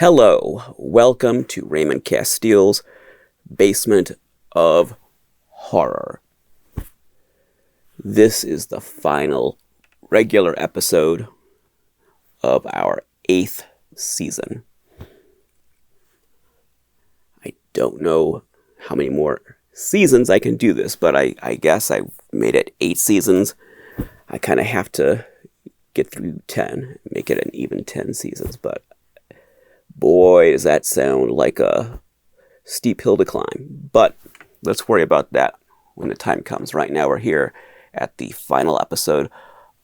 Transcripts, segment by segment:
Hello, welcome to Raymond Castile's Basement of Horror. This is the final regular episode of our 8th season. I don't know how many more seasons I can do this, but I guess I've made it 8 seasons. I kind of have to get through 10, make it an even 10 seasons, but boy, does that sound like a steep hill to climb. But let's worry about that when the time comes. Right now we're here at the final episode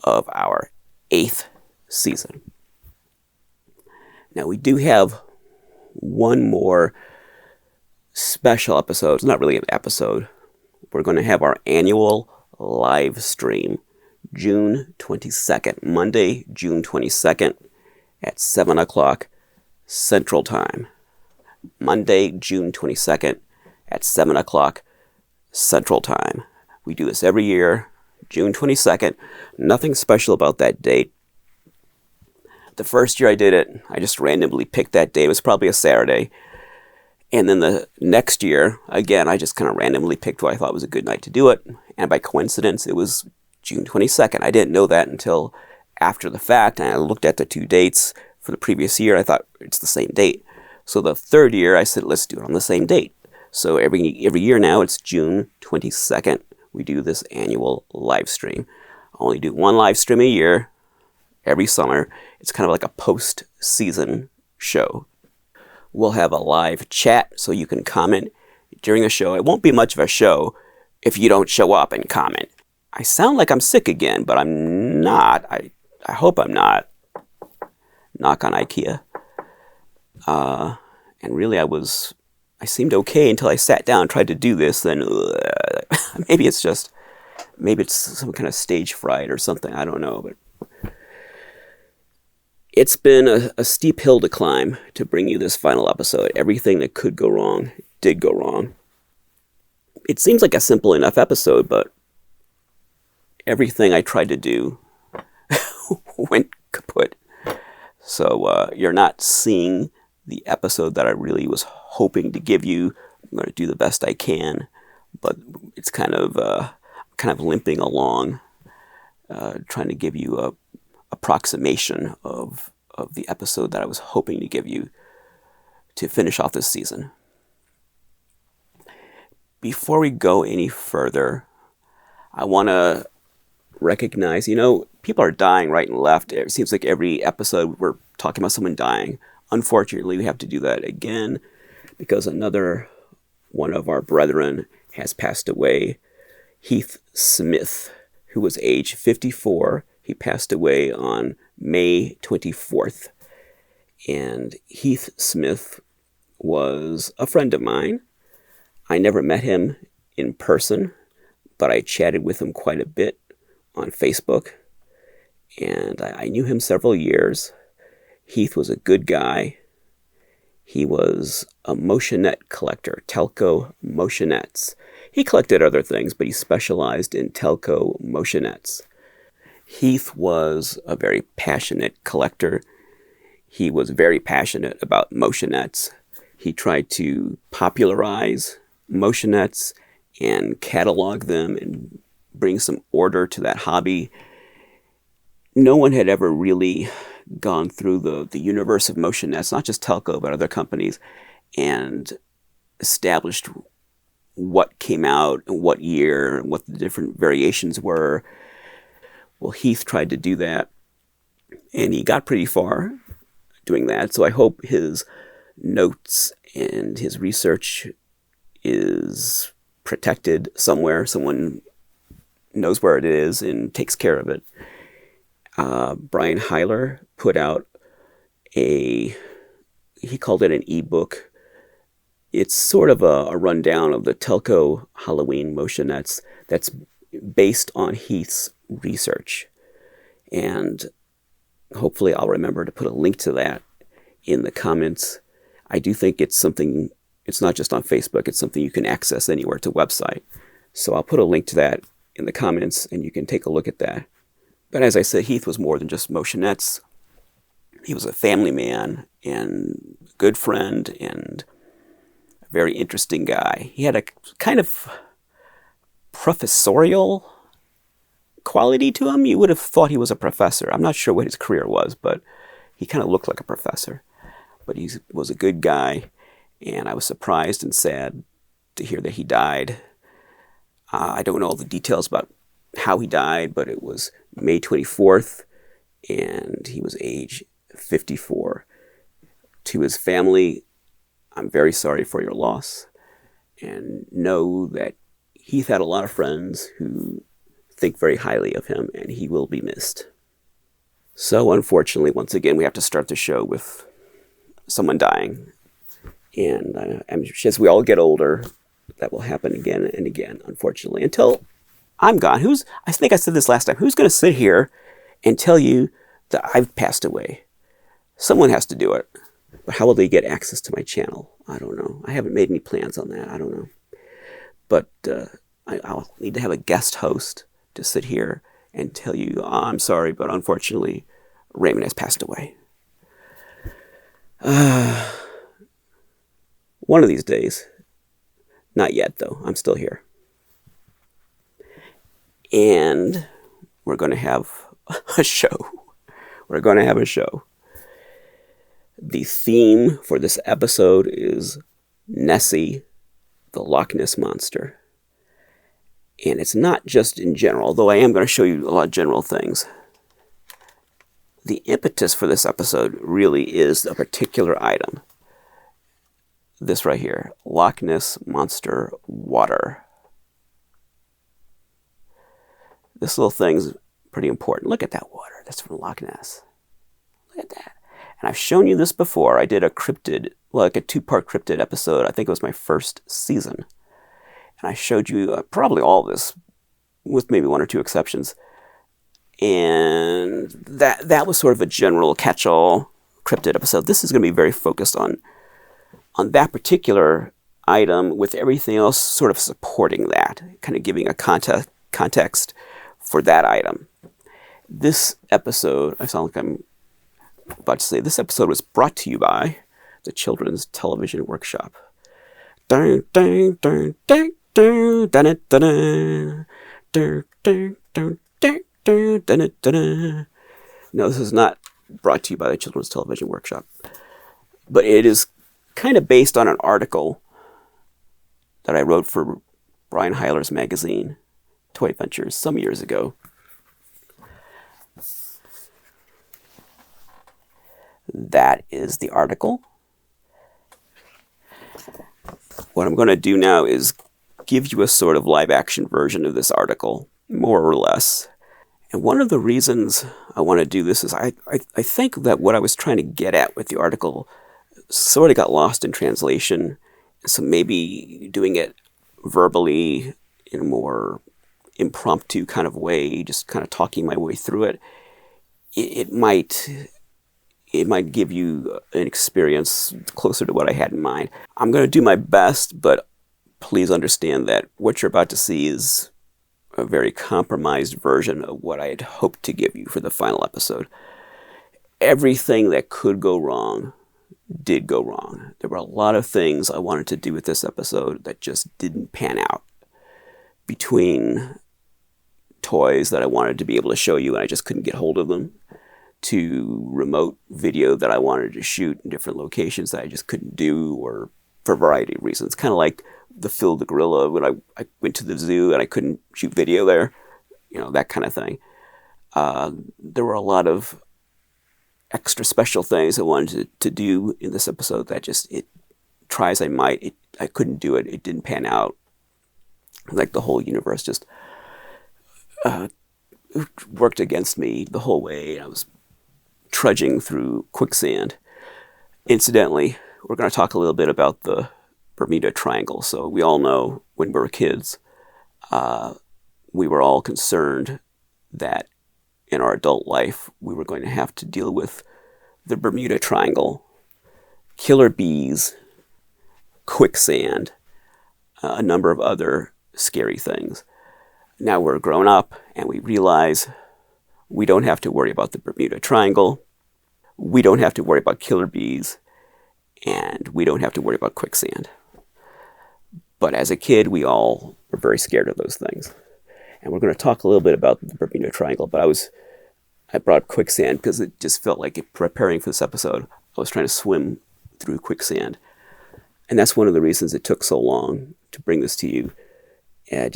of our 8th season. Now we do have one more special episode. It's not really an episode. We're going to have our annual live stream June 22nd, Monday, June 22nd at 7 o'clock Central Time. Monday, June 22nd at 7 o'clock Central Time. We do this every year, June 22nd. Nothing special about that date. The first year I did it, I just randomly picked that day. It was probably a Saturday. And then the next year, again, I just kind of randomly picked what I thought was a good night to do it. And by coincidence, it was June 22nd. I didn't know that until after the fact. And I looked at the two dates for the previous year. I thought it's the same date. So the third year, I said, let's do it on the same date. So every year now, it's June 22nd. We do this annual live stream. I only do one live stream a year, every summer. It's kind of like a post-season show. We'll have a live chat so you can comment during the show. It won't be much of a show if you don't show up and comment. I sound like I'm sick again, but I'm not. I hope I'm not. Knock on IKEA. And really I seemed okay until I sat down and tried to do this. Then maybe it's some kind of stage fright or something. I don't know. But it's been a steep hill to climb to bring you this final episode. Everything that could go wrong did go wrong. It seems like a simple enough episode, but everything I tried to do went kaput. So you're not seeing the episode that I really was hoping to give you. I'm going to do the best I can, but it's kind of limping along, trying to give you a approximation of the episode that I was hoping to give you to finish off this season. Before we go any further, I want to recognize, people are dying right and left. It seems like every episode we're talking about someone dying. Unfortunately, we have to do that again because another one of our brethren has passed away. Heath Smith, who was age 54. He passed away on May 24th. And Heath Smith was a friend of mine. I never met him in person, but I chatted with him quite a bit on Facebook. And I knew him several years. Heath was a good guy. He was a Motion-ette collector, Telco Motion-ettes. He collected other things, but he specialized in Telco Motion-ettes. Heath was a very passionate collector. He was very passionate about Motion-ettes. He tried to popularize Motion-ettes and catalog them and bring some order to that hobby. No one had ever really gone through the universe of Motion-ettes, not just Telco, but other companies, and established what came out and what year and what the different variations were. Well, Heath tried to do that, and he got pretty far doing that. So I hope his notes and his research is protected somewhere. Someone knows where it is and takes care of it. Brian Heiler put out he called it an ebook. It's sort of a rundown of the Telco Halloween Motion-ettes that's based on Heath's research. And hopefully I'll remember to put a link to that in the comments. I do think it's something, it's not just on Facebook, it's something you can access anywhere. It's a website. So I'll put a link to that in the comments and you can take a look at that. But as I said, Heath was more than just Motion-ettes. He was a family man and a good friend and a very interesting guy. He had a kind of professorial quality to him. You would have thought he was a professor. I'm not sure what his career was, but he kind of looked like a professor. But he was a good guy, and I was surprised and sad to hear that he died. I don't know all the details about how he died, but it was May 24th, and he was age 54. To his family, I'm very sorry for your loss, and know that Heath had a lot of friends who think very highly of him, and he will be missed. So unfortunately, once again, we have to start the show with someone dying. And as we all get older, that will happen again and again, unfortunately, until I'm gone. I think I said this last time, who's going to sit here and tell you that I've passed away? Someone has to do it. But how will they get access to my channel? I don't know. I haven't made any plans on that. I don't know. But I'll need to have a guest host to sit here and tell you, oh, I'm sorry, but unfortunately, Raymond has passed away. One of these days. Not yet, though. I'm still here. And we're going to have a show. We're going to have a show. The theme for this episode is Nessie, the Loch Ness Monster. And it's not just in general, though I am going to show you a lot of general things. The impetus for this episode really is a particular item. This right here, Loch Ness Monster water. This little thing's pretty important. Look at that water. That's from Loch Ness. Look at that. And I've shown you this before. I did a cryptid, like a 2-part cryptid episode. I think it was my first season. And I showed you probably all of this, with maybe 1 or 2 exceptions. And that was sort of a general catch-all cryptid episode. This is going to be very focused on that particular item, with everything else sort of supporting that, kind of giving a context for that item. This episode, I sound like I'm about to say, this episode was brought to you by the Children's Television Workshop. Dun, dun, dun, dun, dun, dun, dun, dun, dun, dun, dun, dun, dun, dun, dun. No, this is not brought to you by the Children's Television Workshop, but it is kind of based on an article that I wrote for Brian Heiler's magazine, Toy Adventures, some years ago. That is the article. What I'm going to do now is give you a sort of live-action version of this article, more or less. And one of the reasons I want to do this is I think that what I was trying to get at with the article sort of got lost in translation. So maybe doing it verbally in a more impromptu kind of way, just kind of talking my way through it, it might give you an experience closer to what I had in mind. I'm going to do my best, but please understand that what you're about to see is a very compromised version of what I had hoped to give you for the final episode. Everything that could go wrong did go wrong. There were a lot of things I wanted to do with this episode that just didn't pan out. Between toys that I wanted to be able to show you and I just couldn't get hold of them, to remote video that I wanted to shoot in different locations that I just couldn't do, or for a variety of reasons. Kind of like the Phil the Gorilla when I went to the zoo and I couldn't shoot video there, that kind of thing. There were a lot of extra special things I wanted to do in this episode that just, try as I might, I couldn't do it. It didn't pan out. Like the whole universe just worked against me the whole way. I was trudging through quicksand. Incidentally, we're going to talk a little bit about the Bermuda Triangle. So we all know when we were kids, we were all concerned that in our adult life, we were going to have to deal with the Bermuda Triangle, killer bees, quicksand, a number of other scary things. Now we're grown up and we realize we don't have to worry about the Bermuda Triangle. we don't have to worry about killer bees, and we don't have to worry about quicksand. But as a kid, we all were very scared of those things. And we're going to talk a little bit about the Bermuda Triangle, but I brought quicksand because it just felt like preparing for this episode, I was trying to swim through quicksand. And that's one of the reasons it took so long to bring this to you. And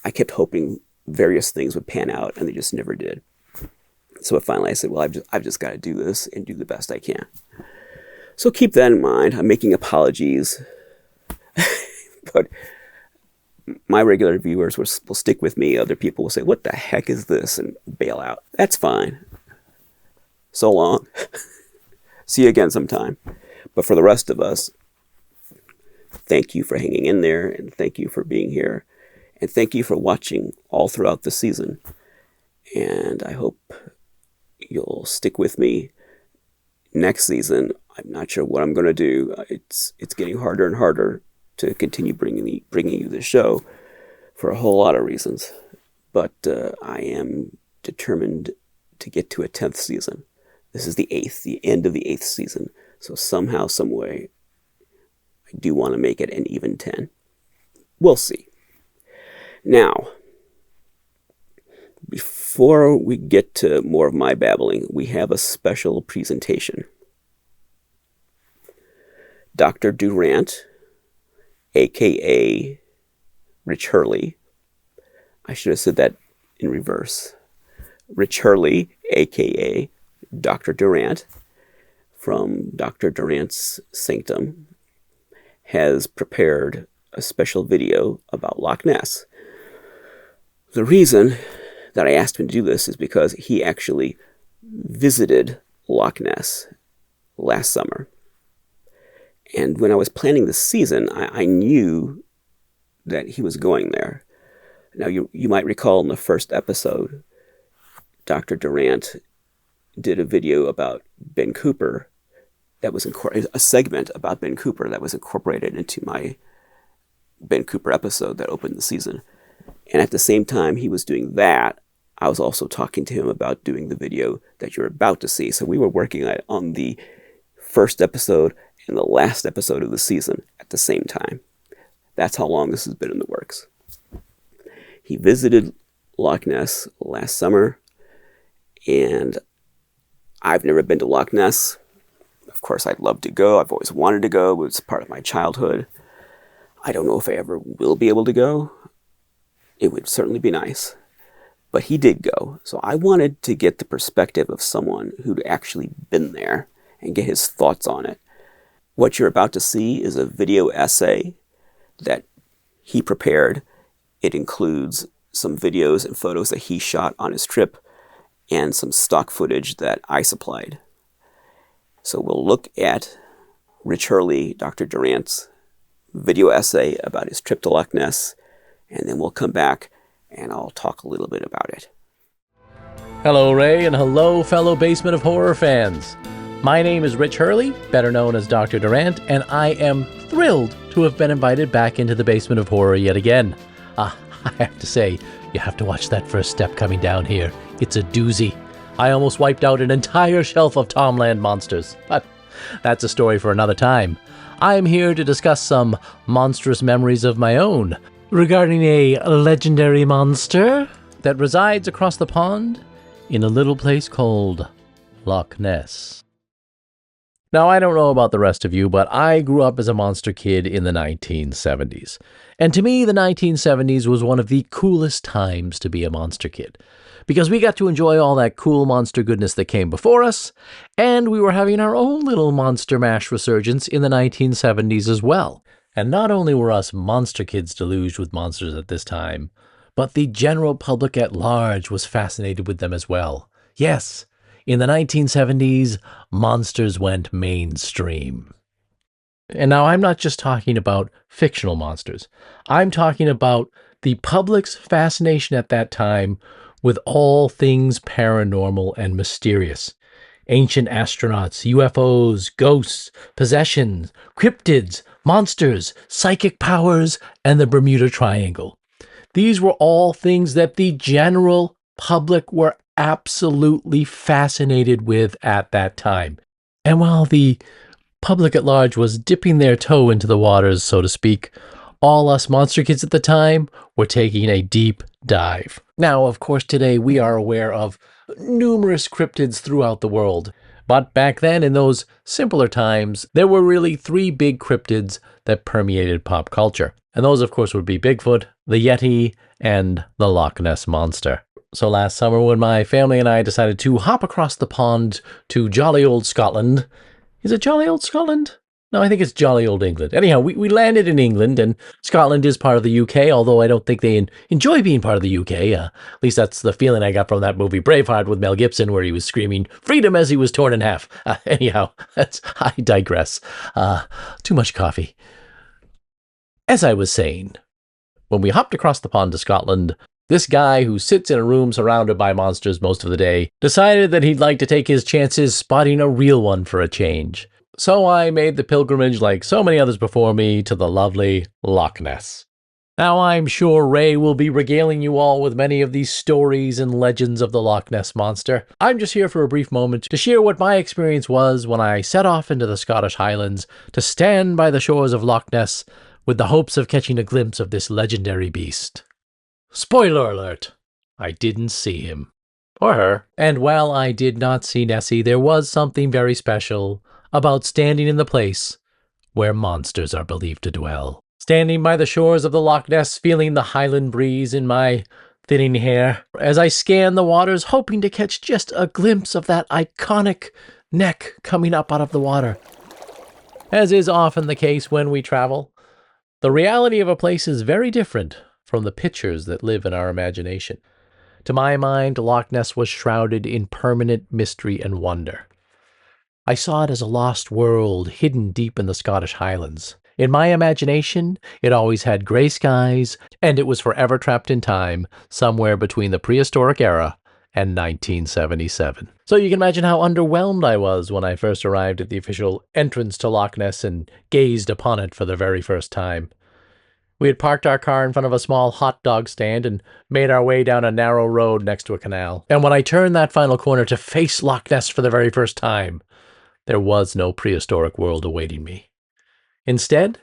I kept hoping various things would pan out, and they just never did. So finally I said, well, I've just got to do this and do the best I can. So keep that in mind. I'm making apologies. But my regular viewers will stick with me. Other people will say, what the heck is this? And bail out. That's fine. So long. See you again sometime. But for the rest of us, thank you for hanging in there, and thank you for being here, and thank you for watching all throughout the season. And I hope you'll stick with me next season. I'm not sure what I'm going to do. It's getting harder and harder to continue bringing you this show for a whole lot of reasons. But I am determined to get to a 10th season. This is the end of the 8th season. So somehow, some way, I do want to make it an even 10. We'll see. Now, before we get to more of my babbling, we have a special presentation. Dr. Durant, a.k.a. Rich Hurley. I should have said that in reverse. Rich Hurley, a.k.a. Dr. Durant, from Dr. Durant's Sanctum, has prepared a special video about Loch Ness. The reason that I asked him to do this is because he actually visited Loch Ness last summer. And when I was planning the season, I knew that he was going there. Now, you might recall in the first episode, Dr. Durant did a video about Ben Cooper that was a segment about Ben Cooper that was incorporated into my Ben Cooper episode that opened the season. And at the same time he was doing that, I was also talking to him about doing the video that you're about to see. So we were working on the first episode and the last episode of the season at the same time. That's how long this has been in the works. He visited Loch Ness last summer, and I've never been to Loch Ness. Of course, I'd love to go. I've always wanted to go. It was part of my childhood. I don't know if I ever will be able to go. It would certainly be nice. But he did go. So I wanted to get the perspective of someone who'd actually been there and get his thoughts on it. What you're about to see is a video essay that he prepared. It includes some videos and photos that he shot on his trip and some stock footage that I supplied. So we'll look at Rich Hurley, Dr. Durant's video essay about his trip to Loch Ness, and then we'll come back and I'll talk a little bit about it. Hello, Ray, and hello, fellow Basement of Horror fans. My name is Rich Hurley, better known as Dr. Durant, and I am thrilled to have been invited back into the Basement of Horror yet again. I have to say, you have to watch that first step coming down here. It's a doozy. I almost wiped out an entire shelf of Tomland monsters, but that's a story for another time. I am here to discuss some monstrous memories of my own regarding a legendary monster that resides across the pond in a little place called Loch Ness. Now, I don't know about the rest of you, but I grew up as a monster kid in the 1970s. And to me, the 1970s was one of the coolest times to be a monster kid, because we got to enjoy all that cool monster goodness that came before us, and we were having our own little Monster Mash resurgence in the 1970s as well. And not only were us monster kids deluged with monsters at this time, but the general public at large was fascinated with them as well. Yes, in the 1970s, monsters went mainstream. And now I'm not just talking about fictional monsters. I'm talking about the public's fascination at that time with all things paranormal and mysterious. Ancient astronauts, UFOs, ghosts, possessions, cryptids, monsters, psychic powers, and the Bermuda Triangle. These were all things that the general public were absolutely fascinated with at that time. And while the public at large was dipping their toe into the waters, so to speak, all us monster kids at the time were taking a deep dive. Now, of course, today we are aware of numerous cryptids throughout the world. But back then, in those simpler times, there were really three big cryptids that permeated pop culture. And those, of course, would be Bigfoot, the Yeti, and the Loch Ness Monster. So last summer, when my family and I decided to hop across the pond to jolly old Scotland. Is it jolly old Scotland? No, I think it's jolly old England. Anyhow, we landed in England, and Scotland is part of the UK, although I don't think they enjoy being part of the UK. At least that's the feeling I got from that movie Braveheart with Mel Gibson, where he was screaming freedom as he was torn in half. Anyhow, I digress. Too much coffee. As I was saying, when we hopped across the pond to Scotland, this guy who sits in a room surrounded by monsters most of the day decided that he'd like to take his chances spotting a real one for a change. So I made the pilgrimage, like so many others before me, to the lovely Loch Ness. Now I'm sure Ray will be regaling you all with many of these stories and legends of the Loch Ness Monster. I'm just here for a brief moment to share what my experience was when I set off into the Scottish Highlands to stand by the shores of Loch Ness with the hopes of catching a glimpse of this legendary beast. Spoiler alert, I didn't see him. Or her. And while I did not see Nessie, there was something very special about standing in the place where monsters are believed to dwell. Standing by the shores of the Loch Ness, feeling the Highland breeze in my thinning hair, as I scanned the waters, hoping to catch just a glimpse of that iconic neck coming up out of the water. As is often the case when we travel, the reality of a place is very different from the pictures that live in our imagination. To my mind, Loch Ness was shrouded in permanent mystery and wonder. I saw it as a lost world hidden deep in the Scottish Highlands. In my imagination, it always had grey skies, and it was forever trapped in time, somewhere between the prehistoric era and 1977. So you can imagine how underwhelmed I was when I first arrived at the official entrance to Loch Ness and gazed upon it for the very first time. We had parked our car in front of a small hot dog stand and made our way down a narrow road next to a canal. And when I turned that final corner to face Loch Ness for the very first time, there was no prehistoric world awaiting me. Instead,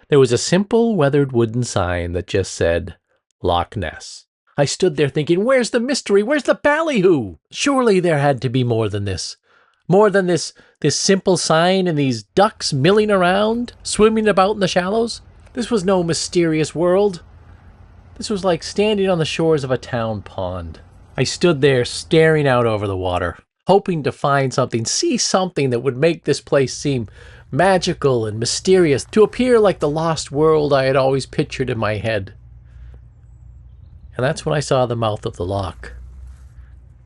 there was a simple weathered wooden sign that just said, Loch Ness. I stood there thinking, where's the mystery? Where's the ballyhoo? Surely there had to be more than this. More than this simple sign and these ducks milling around, swimming about in the shallows. This was no mysterious world. This was like standing on the shores of a town pond. I stood there staring out over the water, hoping to find something, see something that would make this place seem magical and mysterious, to appear like the lost world I had always pictured in my head. And that's when I saw the mouth of the loch.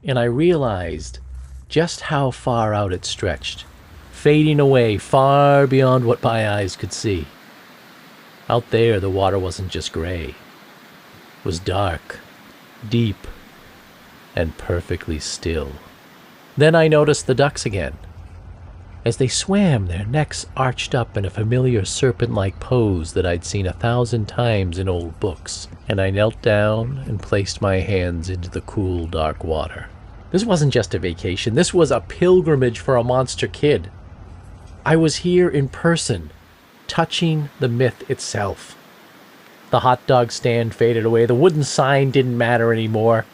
And I realized just how far out it stretched, fading away far beyond what my eyes could see. Out there, the water wasn't just gray. It was dark, deep, and perfectly still. Then I noticed the ducks again. As they swam, their necks arched up in a familiar serpent-like pose that I'd seen 1,000 times in old books, and I knelt down and placed my hands into the cool, dark water. This wasn't just a vacation. This was a pilgrimage for a monster kid. I was here in person, touching the myth itself. The hot dog stand faded away. The wooden sign didn't matter anymore.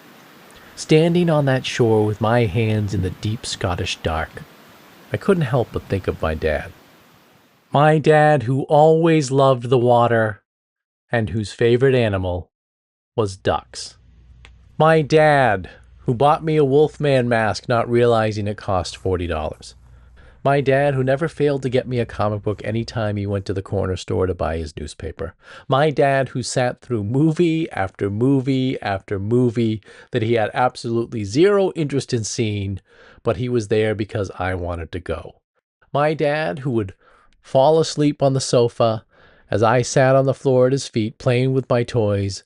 Standing on that shore with my hands in the deep Scottish dark, I couldn't help but think of my dad. My dad, who always loved the water and whose favorite animal was ducks. My dad, who bought me a Wolfman mask not realizing it cost $40. My dad, who never failed to get me a comic book any time he went to the corner store to buy his newspaper. My dad, who sat through movie after movie after movie that he had absolutely zero interest in seeing, but he was there because I wanted to go. My dad, who would fall asleep on the sofa as I sat on the floor at his feet playing with my toys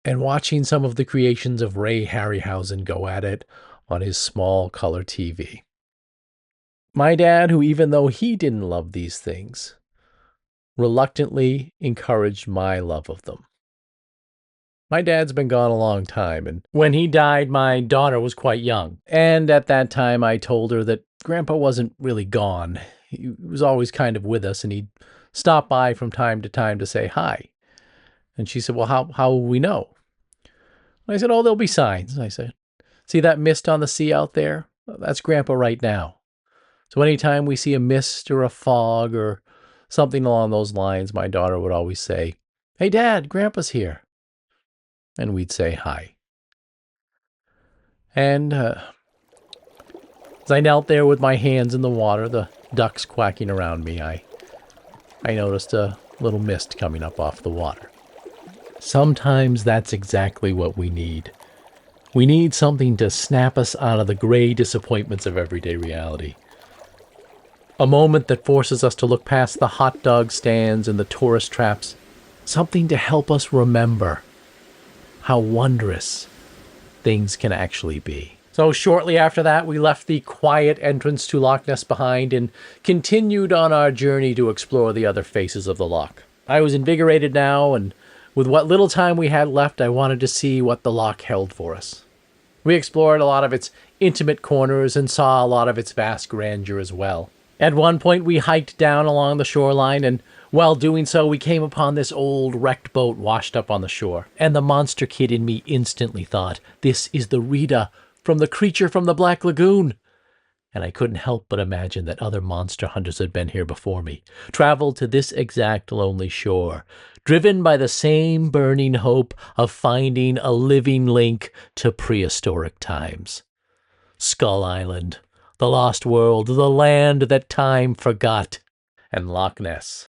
and watching some of the creations of Ray Harryhausen go at it on his small color TV. My dad, who even though he didn't love these things, reluctantly encouraged my love of them. My dad's been gone a long time, and when he died, my daughter was quite young. And at that time, I told her that Grandpa wasn't really gone. He was always kind of with us, and he'd stop by from time to say hi. And she said, well, how will we know? And I said, oh, there'll be signs. I said, see that mist on the sea out there? That's Grandpa right now. So anytime we see a mist or a fog or something along those lines, my daughter would always say, hey, Dad, Grandpa's here. And we'd say hi. And as I knelt there with my hands in the water, the ducks quacking around me, I noticed a little mist coming up off the water. Sometimes that's exactly what we need. We need something to snap us out of the gray disappointments of everyday reality. A moment that forces us to look past the hot dog stands and the tourist traps. Something to help us remember how wondrous things can actually be. So shortly after that, we left the quiet entrance to Loch Ness behind and continued on our journey to explore the other faces of the loch. I was invigorated now, and with what little time we had left, I wanted to see what the loch held for us. We explored a lot of its intimate corners and saw a lot of its vast grandeur as well. At one point, we hiked down along the shoreline, and while doing so, we came upon this old wrecked boat washed up on the shore. And the monster kid in me instantly thought, this is the Rita from the creature from the Black Lagoon. And I couldn't help but imagine that other monster hunters had been here before me, traveled to this exact lonely shore, driven by the same burning hope of finding a living link to prehistoric times. Skull Island, the Lost World, the land that time forgot, and Loch Ness.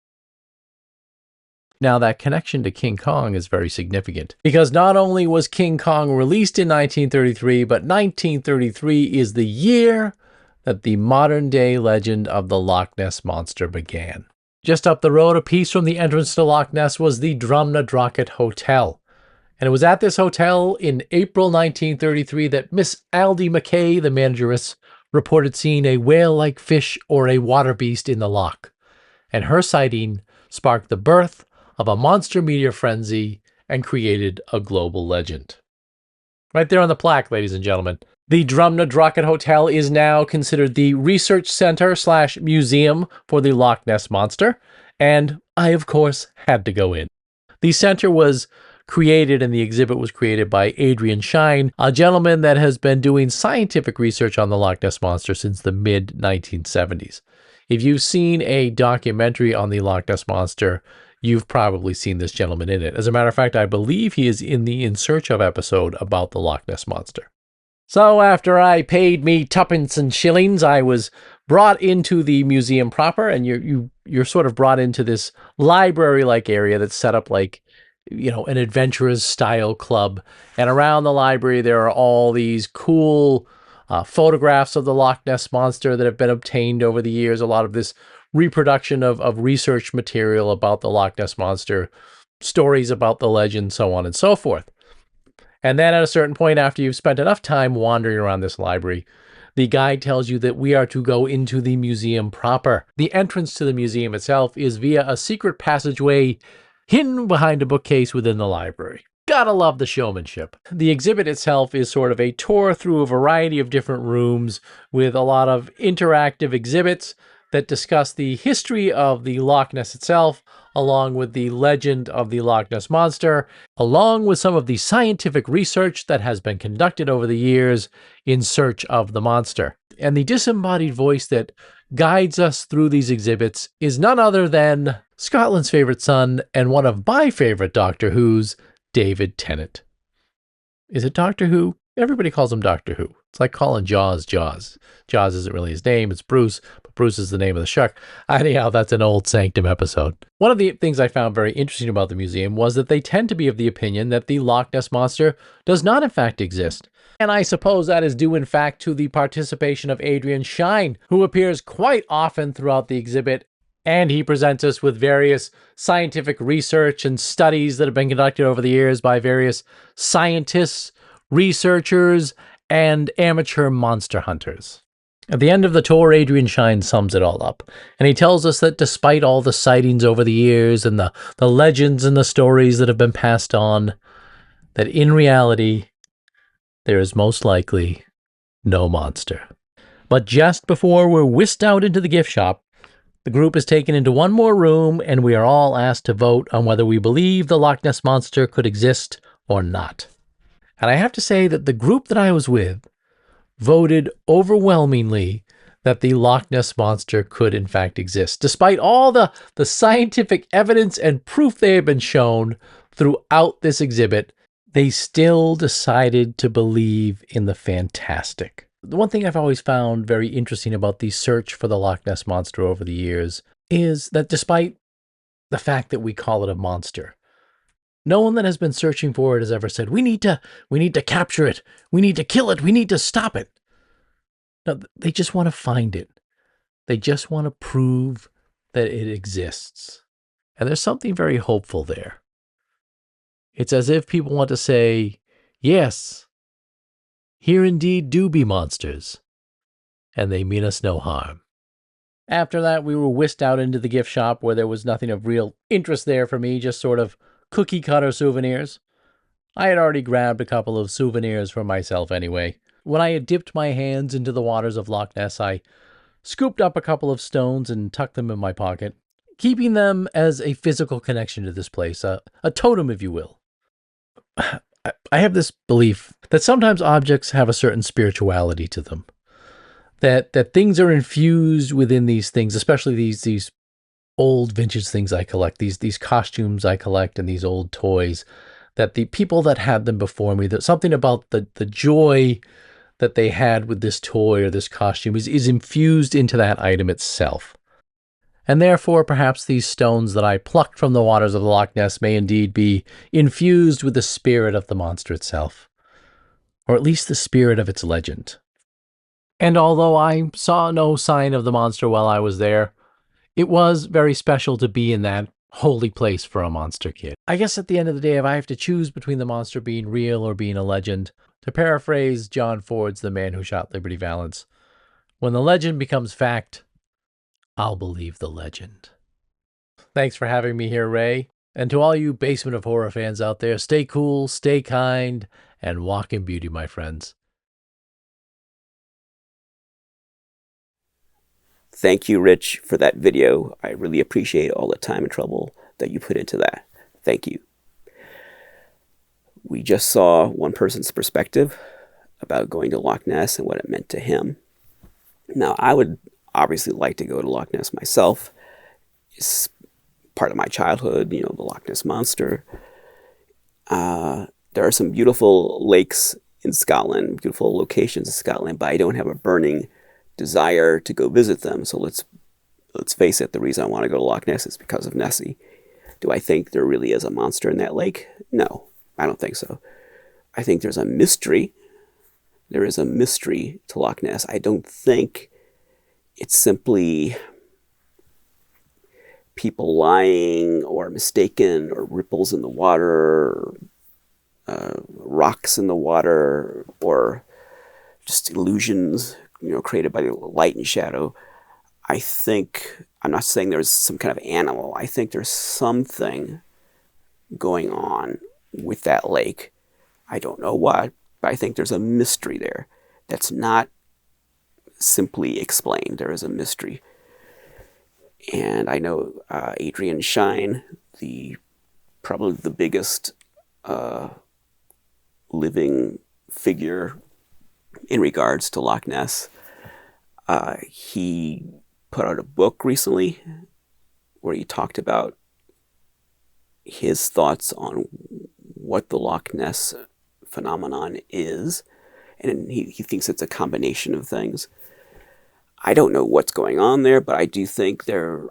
Now, that connection to King Kong is very significant, because not only was King Kong released in 1933, but 1933 is the year that the modern-day legend of the Loch Ness Monster began. Just up the road, a piece from the entrance to Loch Ness, was the Drumnadrochit Hotel. And it was at this hotel in April 1933 that Miss Aldy McKay, the manageress, reported seeing a whale-like fish or a water beast in the loch. And her sighting sparked the birth of a monster media frenzy and created a global legend. Right there on the plaque, ladies and gentlemen. The Drumnadrochit Hotel is now considered the research center / museum for the Loch Ness Monster, and I, of course, had to go in. The center was created and the exhibit was created by Adrian Shine, a gentleman that has been doing scientific research on the Loch Ness Monster since the mid-1970s. If you've seen a documentary on the Loch Ness Monster, you've probably seen this gentleman in it. As a matter of fact, I believe he is in the In Search Of episode about the Loch Ness Monster. So after I paid me tuppence and shillings, I was brought into the museum proper, and you're sort of brought into this library-like area that's set up like, you know, an adventurous style club. And around the library, there are all these cool photographs of the Loch Ness Monster that have been obtained over the years. A lot of this reproduction of research material about the Loch Ness Monster, stories about the legend, so on and so forth. And then at a certain point, after you've spent enough time wandering around this library, the guide tells you that we are to go into the museum proper. The entrance to the museum itself is via a secret passageway hidden behind a bookcase within the library. Gotta love the showmanship. The exhibit itself is sort of a tour through a variety of different rooms with a lot of interactive exhibits that discuss the history of the Loch Ness itself, along with the legend of the Loch Ness Monster, along with some of the scientific research that has been conducted over the years in search of the monster. And the disembodied voice that guides us through these exhibits is none other than Scotland's favorite son and one of my favorite Doctor Who's, David Tennant. Is it Doctor Who? Everybody calls him Doctor Who. It's like calling Jaws Jaws. Jaws isn't really his name, it's Bruce, but Bruce is the name of the shark. Anyhow, that's an old Sanctum episode. One of the things I found very interesting about the museum was that they tend to be of the opinion that the Loch Ness Monster does not in fact exist. And I suppose that is due in fact to the participation of Adrian Shine, who appears quite often throughout the exhibit, and he presents us with various scientific research and studies that have been conducted over the years by various scientists, researchers, and amateur monster hunters. At the end of the tour, Adrian Shine sums it all up, and he tells us that despite all the sightings over the years and the legends and the stories that have been passed on, that in reality, there is most likely no monster. But just before we're whisked out into the gift shop, the group is taken into one more room, and we are all asked to vote on whether we believe the Loch Ness Monster could exist or not. And I have to say that the group that I was with voted overwhelmingly that the Loch Ness Monster could in fact exist. Despite all the scientific evidence and proof they have been shown throughout this exhibit, they still decided to believe in the fantastic. The one thing I've always found very interesting about the search for the Loch Ness Monster over the years is that despite the fact that we call it a monster, no one that has been searching for it has ever said, we need to capture it, we need to kill it, we need to stop it. No, they just want to find it. They just want to prove that it exists. And there's something very hopeful there. It's as if people want to say, yes, here indeed do be monsters, and they mean us no harm. After that, we were whisked out into the gift shop where there was nothing of real interest there for me, just sort of cookie cutter souvenirs. I had already grabbed a couple of souvenirs for myself anyway. When I had dipped my hands into the waters of Loch Ness, I scooped up a couple of stones and tucked them in my pocket, keeping them as a physical connection to this place, a totem, if you will. I have this belief that sometimes objects have a certain spirituality to them, that things are infused within these things, especially these old vintage things I collect, these costumes I collect and these old toys, that the people that had them before me, that something about the joy that they had with this toy or this costume is infused into that item itself. And therefore, perhaps these stones that I plucked from the waters of the Loch Ness may indeed be infused with the spirit of the monster itself, or at least the spirit of its legend. And although I saw no sign of the monster while I was there, it was very special to be in that holy place for a monster kid. I guess at the end of the day, if I have to choose between the monster being real or being a legend, to paraphrase John Ford's The Man Who Shot Liberty Valance, when the legend becomes fact, I'll believe the legend. Thanks for having me here, Ray. And to all you Basement of Horror fans out there, stay cool, stay kind, and walk in beauty, my friends. Thank you, Rich, for that video. I really appreciate all the time and trouble that you put into that. Thank you. We just saw one person's perspective about going to Loch Ness and what it meant to him. Now, I would obviously like to go to Loch Ness myself. It's part of my childhood, the Loch Ness Monster. There are some beautiful lakes in Scotland, beautiful locations in Scotland, but I don't have a burning desire to go visit them. So let's face it, the reason I want to go to Loch Ness is because of Nessie. Do I think there really is a monster in that lake? No, I don't think so. I think there's a mystery. There is a mystery to Loch Ness. I don't think it's simply people lying or mistaken or ripples in the water, or, rocks in the water, or just illusions, created by light and shadow. I'm not saying there's some kind of animal. I think there's something going on with that lake. I don't know what, but I think there's a mystery there that's not simply explained. There is a mystery. And I know Adrian Shine, probably the biggest living figure in regards to Loch Ness, he put out a book recently where he talked about his thoughts on what the Loch Ness phenomenon is, and he thinks it's a combination of things. I don't know what's going on there, but I do think there,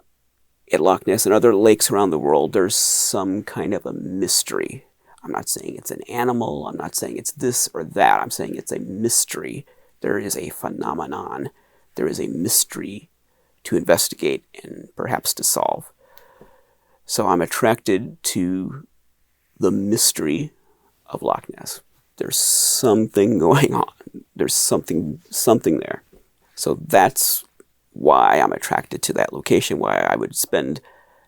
at Loch Ness and other lakes around the world, there's some kind of a mystery. I'm not saying it's an animal. I'm not saying it's this or that. I'm saying it's a mystery. There is a phenomenon. There is a mystery to investigate and perhaps to solve. So I'm attracted to the mystery of Loch Ness. There's something going on. There's something there. So that's why I'm attracted to that location, why I would spend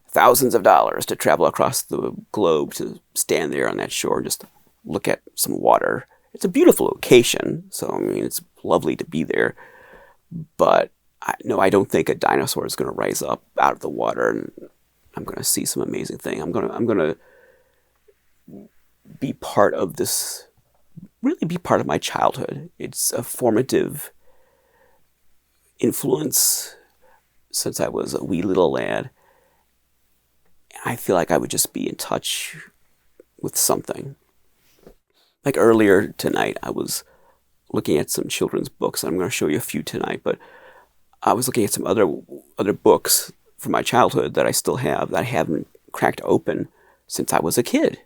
thousands of dollars to travel across the globe to stand there on that shore and just look at some water. It's a beautiful location, so it's lovely to be there. But no, I don't think a dinosaur is going to rise up out of the water and I'm going to see some amazing thing. I'm going to be part of this, really be part of my childhood. It's a formative influence since I was a wee little lad. I feel like I would just be in touch with something. Like earlier tonight, I was looking at some children's books. I'm going to show you a few tonight, but I was looking at some other books from my childhood that I still have that I haven't cracked open since I was a kid.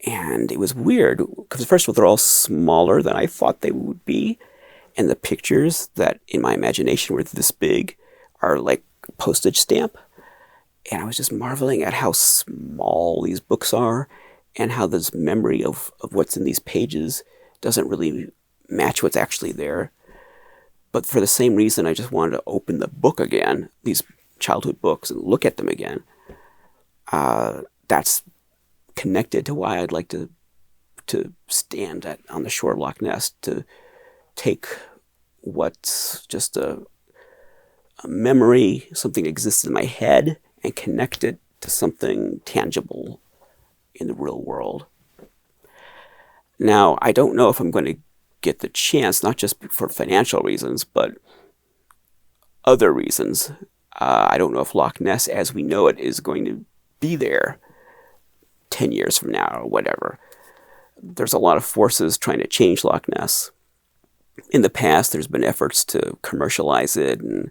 And it was weird because first of all, they're all smaller than I thought they would be. And the pictures that in my imagination were this big are like postage stamp. And I was just marveling at how small these books are and how this memory of what's in these pages doesn't really match what's actually there. But for the same reason, I just wanted to open the book again, these childhood books, and look at them again. That's connected to why I'd like to stand on the shore of Loch Ness, to take what's just a memory, something that exists in my head, and connect it to something tangible in the real world. Now, I don't know if I'm going to get the chance, not just for financial reasons, but other reasons. I don't know if Loch Ness, as we know it, is going to be there 10 years from now or whatever. There's a lot of forces trying to change Loch Ness. In the past, there's been efforts to commercialize it and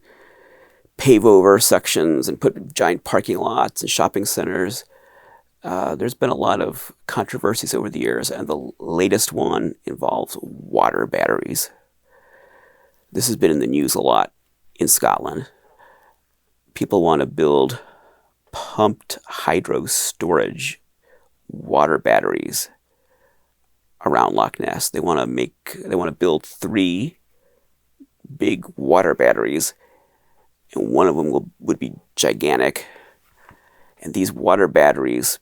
pave over sections and put giant parking lots and shopping centers. There's been a lot of controversies over the years, and the latest one involves water batteries. This has been in the news a lot in Scotland. People want to build pumped hydro storage water batteries around Loch Ness. They want to build 3 big water batteries, and one of them would be gigantic. And these water batteries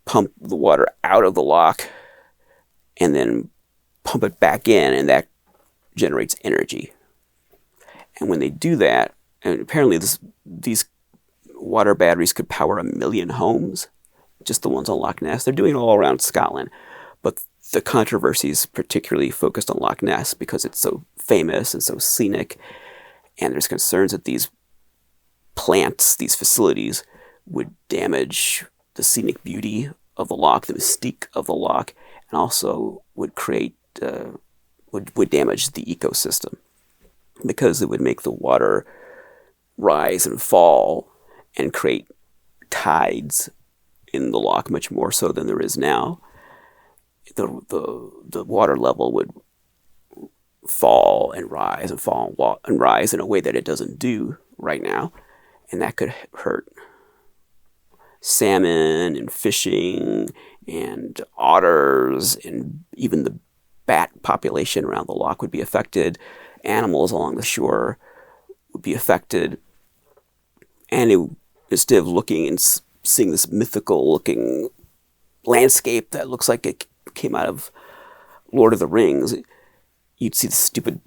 pump the water out of the loch and then pump it back in, and that generates energy. And when they do that, and apparently these water batteries could power 1 million homes, just the ones on Loch Ness. They're doing it all around Scotland, but the controversy is particularly focused on Loch Ness because it's so famous and so scenic, and there's concerns that these plants, these facilities, would damage the scenic beauty of the loch, the mystique of the loch, and also would would damage the ecosystem because it would make the water rise and fall and create tides in the loch much more so than there is now. The water level would fall and rise and fall and rise in a way that it doesn't do right now, and that could hurt salmon and fishing and otters, and even the bat population around the loch would be affected. Animals along the shore would be affected, and instead of looking and seeing this mythical looking landscape that looks like it came out of Lord of the Rings, you'd see this stupid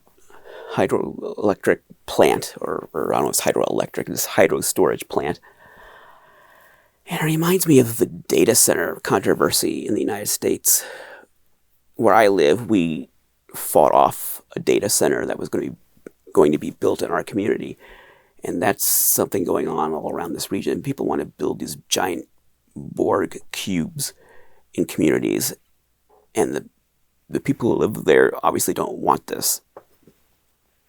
hydroelectric plant, or I don't know if it's hydroelectric, this hydro storage plant. And it reminds me of the data center controversy in the United States. Where I live, we fought off a data center that was going to be built in our community. And that's something going on all around this region. People want to build these giant Borg cubes in communities. And the people who live there obviously don't want this.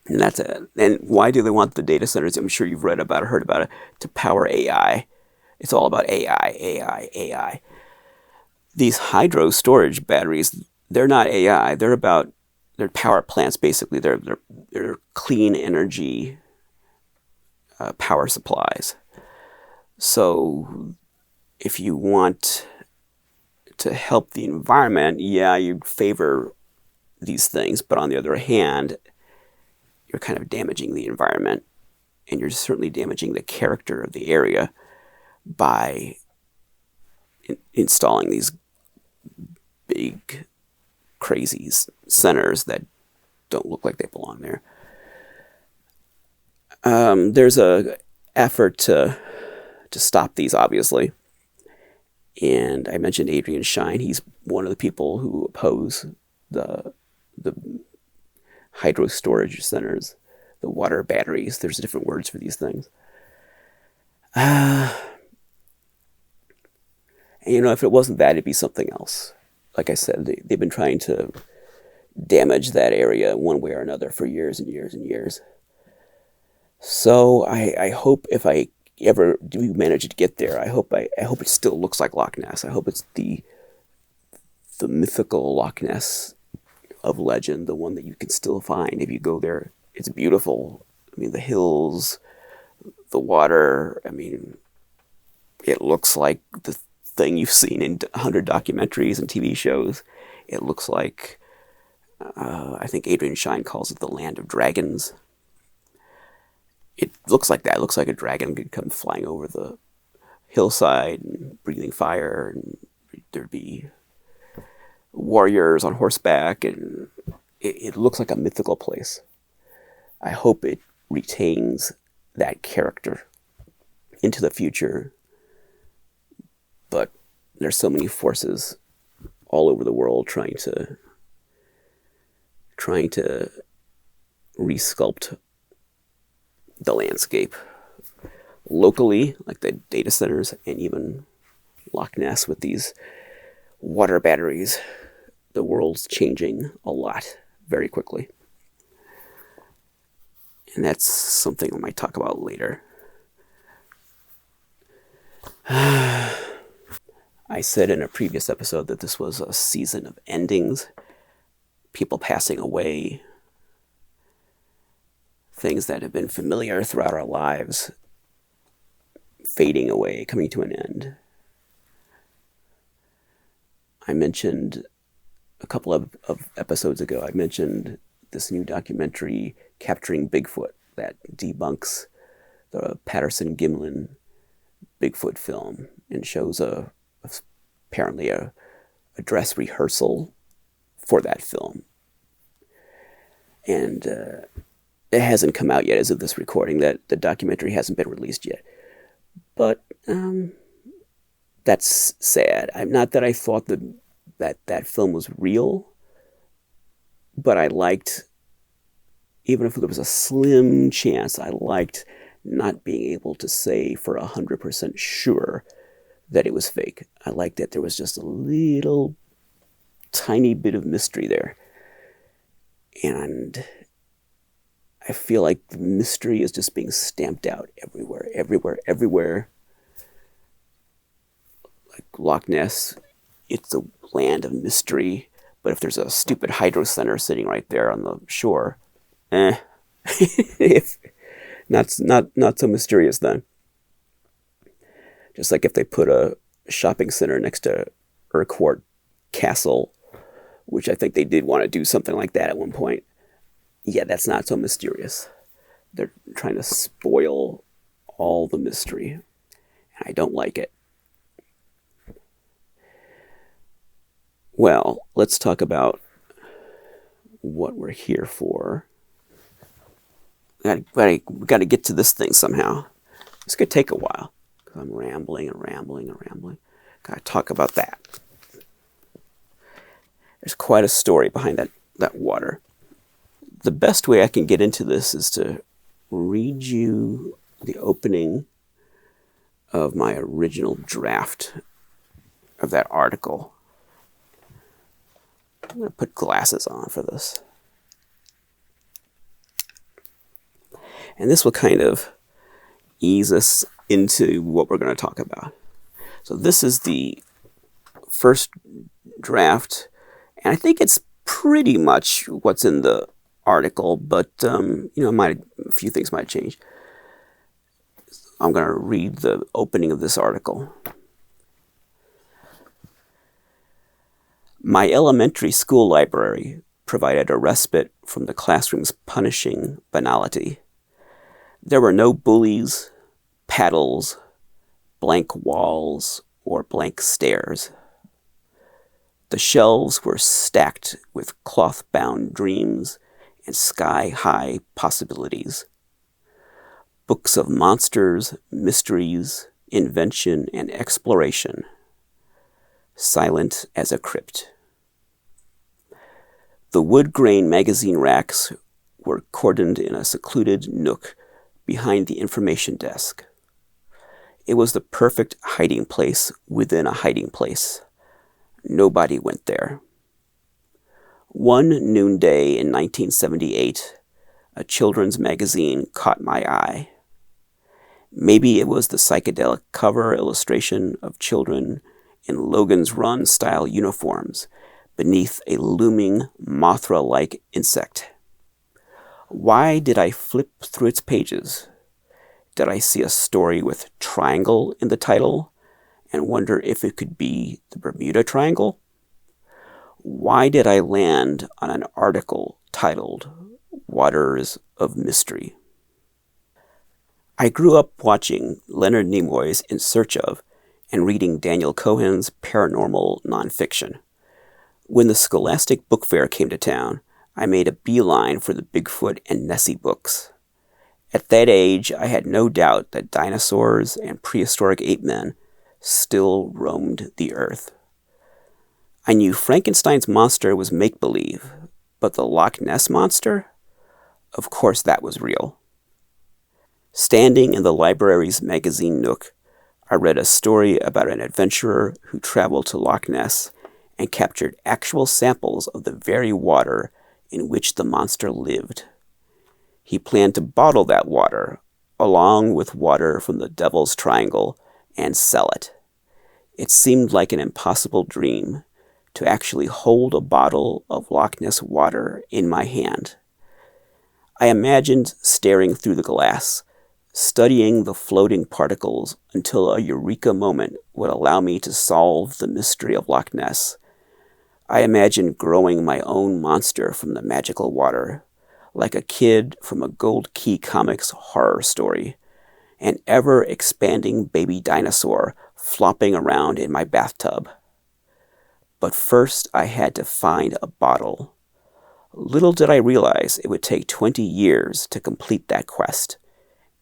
And that's it. And why do they want the data centers? I'm sure you've read about or heard about it, to power AI. It's all about AI, AI, AI. These hydro storage batteries, they're not AI. They're power plants, basically. They're clean energy power supplies. So if you want to help the environment, yeah, you'd favor these things. But on the other hand, you're kind of damaging the environment, and you're certainly damaging the character of the area by installing these big, crazy centers that don't look like they belong there. There's a effort to stop these, obviously. And I mentioned Adrian Shine. He's one of the people who oppose the hydro storage centers, the water batteries. There's different words for these things. And, if it wasn't that, it'd be something else. Like I said, they've been trying to damage that area one way or another for years and years and years. So I hope if I ever do manage to get there, I hope it still looks like Loch Ness. I hope it's the mythical Loch Ness of legend, the one that you can still find if you go there. It's beautiful. I mean, the hills, the water. I mean, it looks like the thing you've seen in 100 documentaries and TV shows. It looks like, I think Adrian Shine calls it the land of dragons. It looks like that. It looks like a dragon could come flying over the hillside and breathing fire, and there'd be warriors on horseback, and it looks like a mythical place. I hope it retains that character into the future, but there's so many forces all over the world trying to resculpt the landscape locally, like the data centers, and even Loch Ness with these water batteries. The world's changing a lot very quickly. And that's something I might talk about later. I said in a previous episode that this was a season of endings, people passing away, things that have been familiar throughout our lives fading away, coming to an end. I mentioned a couple of episodes ago, I mentioned this new documentary, Capturing Bigfoot, that debunks the Patterson-Gimlin Bigfoot film and shows apparently a dress rehearsal for that film. And it hasn't come out yet as of this recording. That the documentary hasn't been released yet. But that's sad. Not that I thought that film was real, but I liked, even if there was a slim chance, I liked not being able to say for 100% sure that it was fake. I liked that there was just a little tiny bit of mystery there. And I feel like the mystery is just being stamped out everywhere. Like Loch Ness, it's a land of mystery, but if there's a stupid hydro center sitting right there on the shore, if not so mysterious then. Just like if they put a shopping center next to Urquhart Castle, which I think they did want to do something like that at one point. Yeah, that's not so mysterious. They're trying to spoil all the mystery, and I don't like it. Well, let's talk about what we're here for. We got to get to this thing somehow. It's going to take a while, because I'm rambling. Got to talk about that. There's quite a story behind that water. The best way I can get into this is to read you the opening of my original draft of that article. I'm going to put glasses on for this. And this will kind of ease us into what we're going to talk about. So this is the first draft, and I think it's pretty much what's in the article, but a few things might change. I'm going to read the opening of this article. My elementary school library provided a respite from the classroom's punishing banality. There were no bullies, paddles, blank walls, or blank stairs. The shelves were stacked with cloth-bound dreams and sky-high possibilities. Books of monsters, mysteries, invention, and exploration. Silent as a crypt. The wood grain magazine racks were cordoned in a secluded nook behind the information desk. It was the perfect hiding place within a hiding place. Nobody went there. One noonday in 1978, a children's magazine caught my eye. Maybe it was the psychedelic cover illustration of children in Logan's Run-style uniforms beneath a looming Mothra-like insect. Why did I flip through its pages? Did I see a story with triangle in the title and wonder if it could be the Bermuda Triangle? Why did I land on an article titled Waters of Mystery? I grew up watching Leonard Nimoy's In Search Of and reading Daniel Cohen's paranormal nonfiction. When the Scholastic Book Fair came to town, I made a beeline for the Bigfoot and Nessie books. At that age, I had no doubt that dinosaurs and prehistoric ape men still roamed the earth. I knew Frankenstein's monster was make-believe, but the Loch Ness monster? Of course that was real. Standing in the library's magazine nook, I read a story about an adventurer who traveled to Loch Ness and captured actual samples of the very water in which the monster lived. He planned to bottle that water, along with water from the Devil's Triangle, and sell it. It seemed like an impossible dream to actually hold a bottle of Loch Ness water in my hand. I imagined staring through the glass, studying the floating particles until a eureka moment would allow me to solve the mystery of Loch Ness. I imagined growing my own monster from the magical water, like a kid from a Gold Key Comics horror story, an ever-expanding baby dinosaur flopping around in my bathtub. But first I had to find a bottle. Little did I realize it would take 20 years to complete that quest,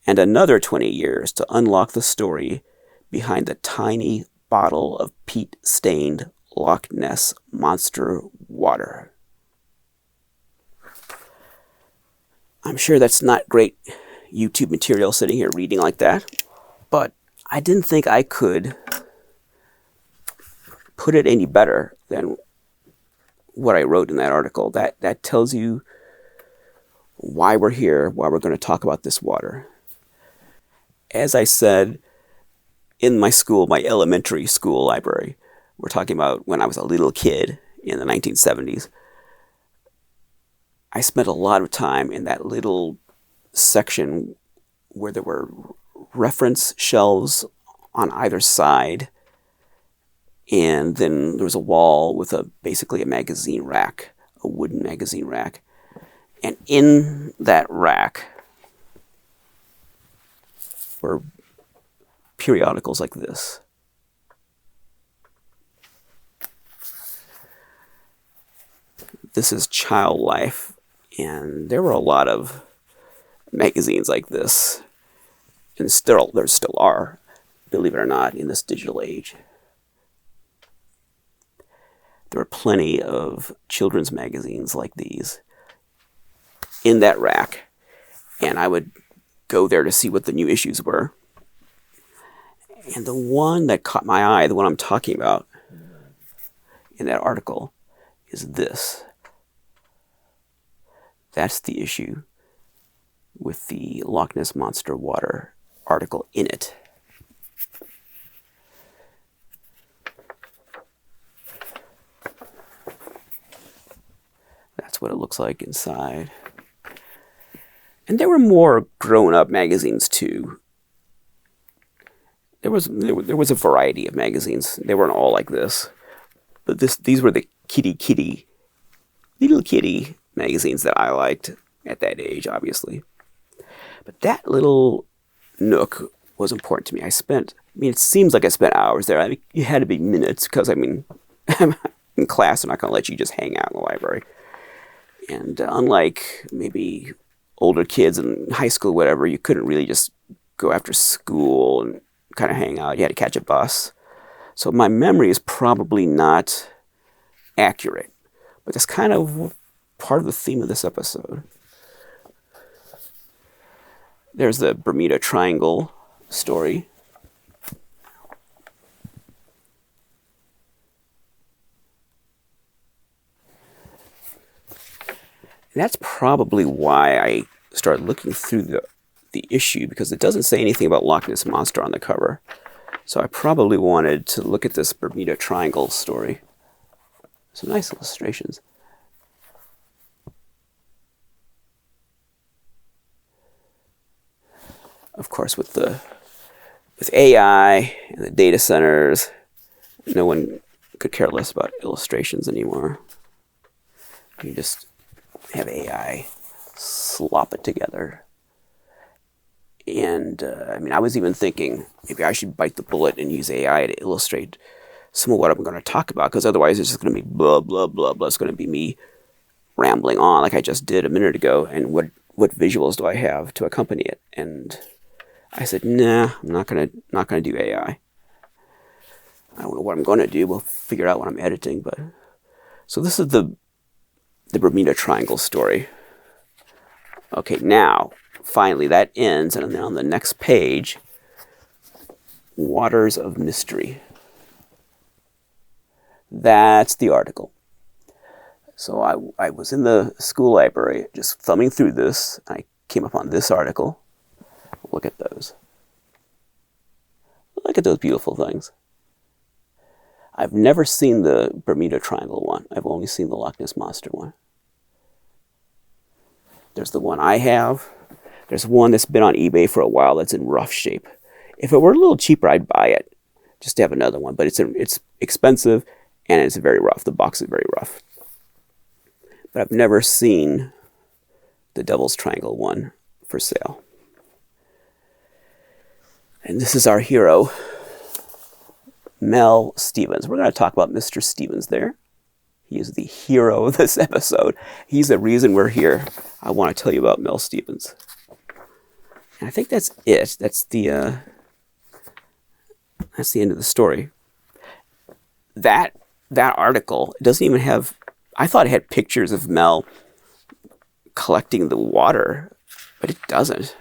and another 20 years to unlock the story behind the tiny bottle of peat-stained Loch Ness monster water. I'm sure that's not great YouTube material sitting here reading like that, but I didn't think I could put it any better than what I wrote in that article. That tells you why we're here, why we're going to talk about this water. As I said, in my school, my elementary school library, we're talking about when I was a little kid in the 1970s, I spent a lot of time in that little section where there were reference shelves on either side, and then there was a wall with basically a magazine rack, a wooden magazine rack. And in that rack were periodicals like this. This is Child Life, and there were a lot of magazines like this, and there still are, believe it or not, in this digital age. There were plenty of children's magazines like these in that rack, and I would go there to see what the new issues were. And the one that caught my eye, the one I'm talking about in that article, is this. That's the issue with the Loch Ness Monster water article in it. That's what it looks like inside. And there were more grown-up magazines too. There was a variety of magazines. They weren't all like this, but these were the little kitty magazines that I liked at that age, obviously. But that little nook was important to me. It seems like I spent hours there. It had to be minutes because, I'm in class. I'm not going to let you just hang out in the library. And unlike maybe older kids in high school, whatever, you couldn't really just go after school and kind of hang out. You had to catch a bus. So my memory is probably not accurate, but that's kind of part of the theme of this episode. There's the Bermuda Triangle story. And that's probably why I started looking through the issue, because it doesn't say anything about Loch Ness Monster on the cover. So I probably wanted to look at this Bermuda Triangle story. Some nice illustrations. Of course, with AI and the data centers, no one could care less about illustrations anymore. You just have AI slop it together. And I was even thinking maybe I should bite the bullet and use AI to illustrate some of what I'm going to talk about, because otherwise it's just going to be blah, blah, blah, blah. It's going to be me rambling on like I just did a minute ago. And what visuals do I have to accompany it? And I said, nah, I'm not going to do AI. I don't know what I'm going to do. We'll figure it out when I'm editing. But so this is the Bermuda Triangle story. Okay, now, finally, that ends, and then on the next page, Waters of Mystery. That's the article. So I was in the school library just thumbing through this. I came upon this article. Look at those. Look at those beautiful things. I've never seen the Bermuda Triangle one. I've only seen the Loch Ness Monster one. There's the one I have. There's one that's been on eBay for a while that's in rough shape. If it were a little cheaper, I'd buy it just to have another one. But it's expensive and it's very rough. The box is very rough. But I've never seen the Devil's Triangle one for sale. And this is our hero, Mel Stevens. We're going to talk about Mr. Stevens there. He is the hero of this episode. He's the reason we're here. I want to tell you about Mel Stevens. And I think that's it. That's the end of the story. That article doesn't even have... I thought it had pictures of Mel collecting the water, but it doesn't.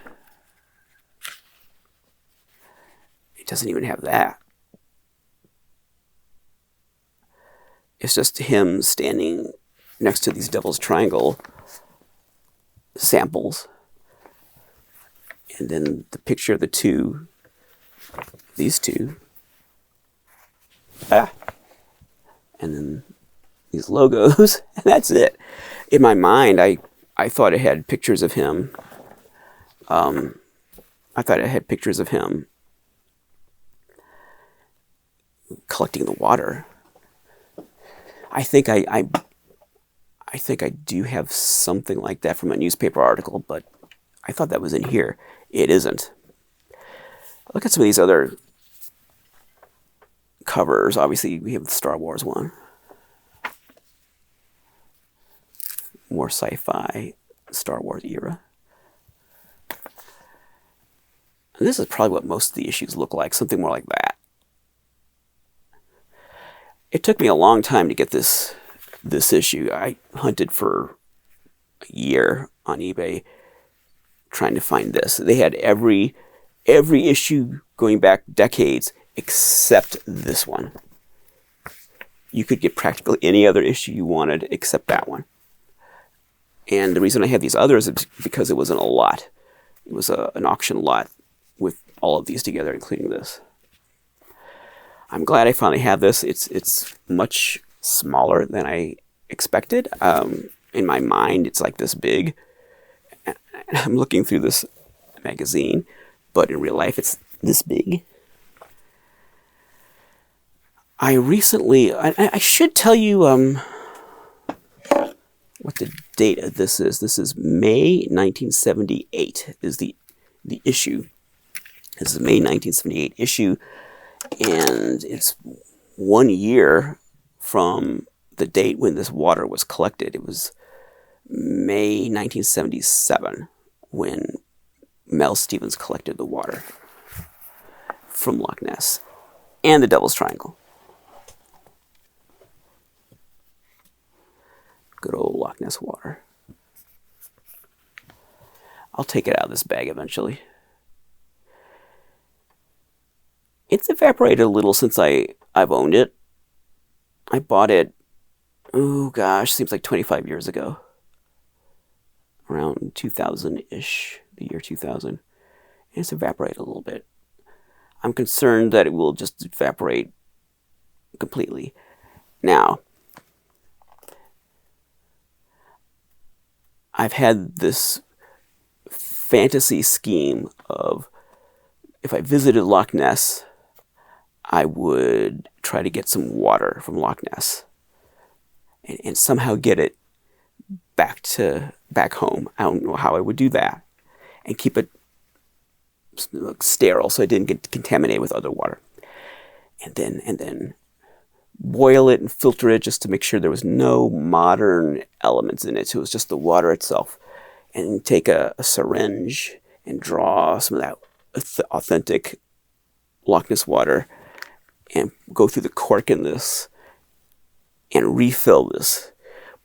It doesn't even have that. It's just him standing next to these Devil's Triangle samples. And then the picture of these two. And then these logos, and that's it. In my mind, I thought it had pictures of him. I thought it had pictures of him collecting the water. I think I do have something like that from a newspaper article, but I thought that was in here. It isn't. Look at some of these other covers. Obviously, we have the Star Wars one. More sci-fi, Star Wars era. And this is probably what most of the issues look like, something more like that. It took me a long time to get this issue. I hunted for a year on eBay trying to find this. They had every issue going back decades except this one. You could get practically any other issue you wanted except that one. And the reason I have these others is because it wasn't a lot. It was an auction lot with all of these together, including this. I'm glad I finally have this. It's much smaller than I expected. In my mind, it's like this big. And I'm looking through this magazine, but in real life, it's this big. I should tell you what the date of this is. This is May 1978 is the issue. This is May 1978 issue. And it's 1 year from the date when this water was collected. It was May 1977, when Mel Stevens collected the water from Loch Ness and the Devil's Triangle. Good old Loch Ness water. I'll take it out of this bag eventually. It's evaporated a little since I've owned it. I bought it, oh gosh, seems like 25 years ago. Around 2000-ish, the year 2000. And it's evaporated a little bit. I'm concerned that it will just evaporate completely. Now, I've had this fantasy scheme of if I visited Loch Ness, I would try to get some water from Loch Ness and somehow get it back home. I don't know how I would do that, and keep it sterile so it didn't get contaminated with other water. And then boil it and filter it just to make sure there was no modern elements in it. So it was just the water itself. And take a syringe and draw some of that authentic Loch Ness water and go through the cork in this and refill this.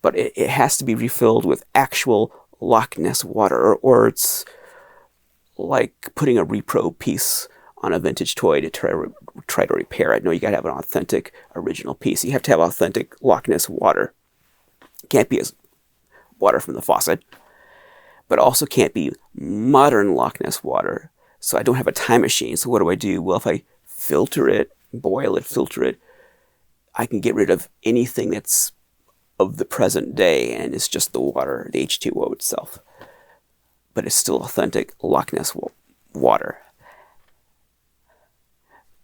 But it has to be refilled with actual Loch Ness water, or it's like putting a repro piece on a vintage toy to try to repair it. No, you got to have an authentic original piece. You have to have authentic Loch Ness water. It can't be as water from the faucet, but also can't be modern Loch Ness water. So I don't have a time machine. So what do? Well, if I filter it, boil it, filter it, I can get rid of anything that's of the present day, and it's just the water, the H2O itself. But it's still authentic Loch Ness water.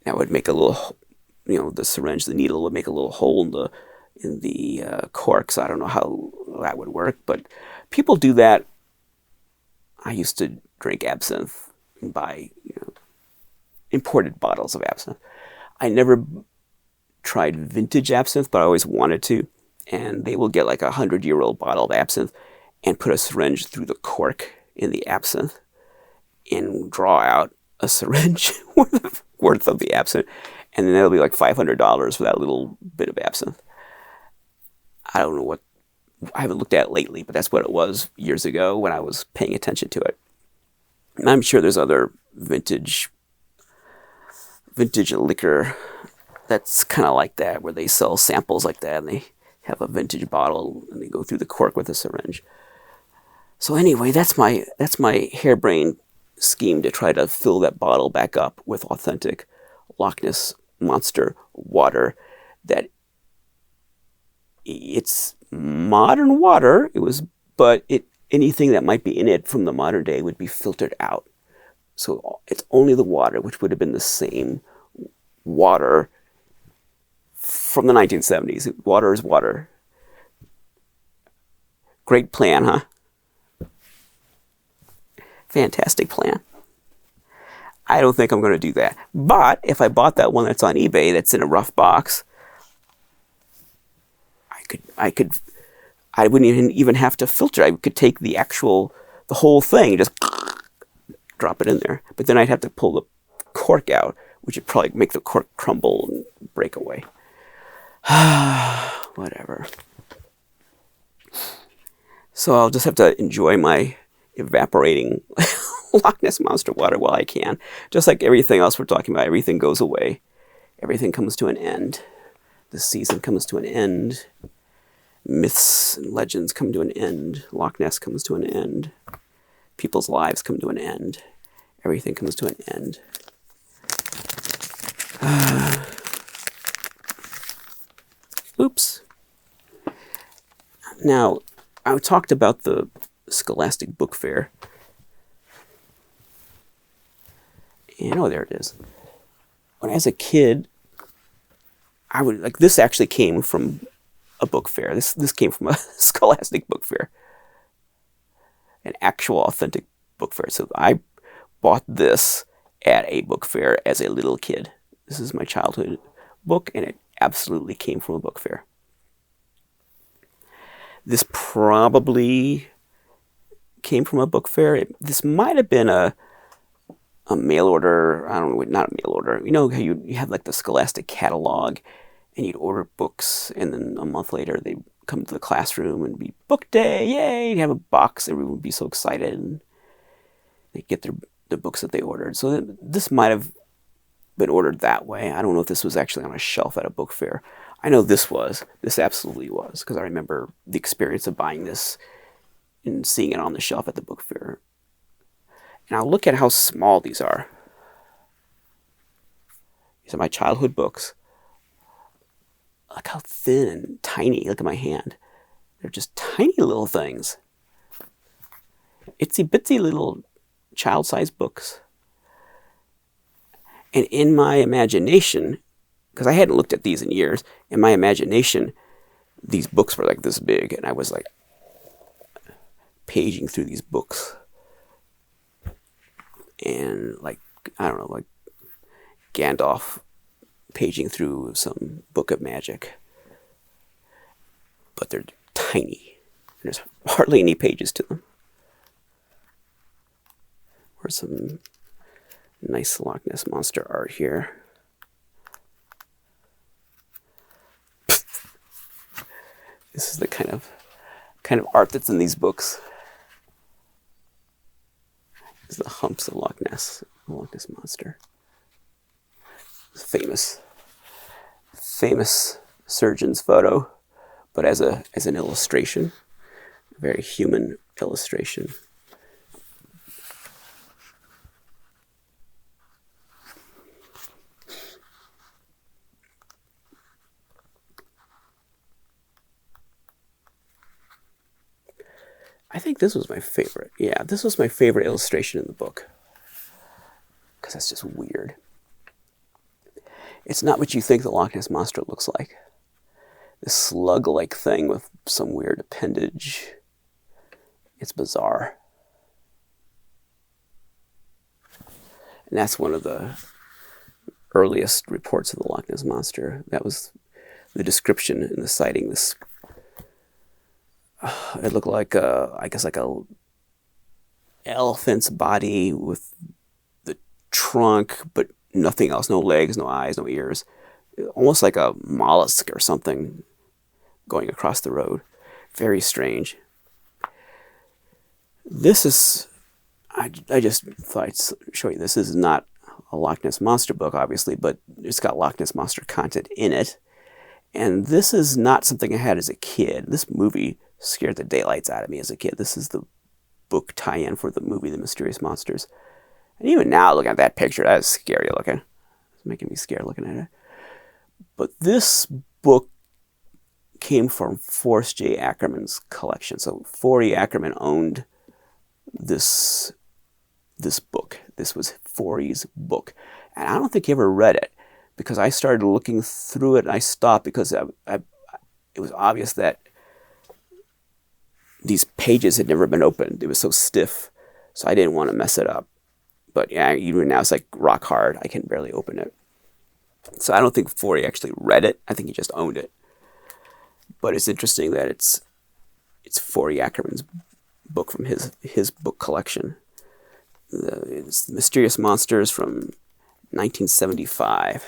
Now it would make a little, the syringe, the needle would make a little hole in the cork. So I don't know how that would work, but people do that. I used to drink absinthe and buy imported bottles of absinthe. I never tried vintage absinthe, but I always wanted to. And they will get like 100-year-old bottle of absinthe and put a syringe through the cork in the absinthe and draw out a syringe worth of the absinthe. And then that'll be like $500 for that little bit of absinthe. I don't know I haven't looked at it lately, but that's what it was years ago when I was paying attention to it. And I'm sure there's other vintage liquor that's kind of like that, where they sell samples like that and they have a vintage bottle and they go through the cork with a syringe. So anyway, that's my harebrained scheme to try to fill that bottle back up with authentic Loch Ness Monster water. That it's modern water. But anything that might be in it from the modern day would be filtered out. So it's only the water, which would have been the same water from the 1970s. Water is water. Great plan, huh? Fantastic plan. I don't think I'm going to do that. But if I bought that one that's on eBay that's in a rough box, I wouldn't even have to filter. I could take the whole thing and just drop it in there. But then I'd have to pull the cork out, which would probably make the cork crumble and break away. Whatever. So I'll just have to enjoy my evaporating Loch Ness Monster water while I can. Just like everything else we're talking about, everything goes away. Everything comes to an end. The season comes to an end. Myths and legends come to an end. Loch Ness comes to an end. People's lives come to an end. Everything comes to an end. Oops. Now, I talked about the Scholastic Book Fair. There it is. When I was a kid, this actually came from a book fair. This came from a Scholastic Book Fair. An actual authentic book fair. So I bought this at a book fair as a little kid. This is my childhood book, and it absolutely came from a book fair. This probably came from a book fair. This might have been a mail order. I don't know, not a mail order. You know how you have like the Scholastic catalog, and you'd order books, and then a month later they'd come to the classroom and be book day, yay! You'd have a box. Everyone would be so excited, and they'd get the books that they ordered. So this might have been ordered that way. I don't know if this was actually on a shelf at a book fair. I know this was. This absolutely was, because I remember the experience of buying this and seeing it on the shelf at the book fair. Now look at how small these are. These are my childhood books. Look how thin and tiny. Look at my hand. They're just tiny little things. Itsy bitsy little child-sized books. And in my imagination, because I hadn't looked at these in years, in my imagination, these books were like this big, and I was like paging through these books. And like, I don't know, like Gandalf paging through some book of magic. But they're tiny. There's hardly any pages to them. Or some nice Loch Ness Monster art here. This is the kind of art that's in these books. This is the humps of Loch Ness, the Loch Ness Monster. Famous surgeon's photo, but as an illustration, a very human illustration. I think this was my favorite. Yeah, this was my favorite illustration in the book. Because that's just weird. It's not what you think the Loch Ness Monster looks like. This slug-like thing with some weird appendage. It's bizarre. And that's one of the earliest reports of the Loch Ness Monster. That was the description in the sighting. This it looked like I guess like a elephant's body with the trunk, but nothing else. No legs, no eyes, no ears. Almost like a mollusk or something going across the road. Very strange. This is, I just thought I'd show you. This is not a Loch Ness Monster book, obviously, but it's got Loch Ness Monster content in it. And this is not something I had as a kid. This movie scared the daylights out of me as a kid. This is the book tie-in for the movie The Mysterious Monsters. And even now, looking at that picture, that is scary looking. It's making me scared looking at it. But this book came from Forrest J. Ackerman's collection. So Forrest Ackerman owned this book. This was Forrest's book. And I don't think he ever read it, because I started looking through it and I stopped because it was obvious that these pages had never been opened. It was so stiff, so I didn't want to mess it up. But yeah, even now it's like rock hard. I can barely open it. So I don't think Forrest actually read it. I think he just owned it. But it's interesting that it's Forrest Ackerman's book from his book collection. It's Mysterious Monsters from 1975.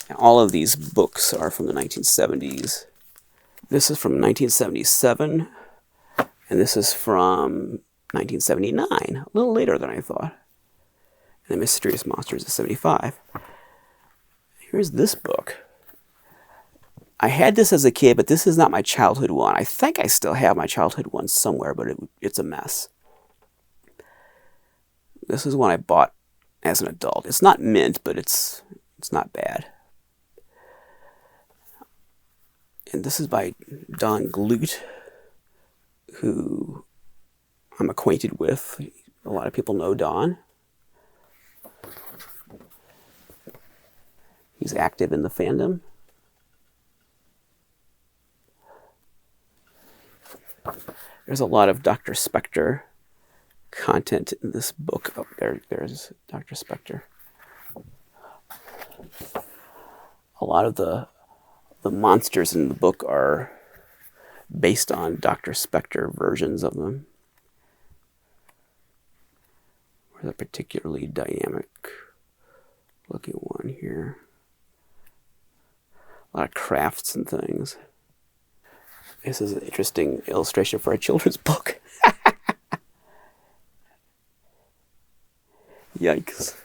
And all of these books are from the 1970s. This is from 1977. And this is from 1979, a little later than I thought. And The Mysterious Monsters is 75. Here's this book. I had this as a kid, but this is not my childhood one. I think I still have my childhood one somewhere, but it's a mess. This is one I bought as an adult. It's not mint, but it's not bad. And this is by Don Glut, who I'm acquainted with. A lot of people know Don. He's active in the fandom. There's a lot of Dr. Spectre content in this book. Oh, there's Dr. Spectre. A lot of the monsters in the book are based on Dr. Spector versions of them. There's a particularly dynamic looking one here. A lot of crafts and things. This is an interesting illustration for a children's book. Yikes.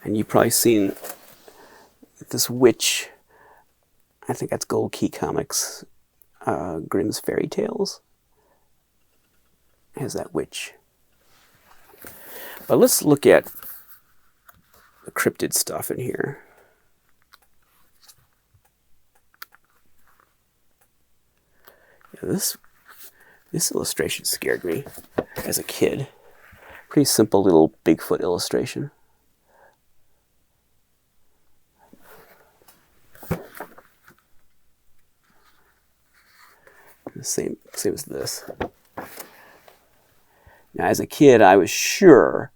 And you've probably seen this witch, I think that's Gold Key Comics, Grimm's Fairy Tales. Has that witch. But let's look at the cryptid stuff in here. Yeah, this illustration scared me as a kid. Pretty simple little Bigfoot illustration. The same as this. Now, as a kid, I was sure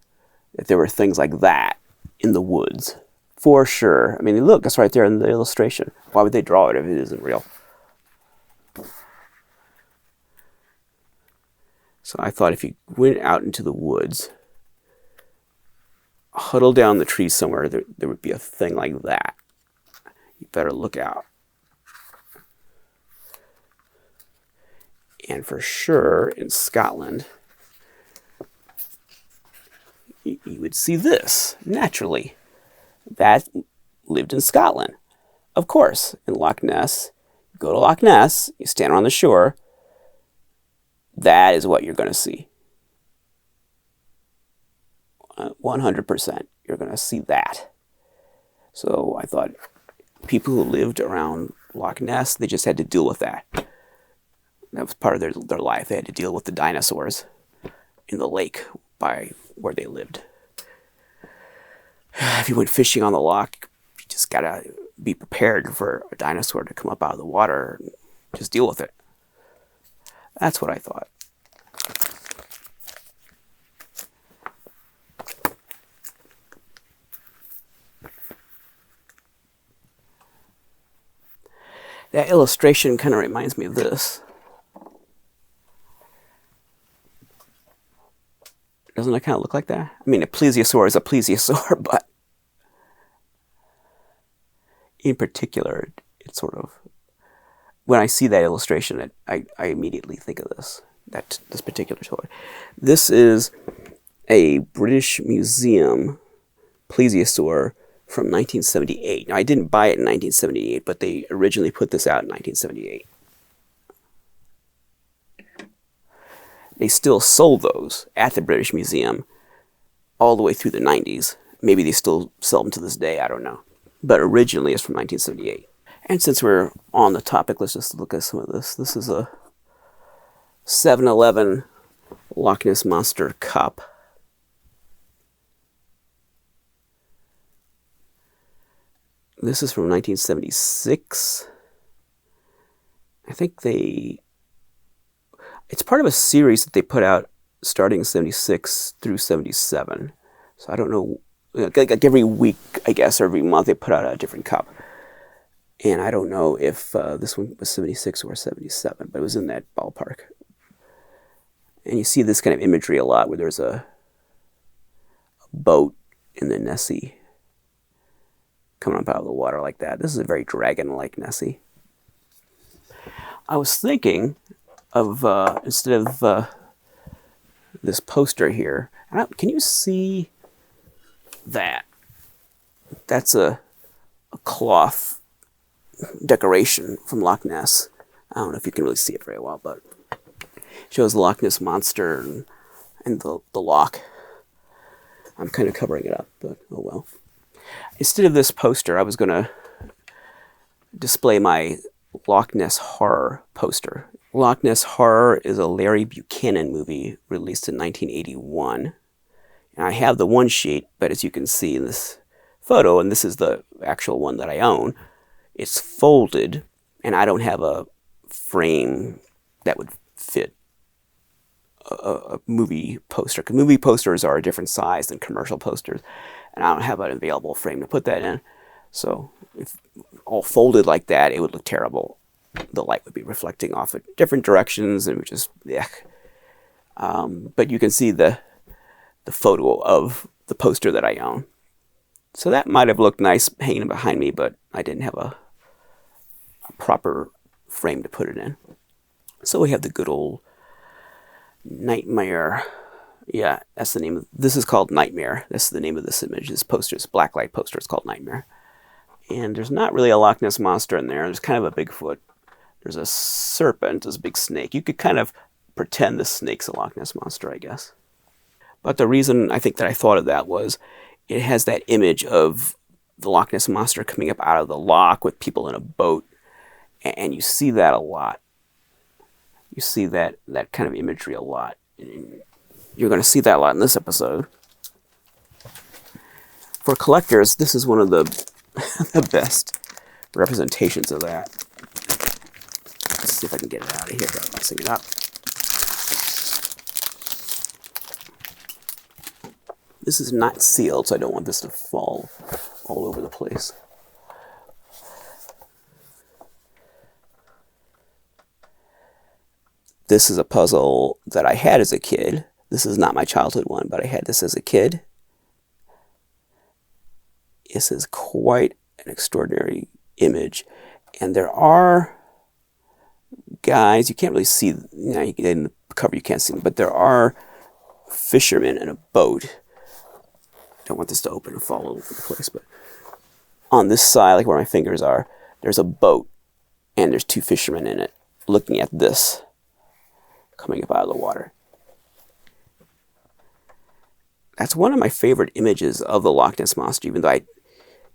that there were things like that in the woods. For sure. I mean, look, it's right there in the illustration. Why would they draw it if it isn't real? So I thought if you went out into the woods, huddle down the trees somewhere, there would be a thing like that. You better look out. And for sure, in Scotland, you would see this, naturally. That lived in Scotland. Of course, in Loch Ness, you go to Loch Ness, you stand on the shore, that is what you're going to see. 100%, you're going to see that. So I thought people who lived around Loch Ness, they just had to deal with that. That was part of their life. They had to deal with the dinosaurs in the lake by where they lived. If you went fishing on the loch, you just gotta be prepared for a dinosaur to come up out of the water and just deal with it. That's what I thought. That illustration kind of reminds me of this. Doesn't it kind of look like that? I mean, a plesiosaur is a plesiosaur, but in particular, it's sort of, when I see that illustration, I immediately think of this particular toy. This is a British Museum plesiosaur from 1978. Now, I didn't buy it in 1978, but they originally put this out in 1978. They still sold those at the British Museum all the way through the 90s. Maybe they still sell them to this day, I don't know. But originally it's from 1978. And since we're on the topic, let's just look at some of this. This is a 7-Eleven Loch Ness Monster cup. This is from 1976. I think it's part of a series that they put out starting in 76 through 77. So I don't know, like every week, I guess, or every month they put out a different cup. And I don't know if this one was 76 or 77, but it was in that ballpark. And you see this kind of imagery a lot where there's a boat in the Nessie coming up out of the water like that. This is a very dragon-like Nessie. I was thinking of, instead of this poster here, can you see that? That's a cloth decoration from Loch Ness. I don't know if you can really see it very well, but it shows the Loch Ness Monster and the loch. I'm kind of covering it up, but oh well. Instead of this poster, I was going to display my Loch Ness Horror poster. Loch Ness Horror is a Larry Buchanan movie released in 1981. And I have the one sheet, but as you can see in this photo, and this is the actual one that I own, it's folded, and I don't have a frame that would fit a movie poster. Because movie posters are a different size than commercial posters, and I don't have an available frame to put that in. So all folded like that, it would look terrible. The light would be reflecting off at different directions, and it would just, yeah. But you can see the photo of the poster that I own. So that might have looked nice hanging behind me, but I didn't have a proper frame to put it in. So we have the good old Nightmare. Yeah, that's the name of this. Is called Nightmare. That's the name of this image. This poster, this blacklight poster, is called Nightmare. And there's not really a Loch Ness monster in there. There's kind of a Bigfoot. There's a serpent. There's a big snake. You could kind of pretend the snake's a Loch Ness monster, I guess. But the reason I think that I thought of that was it has that image of the Loch Ness monster coming up out of the loch with people in a boat. And you see that a lot. You see that kind of imagery a lot. You're going to see that a lot in this episode. For collectors, this is one of the the best representations of that. Let's see if I can get it out of here without messing it up. This is not sealed, so I don't want this to fall all over the place. This is a puzzle that I had as a kid. This is not my childhood one, but I had this as a kid. This is quite an extraordinary image. And there are guys, you can't really see, in the cover you can't see them, but there are fishermen in a boat. I don't want this to open and fall all over the place, but on this side, like where my fingers are, there's a boat, and there's two fishermen in it looking at this coming up out of the water. That's one of my favorite images of the Loch Ness Monster, even though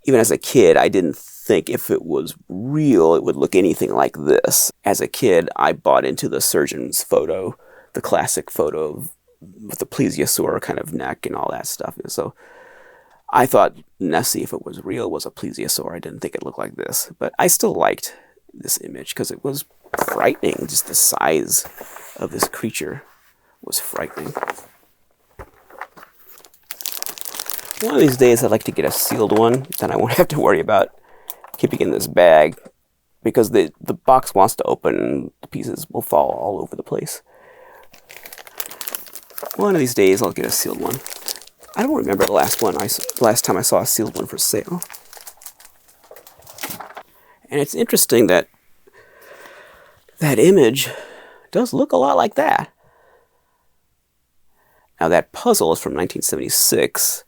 even as a kid, I didn't think if it was real, it would look anything like this. As a kid, I bought into the surgeon's photo, the classic photo with the plesiosaur kind of neck and all that stuff. So I thought Nessie, if it was real, was a plesiosaur. I didn't think it looked like this. But I still liked this image because it was frightening. Just the size of this creature was frightening. One of these days, I'd like to get a sealed one, then I won't have to worry about keeping in this bag, because the box wants to open and the pieces will fall all over the place. One of these days, I'll get a sealed one. I don't remember the last time I saw a sealed one for sale. And it's interesting that that image does look a lot like that. Now, that puzzle is from 1976.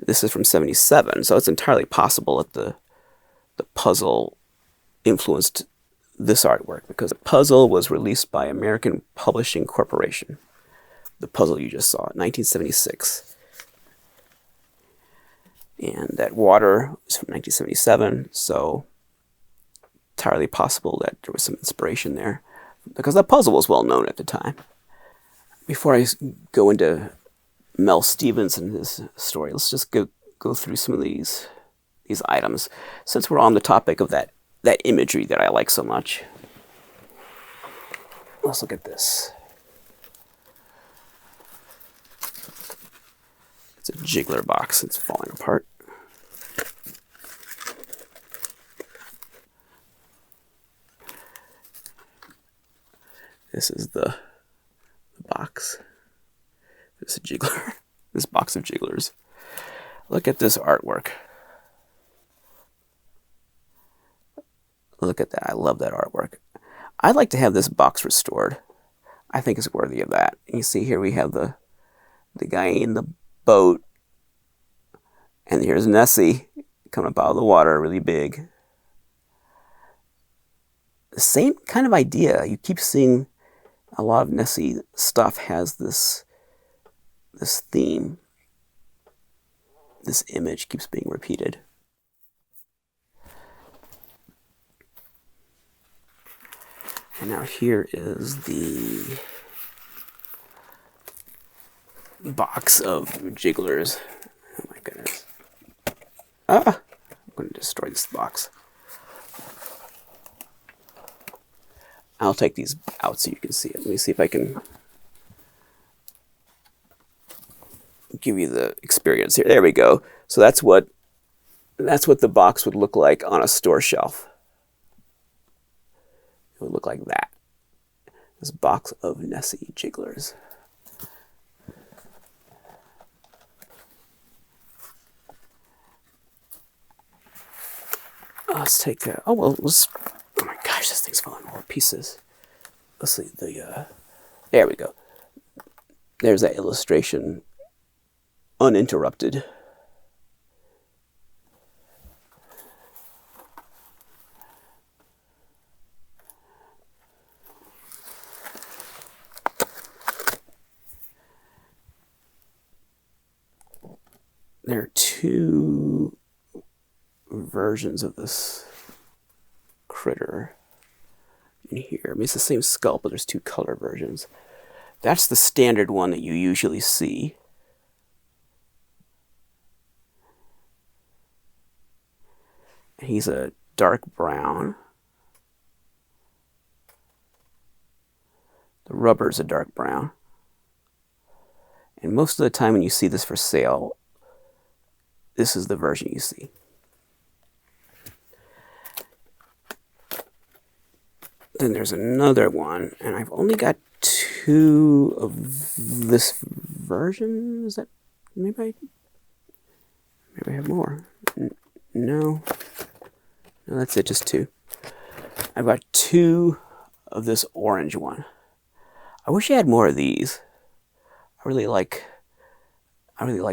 This is from 77, so it's entirely possible that the puzzle influenced this artwork, because the puzzle was released by American Publishing Corporation. The puzzle you just saw, 1976. And that water is from 1977, so entirely possible that there was some inspiration there, because that puzzle was well known at the time. Before I go into Mel Stevens and his story, let's just go through some of these items, since we're on the topic of that imagery that I like so much. Let's look at this. It's a jiggler box. It's falling apart. This is the box. This is a jiggler. This box of jigglers. Look at this artwork. Look at that. I love that artwork. I'd like to have this box restored. I think it's worthy of that. You see here we have the guy in the boat. And here's Nessie coming up out of the water, really big. The same kind of idea. You keep seeing a lot of Nessie stuff has this theme. This image keeps being repeated. And now here is the box of jigglers. Oh my goodness. I'm going to destroy this box. I'll take these out so you can see it. Let me see if I can give you the experience here. There we go. So that's what that's what the box would look like on a store shelf. It would look like that. This box of Nessie jigglers. Let's take a, oh my gosh, this thing's falling all to pieces. Let's see, there we go. There's that illustration, uninterrupted. There are two versions of this critter in here. I mean, it's the same skull, but there's two color versions. That's the standard one that you usually see. He's a dark brown. The rubber's a dark brown. And most of the time when you see this for sale, this is the version you see. Then there's another one, and I've only got two of this version. Is that, maybe I have more. No, that's it, just two. I've got two of this orange one. I wish I had more of these. I really like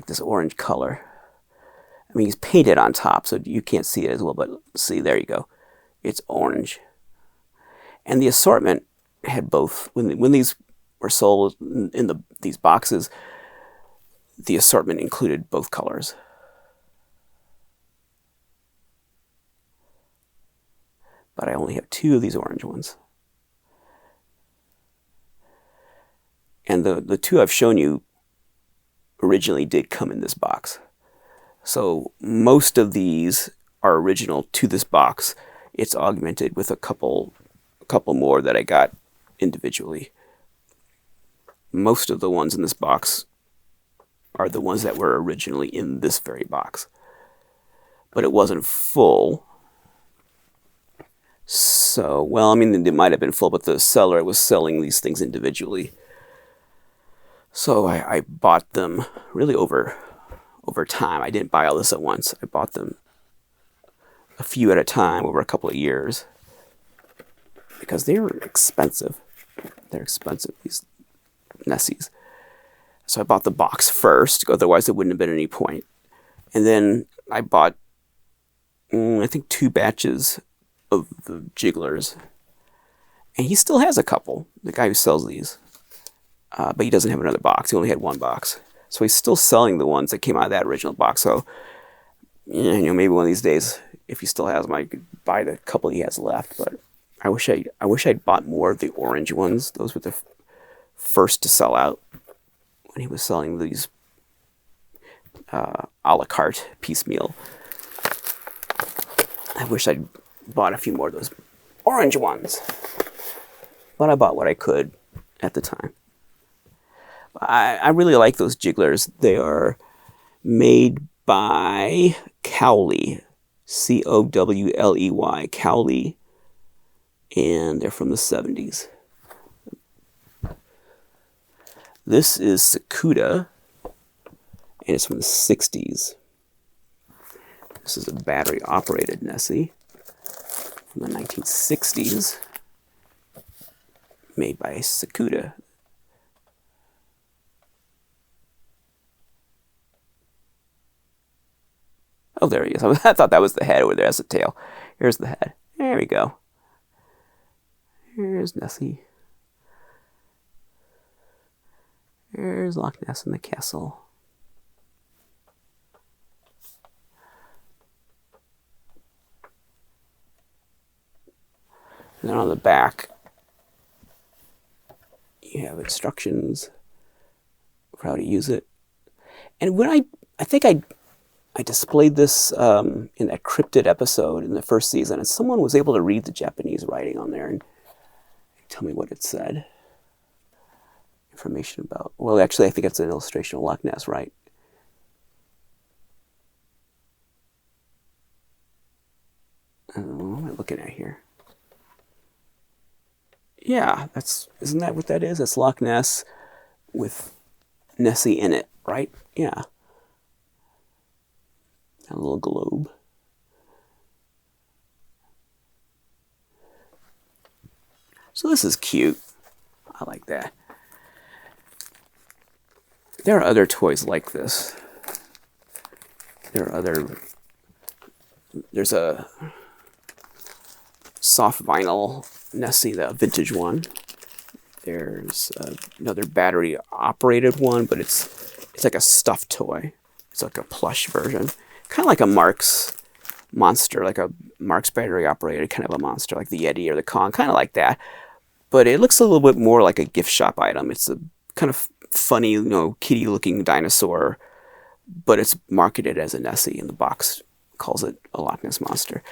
this orange color. I mean, he's painted on top, so you can't see it as well, but see, there you go. It's orange. And the assortment had both. When these were sold in these boxes, the assortment included both colors. But I only have two of these orange ones. And the two I've shown you originally did come in this box. So most of these are original to this box. It's augmented with a couple more that I got individually. Most of the ones in this box are the ones that were originally in this very box. But it wasn't full. So, well, I mean, it might have been full, but the seller was selling these things individually. So I bought them really over time. I didn't buy all this at once. I bought them a few at a time over a couple of years because they were expensive. They're expensive, these Nessies. So I bought the box first, otherwise there wouldn't have been any point. And then I bought, I think, 2 batches of the jigglers. And he still has a couple, the guy who sells these. But he doesn't have another box. He only had 1 box. So he's still selling the ones that came out of that original box. So, maybe one of these days, if he still has them, I could buy the couple he has left. But I wish I'd bought more of the orange ones. Those were the first to sell out when he was selling these a la carte piecemeal. I wish I'd bought a few more of those orange ones. But I bought what I could at the time. I really like those jigglers. They are made by Cowley, Cowley, Cowley, and they're from the 70s. This is Sakuda, and it's from the 60s. This is a battery-operated Nessie from the 1960s, made by Sakuda. Oh, there he is. I thought that was the head over there. That's the tail. Here's the head. There we go. Here's Nessie. Here's Loch Ness and the castle. And then on the back, you have instructions for how to use it. And when I think I displayed this in that cryptid episode in the first season, and someone was able to read the Japanese writing on there and tell me what it said. Information about, well, actually, I think it's an illustration of Loch Ness, right? What am I looking at here? Yeah, isn't that what that is? It's Loch Ness with Nessie in it, right? Yeah. A little globe. So this is cute. I like that. There are other toys like this. There's a soft vinyl Nessie, the vintage one. There's another battery operated one, but it's like a stuffed toy. It's like a plush version. Kind of like a Marx monster, like a Marx battery operated kind of a monster, like the Yeti or the Kong, kind of like that. But it looks a little bit more like a gift shop item. It's a kind of funny, kitty looking dinosaur, but it's marketed as a Nessie, and the box calls it a Loch Ness Monster.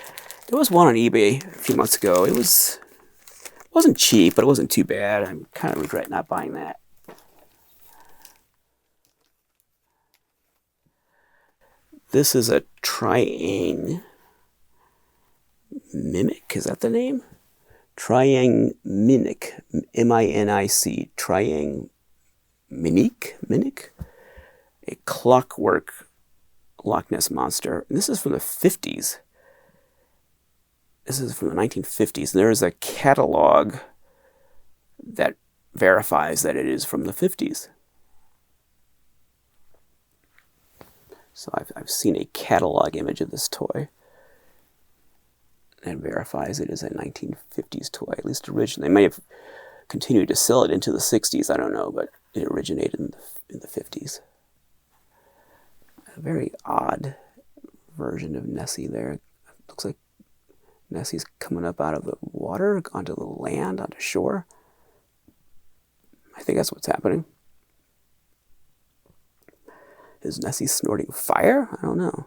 There was one on eBay a few months ago. It wasn't cheap, but it wasn't too bad. I kind of regret not buying that. This is a Triang Mimic. Is that the name? Triang Minic. M-I-N-I-C. Triang Minic? A clockwork Loch Ness Monster. And this is from the 50s. This is from the 1950s. And there is a catalog that verifies that it is from the 50s. So I've seen a catalog image of this toy that verifies it is a 1950s toy, at least originally. They may have continued to sell it into the 60s, I don't know, but it originated in the 50s. A very odd version of Nessie there. It looks like Nessie's coming up out of the water, onto the land, onto shore. I think that's what's happening. Is Nessie snorting fire? I don't know.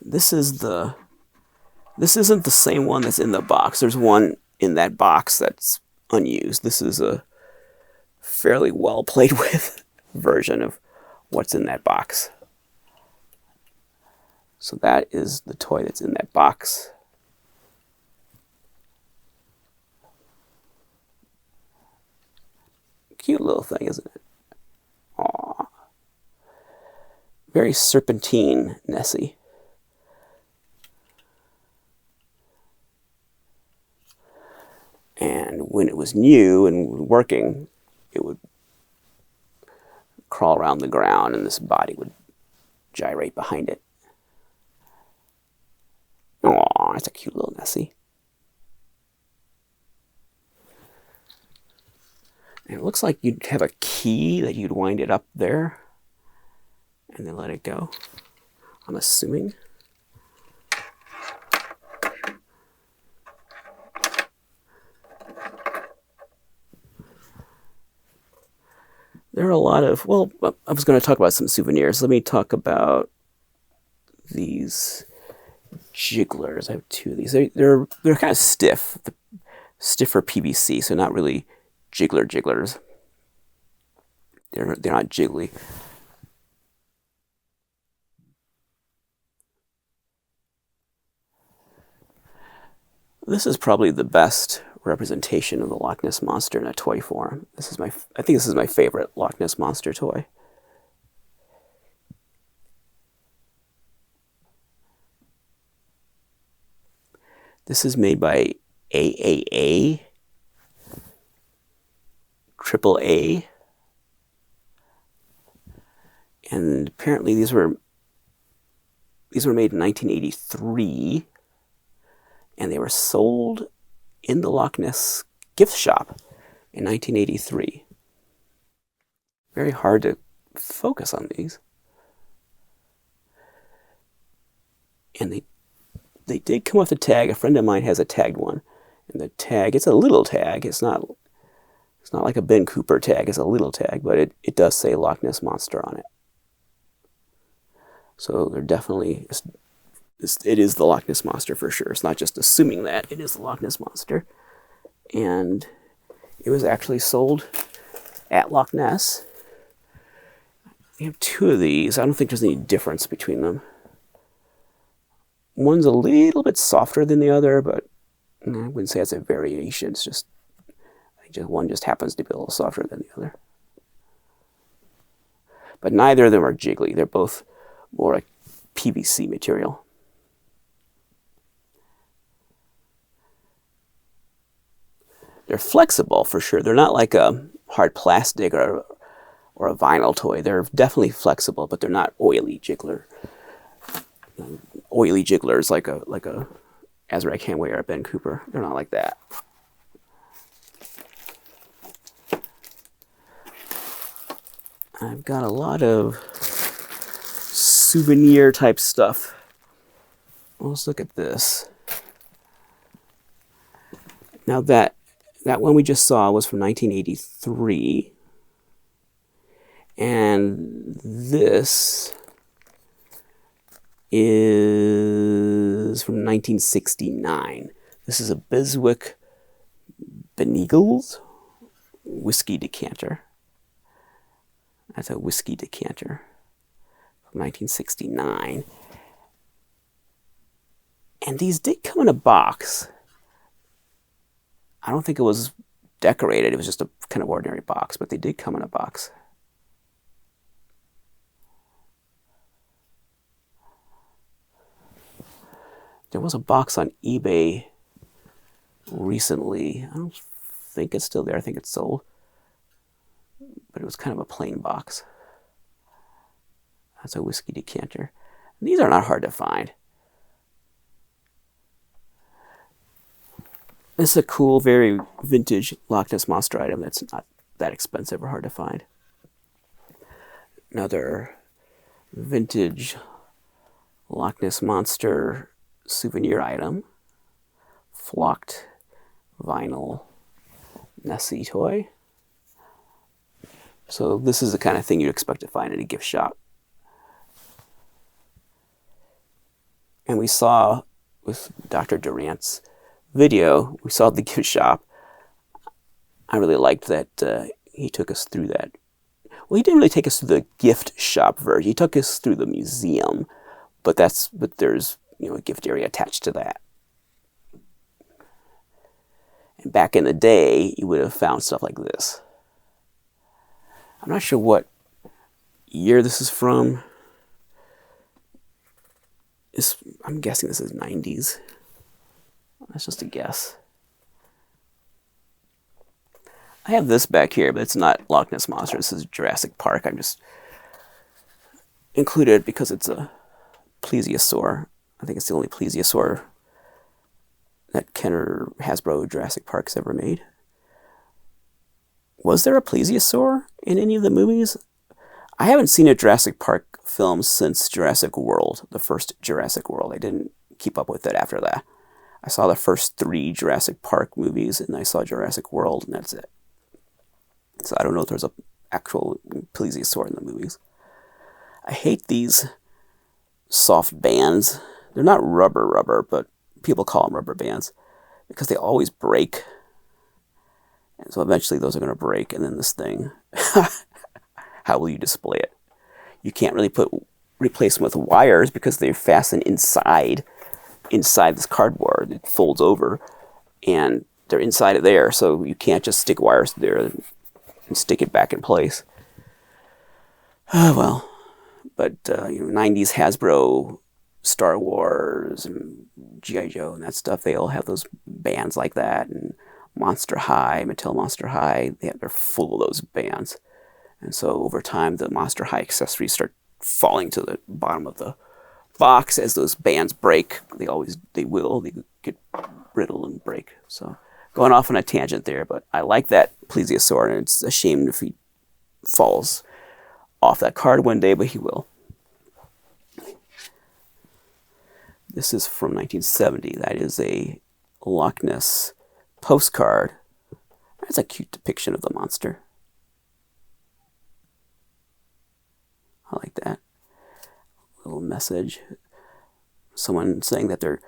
This isn't the same one that's in the box. There's one in that box that's unused. This is a fairly well played with version of what's in that box. So that is the toy that's in that box. Cute little thing, isn't it? Aww. Very serpentine Nessie. And when it was new and working, it would crawl around the ground and this body would gyrate behind it. Aww, that's a cute little Nessie. And it looks like you'd have a key that you'd wind it up there and then let it go. I'm assuming. There are a lot of, well, I was going to talk about some souvenirs. Let me talk about these jigglers. I have two of these. They're kind of stiff, stiffer PVC, so not really jigglers. They're not jiggly. This is probably the best representation of the Loch Ness Monster in a toy form. I think this is my favorite Loch Ness Monster toy. This is made by AAA, AAA, and apparently these were made in 1983, and they were sold in the Loch Ness gift shop in 1983. Very hard to focus on these. And they did come with a tag. A friend of mine has a tagged one. And the tag, it's a little tag. It's not like a Ben Cooper tag. It's a little tag, but it does say Loch Ness Monster on it. So they're definitely, it is the Loch Ness Monster for sure. It's not just assuming that. It is the Loch Ness Monster. And it was actually sold at Loch Ness. You have two of these. I don't think there's any difference between them. One's a little bit softer than the other, but I wouldn't say it's a variation. It's just one just happens to be a little softer than the other. But neither of them are jiggly. They're both more like PVC material. They're flexible for sure. They're not like a hard plastic or a vinyl toy. They're definitely flexible, but they're not oily jiggler. Oily jigglers like a Azrac Hanway or a Ben Cooper. They're not like that. I've got a lot of souvenir type stuff. Let's look at this. Now that one we just saw was from 1983. And this is from 1969. This is a Biswick Benegals whiskey decanter. That's a whiskey decanter from 1969. And these did come in a box. I don't think it was decorated. It was just a kind of ordinary box, but they did come in a box. There was a box on eBay recently. I don't think it's still there. I think it's sold. But it was kind of a plain box. That's a whiskey decanter. And these are not hard to find. This is a cool, very vintage Loch Ness Monster item that's not that expensive or hard to find. Another vintage Loch Ness Monster souvenir item. Flocked vinyl Nessie toy. So this is the kind of thing you'd expect to find in a gift shop. And we saw with Dr. Durant's video, we saw at the gift shop. I really liked that he took us through that. Well, he didn't really take us through the gift shop version. He took us through the museum, but there's a gift area attached to that. And back in the day, you would have found stuff like this. I'm not sure what year this is from. I'm guessing this is 90s. That's just a guess. I have this back here, but it's not Loch Ness Monster. This is Jurassic Park. I'm just included because it's a plesiosaur. I think it's the only plesiosaur that Kenner Hasbro Jurassic Park's ever made. Was there a plesiosaur in any of the movies? I haven't seen a Jurassic Park film since Jurassic World, the first Jurassic World. I didn't keep up with it after that. I saw the first 3 Jurassic Park movies, and I saw Jurassic World, and that's it. So I don't know if there's an actual plesiosaur in the movies. I hate these soft bands. They're not rubber, but people call them rubber bands because they always break. And so eventually those are going to break, and then this thing, how will you display it? You can't really replace them with wires because they're fastened inside this cardboard. It folds over, and they're inside of there, so you can't just stick wires there and stick it back in place. Well, but 90s Hasbro, Star Wars, and G.I. Joe, and that stuff, they all have those bands like that, and Monster High, Mattel Monster High, they're full of those bands. And so over time, the Monster High accessories start falling to the bottom of the box as those bands break. They get brittle and break. So going off on a tangent there, but I like that plesiosaur, and it's a shame if he falls off that card one day, but he will. This is from 1970. That is a Loch Ness postcard. That's a cute depiction of the monster. I like that. Little message. Someone saying that they're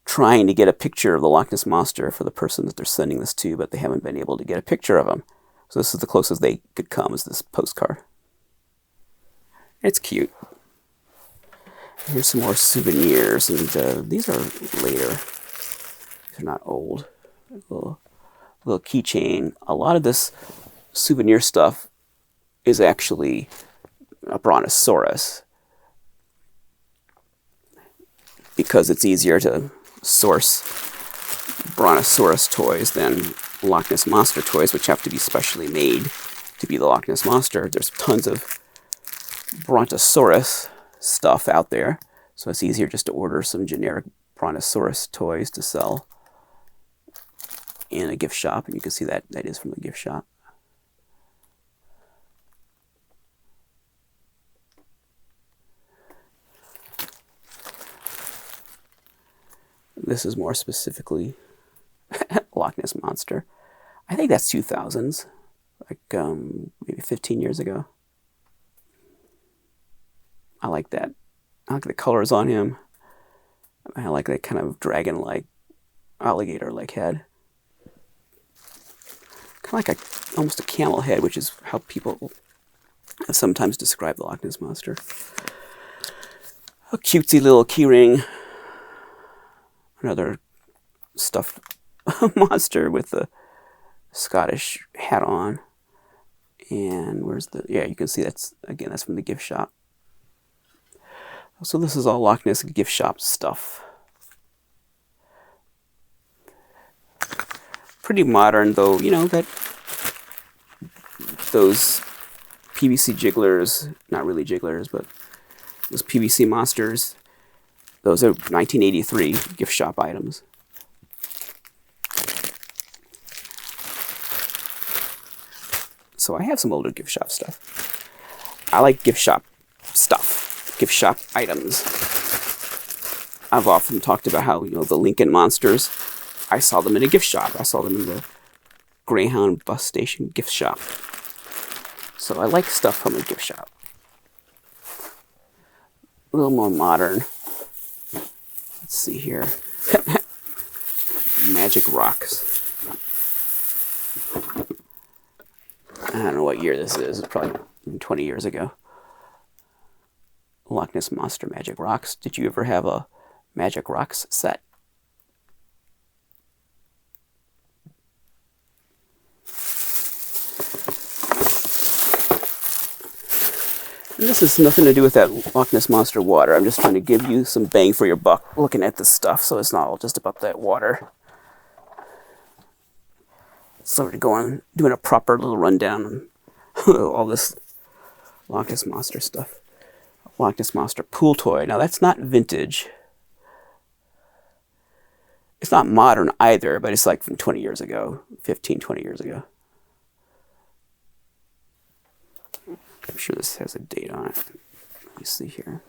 trying to get a picture of the Loch Ness Monster for the person that they're sending this to, but they haven't been able to get a picture of him. So this is the closest they could come, is this postcard. It's cute. Here's some more souvenirs, and these are later. They're not old. Little keychain. A lot of this souvenir stuff is actually a brontosaurus because it's easier to source brontosaurus toys than Loch Ness Monster toys, which have to be specially made to be the Loch Ness Monster. There's tons of brontosaurus stuff out there, so it's easier just to order some generic brontosaurus toys to sell in a gift shop, and you can see that is from the gift shop. This is more specifically Loch Ness Monster. I think that's 2000s, like maybe 15 years ago. I like that. I like the colors on him. I like that kind of dragon-like, alligator-like head. Kind of like almost a camel head, which is how people sometimes describe the Loch Ness Monster. A cutesy little keyring. Another stuffed monster with a Scottish hat on. And where's the... Yeah, you can see that's from the gift shop. So this is all Loch Ness gift shop stuff. Pretty modern, though. You know, that those PVC jigglers, not really jigglers, but those PVC monsters, those are 1983 gift shop items. So I have some older gift shop stuff. I like gift shop stuff, gift shop items. I've often talked about how, you know, the Lincoln Monsters, I saw them in a gift shop. I saw them in the Greyhound bus station gift shop. So I like stuff from a gift shop. A little more modern. Let's see here. Magic rocks. I don't know what year this is. It's probably 20 years ago. Loch Ness Monster Magic Rocks. Did you ever have a Magic Rocks set? And this has nothing to do with that Loch Ness Monster water. I'm just trying to give you some bang for your buck looking at this stuff, so it's not all just about that water. So we're doing a proper little rundown on all this Loch Ness Monster stuff. Loch Ness Monster pool toy. Now that's not vintage. It's not modern either, but it's like from 20 years ago, 15, 20 years ago. I'm sure this has a date on it. Let me see here.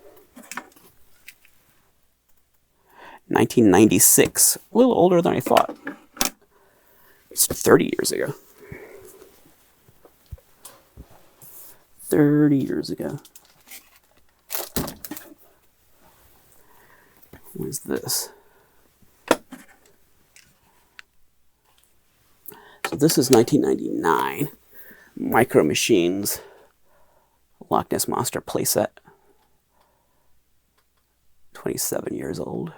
1996. A little older than I thought. It's 30 years ago. 30 years ago. What is this? So this is 1999. Micro Machines Loch Ness Monster playset. 27 years old.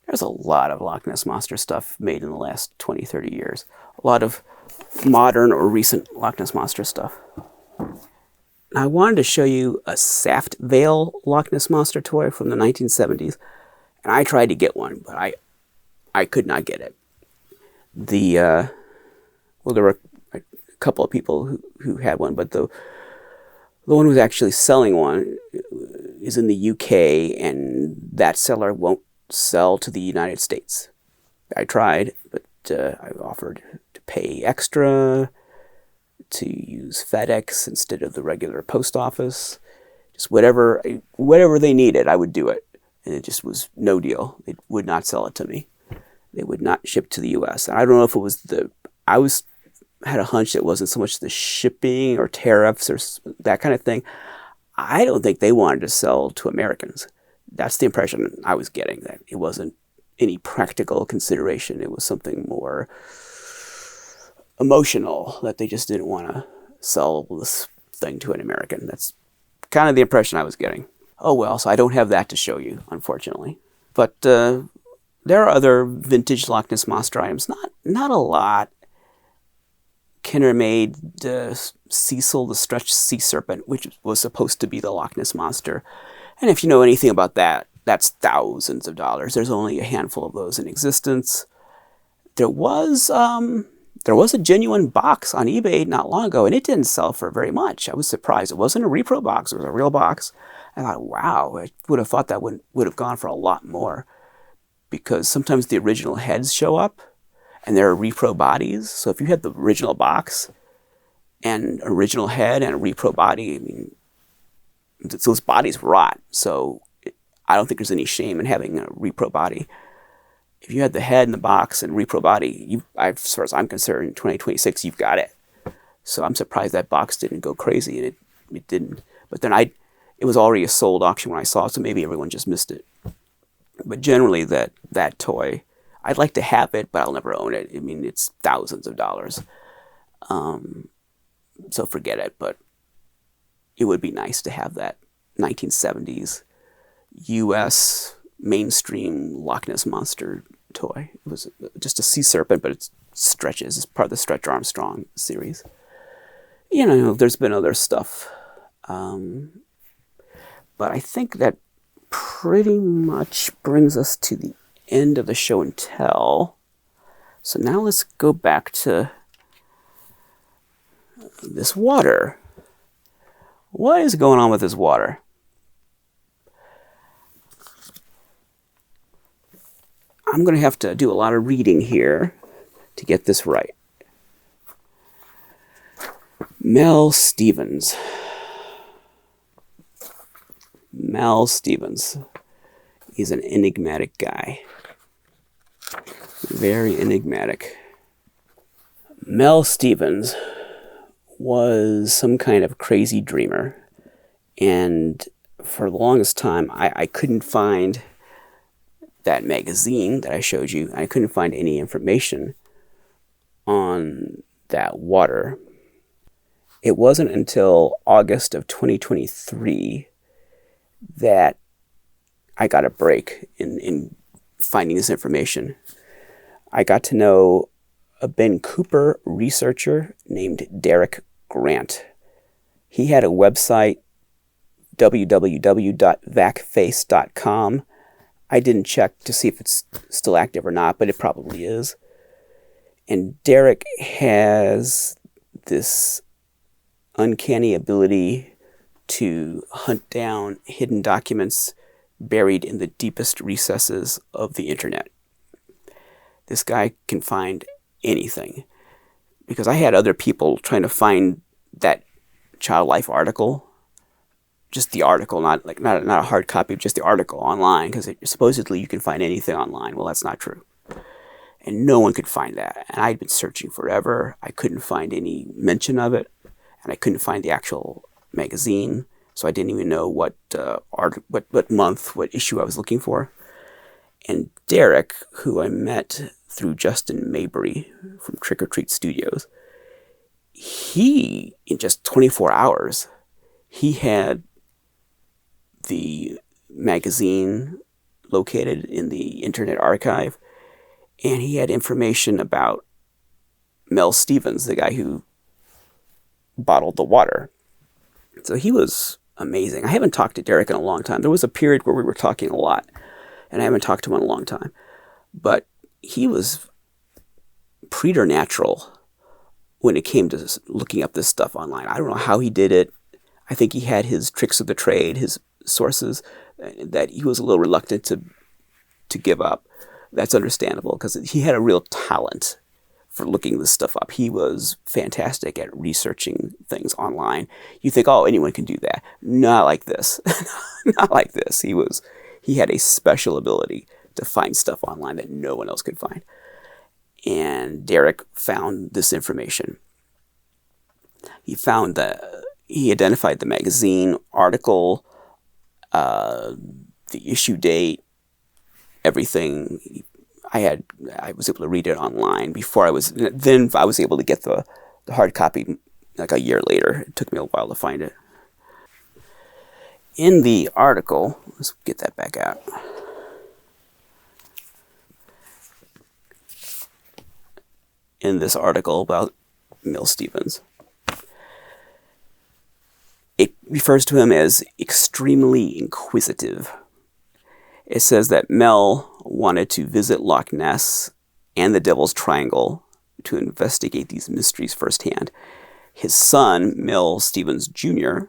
There's a lot of Loch Ness Monster stuff made in the last 20, 30 years. A lot of modern or recent Loch Ness Monster stuff. I wanted to show you a Saft Veil Loch Ness Monster toy from the 1970s. And I tried to get one, but I could not get it. There were a couple of people who had one, but the one who's actually selling one is in the UK, and that seller won't sell to the United States. I tried, but I offered to pay extra, to use FedEx instead of the regular post office. Just whatever they needed, I would do it. And it just was no deal. They would not sell it to me. They would not ship to the U.S. And I don't know if it was had a hunch it wasn't so much the shipping or tariffs or that kind of thing. I don't think they wanted to sell to Americans. That's the impression I was getting, that it wasn't any practical consideration. It was something more emotional, that they just didn't want to sell this thing to an American. That's kind of the impression I was getting. Oh well, so I don't have that to show you, unfortunately. But there are other vintage Loch Ness Monster items. Not a lot. Kenner made Cecil, the stretched sea serpent, which was supposed to be the Loch Ness Monster. And if you know anything about that, that's thousands of dollars. There's only a handful of those in existence. There was a genuine box on eBay not long ago, and it didn't sell for very much. I was surprised. It wasn't a repro box. It was a real box. I thought, wow, I would have thought that would have gone for a lot more, because sometimes the original heads show up, and there are repro bodies. So if you had the original box and original head and a repro body, I mean, those bodies rot. So I don't think there's any shame in having a repro body. If you had the head in the box and repro body, as far as I'm concerned, in 2026, you've got it. So I'm surprised that box didn't go crazy, and it didn't. But then it was already a sold auction when I saw it, so maybe everyone just missed it. But generally, that toy, I'd like to have it, but I'll never own it. I mean, it's thousands of dollars. So forget it, but it would be nice to have that 1970s U.S. mainstream Loch Ness Monster toy. It was just a sea serpent, but it stretches. It's part of the Stretch Armstrong series. You know, there's been other stuff. But I think that pretty much brings us to the end of the show and tell. So now let's go back to this water. What is going on with this water? I'm going to have to do a lot of reading here to get this right. Mel Stevens. Mel Stevens. He's an enigmatic guy. Very enigmatic. Mel Stevens was some kind of crazy dreamer. And for the longest time, I couldn't find that magazine that I showed you. I couldn't find any information on that water. It wasn't until August of 2023 that I got a break in finding this information. I got to know a Ben Cooper researcher named Derek Grant. He had a website, www.vacface.com. I didn't check to see if it's still active or not, but it probably is. And Derek has this uncanny ability to hunt down hidden documents buried in the deepest recesses of the internet. This guy can find anything. Because I had other people trying to find that Child Life article, just the article, not a hard copy, just the article online, because supposedly you can find anything online. Well, that's not true. And no one could find that. And I'd been searching forever. I couldn't find any mention of it, and I couldn't find the actual magazine, so I didn't even know what month, what issue I was looking for. And Derek, who I met through Justin Mabry from Trick or Treat Studios, he, in just 24 hours, he had the magazine located in the Internet Archive, and he had information about Mel Stevens, the guy who bottled the water. So he was amazing. I haven't talked to Derek in a long time. There was a period where we were talking a lot, and I haven't talked to him in a long time. But he was preternatural when it came to looking up this stuff online. I don't know how he did it. I think he had his tricks of the trade, his sources that he was a little reluctant to give up. That's understandable, because he had a real talent for looking this stuff up. He was fantastic at researching things online. You think, oh, anyone can do that. Not like this. Not like this. He had a special ability to find stuff online that no one else could find. And Derek found this information. He found He identified the magazine article, the issue date, everything. I was able to read it online before I was able to get the hard copy like a year later. It took me a while to find it. In the article, let's get that back out. In this article about Mel Stevens, it refers to him as extremely inquisitive. It says that Mel wanted to visit Loch Ness and the Devil's Triangle to investigate these mysteries firsthand. His son, Mel Stevens Jr.,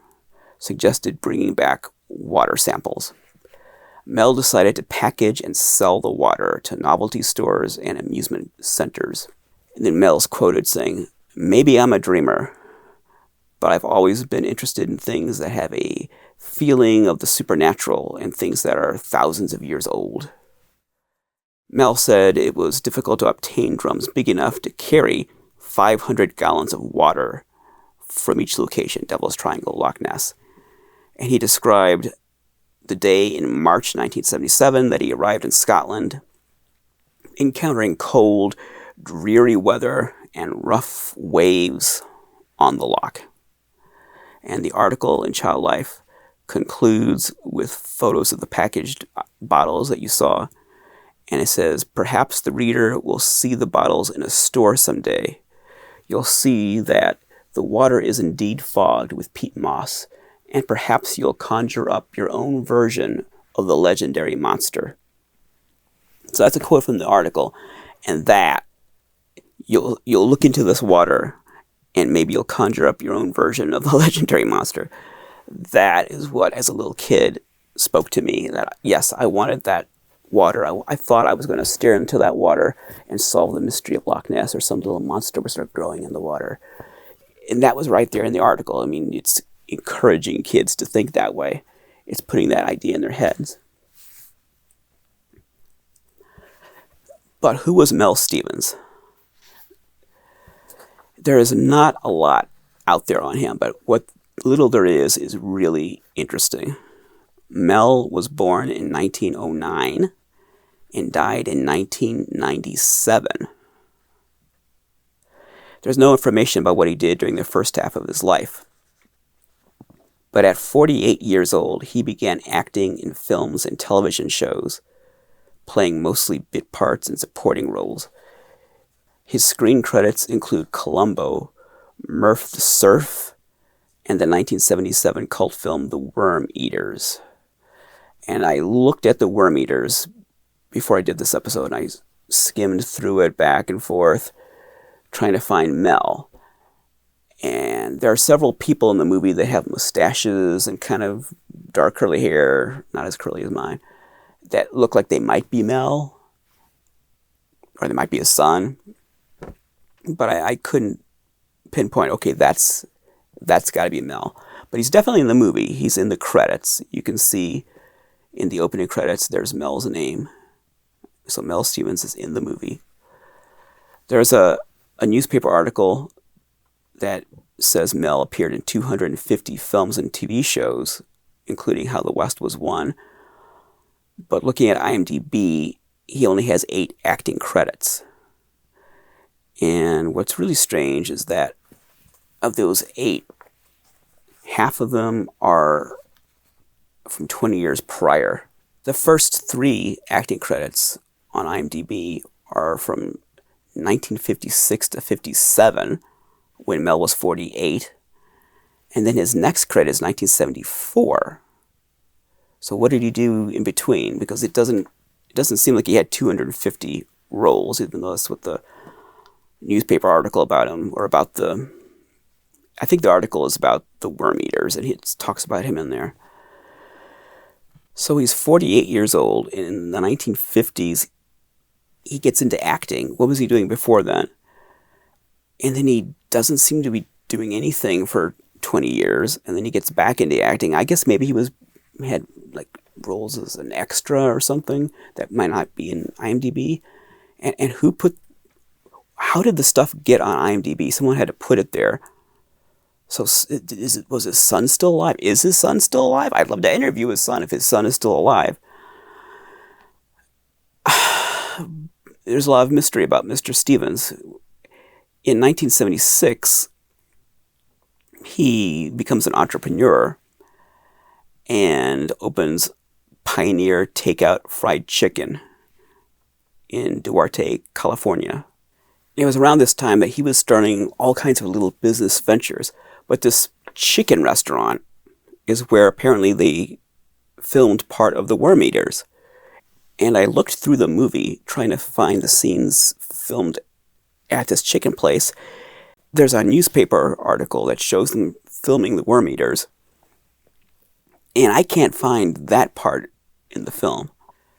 suggested bringing back water samples. Mel decided to package and sell the water to novelty stores and amusement centers. And then Mel's quoted saying, "Maybe I'm a dreamer, but I've always been interested in things that have a feeling of the supernatural and things that are thousands of years old." Mel said it was difficult to obtain drums big enough to carry 500 gallons of water from each location, Devil's Triangle, Loch Ness. And he described the day in March 1977 that he arrived in Scotland, encountering cold, dreary weather and rough waves on the loch. And the article in Child Life concludes with photos of the packaged bottles that you saw. And it says, "Perhaps the reader will see the bottles in a store someday. You'll see that the water is indeed fogged with peat moss, and perhaps you'll conjure up your own version of the legendary monster." So that's a quote from the article. And that you'll look into this water and maybe you'll conjure up your own version of the legendary monster. That is what, as a little kid, spoke to me. That, yes, I wanted that water. I thought I was going to stare into that water and solve the mystery of Loch Ness, or some little monster would start growing in the water. And that was right there in the article. I mean, it's encouraging kids to think that way. It's putting that idea in their heads. But who was Mel Stevens? There is not a lot out there on him, but what little there is really interesting. Mel was born in 1909 and died in 1997. There's no information about what he did during the first half of his life. But at 48 years old, he began acting in films and television shows, playing mostly bit parts and supporting roles. His screen credits include Columbo, Murph the Surf, and the 1977 cult film The Worm Eaters. And I looked at The Worm Eaters before I did this episode, and I skimmed through it back and forth, trying to find Mel. And there are several people in the movie that have mustaches and kind of dark curly hair, not as curly as mine, that look like they might be Mel, or they might be his son. But I couldn't pinpoint, okay, that's got to be Mel. But he's definitely in the movie. He's in the credits. You can see in the opening credits, there's Mel's name. So Mel Stevens is in the movie. There's a newspaper article that says Mel appeared in 250 films and TV shows, including How the West Was Won. But looking at IMDb, he only has 8 acting credits. And what's really strange is that of those 8, half of them are from 20 years prior. The first 3 acting credits on IMDb are from 1956 to 57, when Mel was 48. And then his next credit is 1974. So what did he do in between? Because it doesn't seem like he had 250 roles, even though that's what the newspaper article about him, or about I think the article is about the Worm Eaters, and it talks about him in there. So he's 48 years old. In the 1950s, he gets into acting. What was he doing before then? And then he doesn't seem to be doing anything for 20 years, and then he gets back into acting. I guess maybe he had like roles as an extra or something that might not be in IMDb. And how did the stuff get on IMDb? Someone had to put it there. So was his son still alive? Is his son still alive? I'd love to interview his son if his son is still alive. There's a lot of mystery about Mr. Stevens. In 1976, he becomes an entrepreneur and opens Pioneer Takeout Fried Chicken in Duarte, California. It was around this time that he was starting all kinds of little business ventures, but this chicken restaurant is where apparently they filmed part of the Worm Eaters. And I looked through the movie trying to find the scenes filmed at this chicken place. There's a newspaper article that shows them filming the Worm Eaters, and I can't find that part in the film.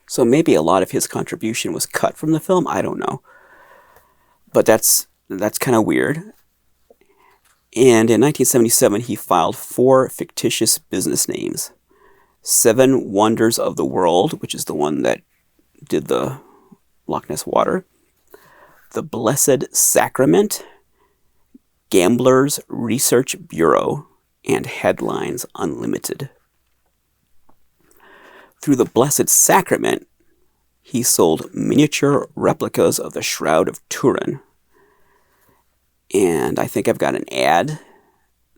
So maybe a lot of his contribution was cut from the film. I don't know. But that's kind of weird. And in 1977, he filed 4 fictitious business names. 7 Wonders of the World, which is the one that did the Loch Ness water. The Blessed Sacrament, Gamblers Research Bureau, and Headlines Unlimited. Through the Blessed Sacrament, he sold miniature replicas of the Shroud of Turin. And I think I've got an ad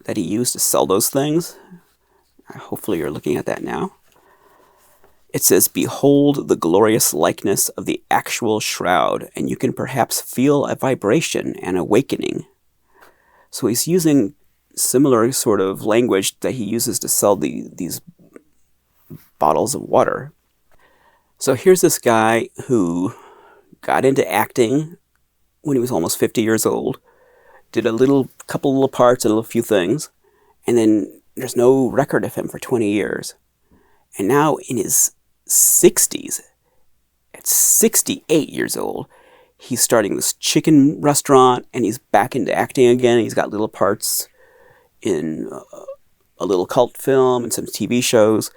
that he used to sell those things. Hopefully you're looking at that now. It says, "Behold the glorious likeness of the actual shroud, and you can perhaps feel a vibration and awakening." So he's using similar sort of language that he uses to sell these bottles of water. So here's this guy who got into acting when he was almost 50 years old, did a couple little parts and a few things, and then there's no record of him for 20 years. And now in his 60s, at 68 years old, he's starting this chicken restaurant, and he's back into acting again. He's got little parts in a little cult film and some TV shows.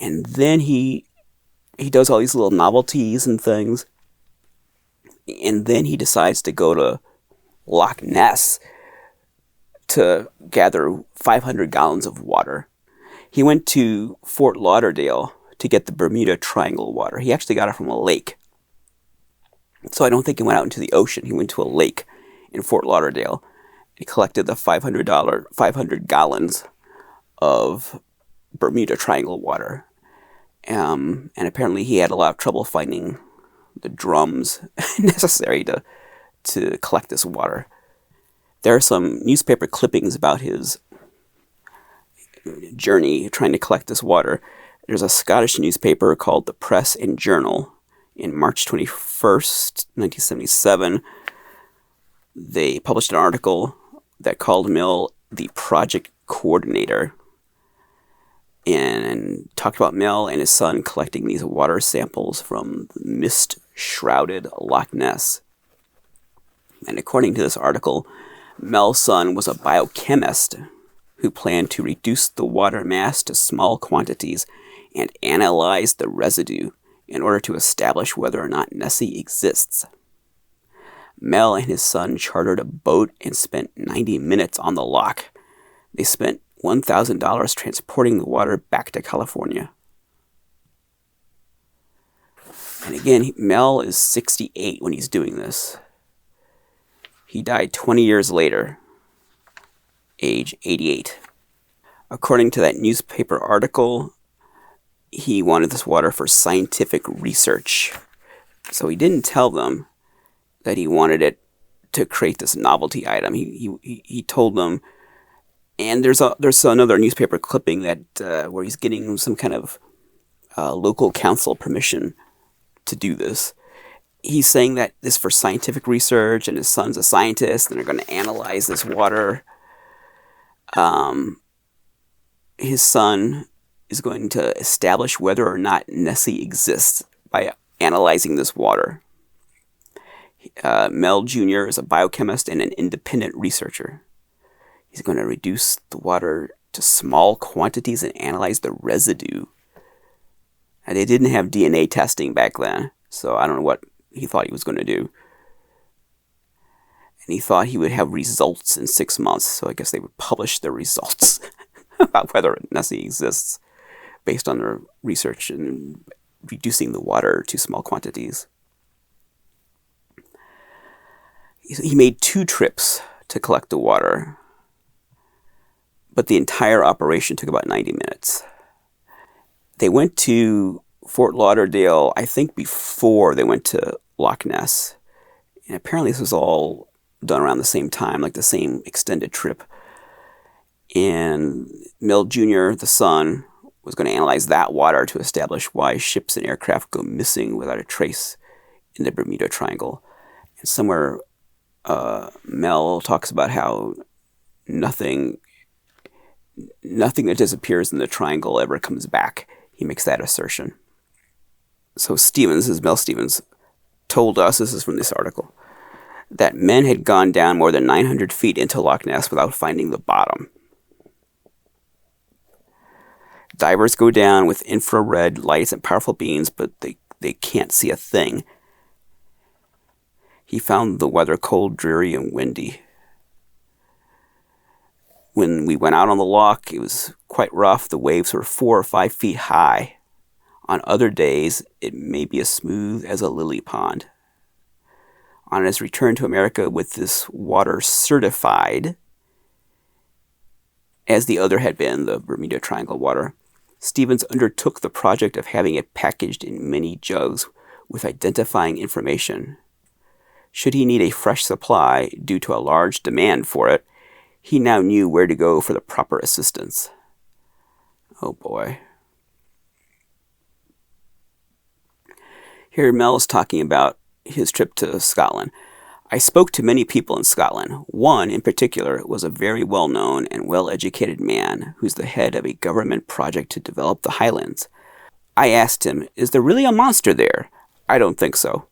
And then he does all these little novelties and things. And then he decides to go to Loch Ness to gather 500 gallons of water. He went to Fort Lauderdale to get the Bermuda Triangle water. He actually got it from a lake. So I don't think he went out into the ocean. He went to a lake in Fort Lauderdale. He collected the 500 gallons of Bermuda Triangle water. And apparently he had a lot of trouble finding the drums necessary to collect this water. There are some newspaper clippings about his journey trying to collect this water. There's a Scottish newspaper called the Press and Journal. In March 21st, 1977, they published an article that called Mill the project coordinator and talked about Mill and his son collecting these water samples from the mist-shrouded Loch Ness. And according to this article, Mell's son was a biochemist who planned to reduce the water mass to small quantities and analyze the residue in order to establish whether or not Nessie exists. Mel and his son chartered a boat and spent 90 minutes on the loch. They spent $1,000 transporting the water back to California. And again, Mel is 68 when he's doing this. He died 20 years later, age 88. According to that newspaper article, he wanted this water for scientific research. So he didn't tell them that he wanted it to create this novelty item. He told them, and there's another newspaper clipping that where he's getting some kind of local council permission to do this. He's saying that this is for scientific research, and his son's a scientist, and they're going to analyze this water. His son is going to establish whether or not Nessie exists by analyzing this water. Mel Jr. is a biochemist and an independent researcher. He's going to reduce the water to small quantities and analyze the residue. And they didn't have DNA testing back then, so I don't know what he thought he was going to do. And he thought he would have results in 6 months, so I guess they would publish the results about whether Nessie exists based on their research in reducing the water to small quantities. He made 2 trips to collect the water, but the entire operation took about 90 minutes. They went to Fort Lauderdale, I think, before they went to Loch Ness. And apparently this was all done around the same time, like the same extended trip. And Mel Jr., the son, was going to analyze that water to establish why ships and aircraft go missing without a trace in the Bermuda Triangle. And somewhere Mel talks about how nothing that disappears in the triangle ever comes back. He makes that assertion. So Mel Stevens, told us, this is from this article, that men had gone down more than 900 feet into Loch Ness without finding the bottom. Divers go down with infrared lights and powerful beams, but they can't see a thing. He found the weather cold, dreary, and windy. When we went out on the loch, it was quite rough. The waves were 4 or 5 feet high. On other days, it may be as smooth as a lily pond. On his return to America with this water certified, as the other had been, the Bermuda Triangle water, Stevens undertook the project of having it packaged in mini jugs with identifying information. Should he need a fresh supply due to a large demand for it, he now knew where to go for the proper assistance. Oh boy. Here Mel is talking about his trip to Scotland. I spoke to many people in Scotland. One, in particular, was a very well-known and well-educated man who's the head of a government project to develop the Highlands. I asked him, is there really a monster there? I don't think so.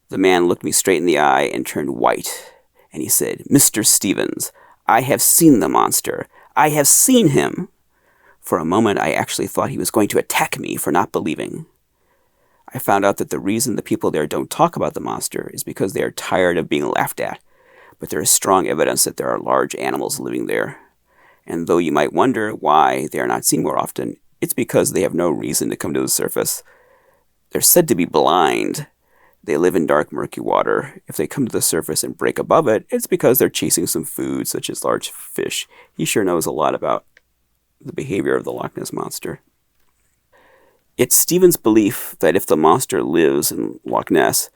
The man looked me straight in the eye and turned white, and he said, Mr. Stevens, I have seen the monster. I have seen him. For a moment, I actually thought he was going to attack me for not believing. I found out that the reason the people there don't talk about the monster is because they are tired of being laughed at. But there is strong evidence that there are large animals living there. And though you might wonder why they are not seen more often, it's because they have no reason to come to the surface. They're said to be blind. They live in dark, murky water. If they come to the surface and break above it, it's because they're chasing some food, such as large fish. He sure knows a lot about the behavior of the Loch Ness Monster. It's Stevens' belief that if the monster lives in Loch Ness,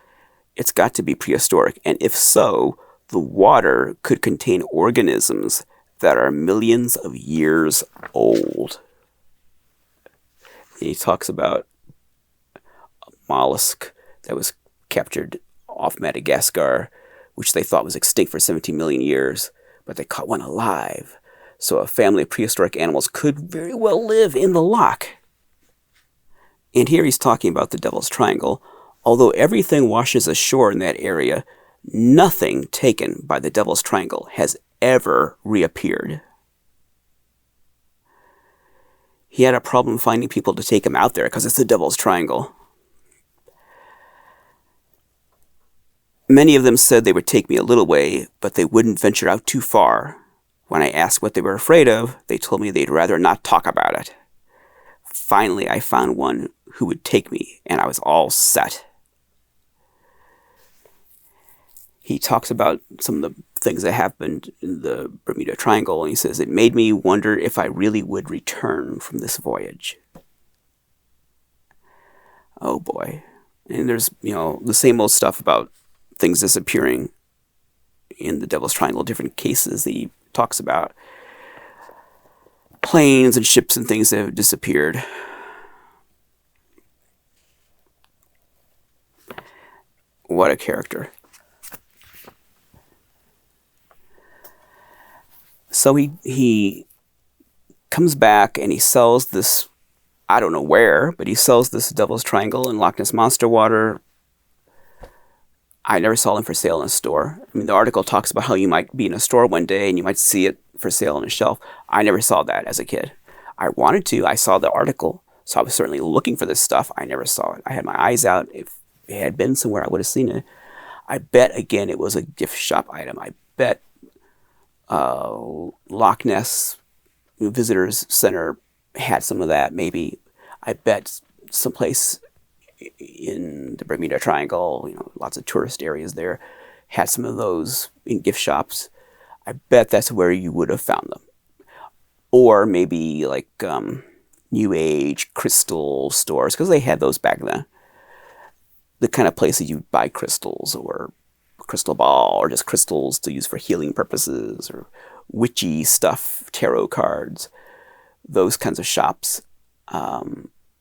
it's got to be prehistoric, and if so, the water could contain organisms that are millions of years old. And he talks about a mollusk that was captured off Madagascar, which they thought was extinct for 17 million years, but they caught one alive. So a family of prehistoric animals could very well live in the loch. And here he's talking about the Devil's Triangle. Although everything washes ashore in that area, nothing taken by the Devil's Triangle has ever reappeared. He had a problem finding people to take him out there because it's the Devil's Triangle. Many of them said they would take me a little way, but they wouldn't venture out too far. When I asked what they were afraid of, they told me they'd rather not talk about it. Finally, I found one who would take me, and I was all set. He talks about some of the things that happened in the Bermuda Triangle, and he says, it made me wonder if I really would return from this voyage. Oh boy. And there's, the same old stuff about things disappearing in the Devil's Triangle, different cases that he talks about. Planes and ships and things that have disappeared. What a character. So he comes back and he sells this, I don't know where, but he sells this Devil's Triangle and Loch Ness Monster water. I never saw them for sale in a store. I mean, the article talks about how you might be in a store one day and you might see it for sale on a shelf. I never saw that as a kid. I wanted to. I saw the article, so I was certainly looking for this stuff. I never saw it. I had my eyes out. If it had been somewhere, I would have seen it. I bet, again, it was a gift shop item. I bet Loch Ness Visitors Center had some of that, maybe. I bet someplace in the Bermuda Triangle, lots of tourist areas there, had some of those in gift shops. I bet that's where you would have found them. Or maybe like New Age crystal stores, because they had those back then. The kind of places you buy crystals or crystal ball or just crystals to use for healing purposes or witchy stuff, tarot cards, those kinds of shops.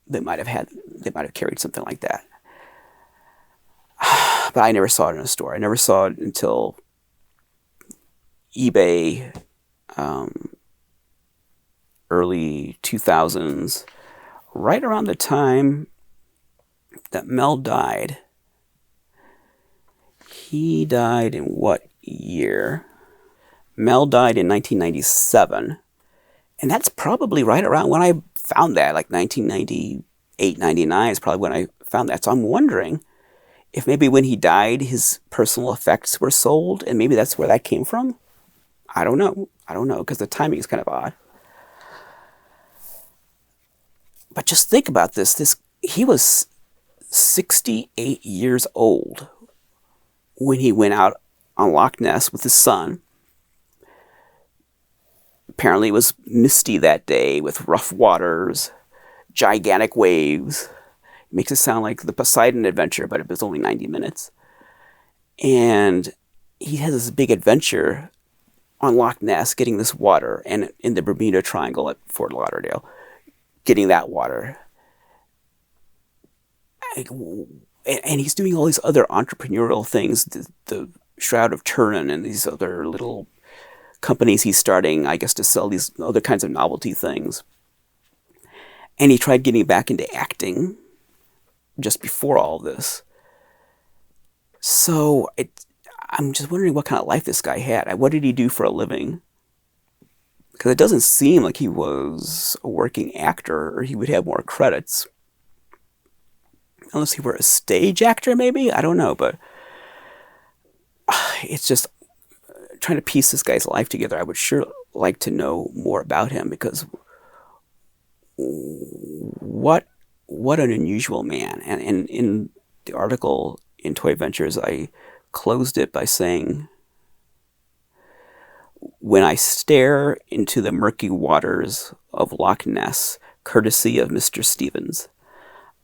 They might have carried something like that. But I never saw it in a store. I never saw it until eBay, early 2000s, right around the time that Mel died. He died in what year? Mel died in 1997. And that's probably right around when I found that, like 1998, 99 is probably when I found that. So I'm wondering if maybe when he died, his personal effects were sold, and maybe that's where that came from. I don't know, because the timing is kind of odd. But just think about this. He was 68 years old when he went out on Loch Ness with his son. Apparently it was misty that day with rough waters, gigantic waves. It makes it sound like the Poseidon adventure, but it was only 90 minutes. And he has this big adventure on Loch Ness, getting this water, and in the Bermuda Triangle at Fort Lauderdale, getting that water. And he's doing all these other entrepreneurial things, the Shroud of Turin and these other little companies he's starting, I guess, to sell these other kinds of novelty things. And he tried getting back into acting just before all this. So I'm just wondering what kind of life this guy had. What did he do for a living? Because it doesn't seem like he was a working actor or he would have more credits. Unless he were a stage actor, maybe? I don't know, but it's just trying to piece this guy's life together. I would sure like to know more about him, because what an unusual man. And in the article in Toy Ventures, I closed it by saying, when I stare into the murky waters of Loch Ness, courtesy of Mr. Stevens,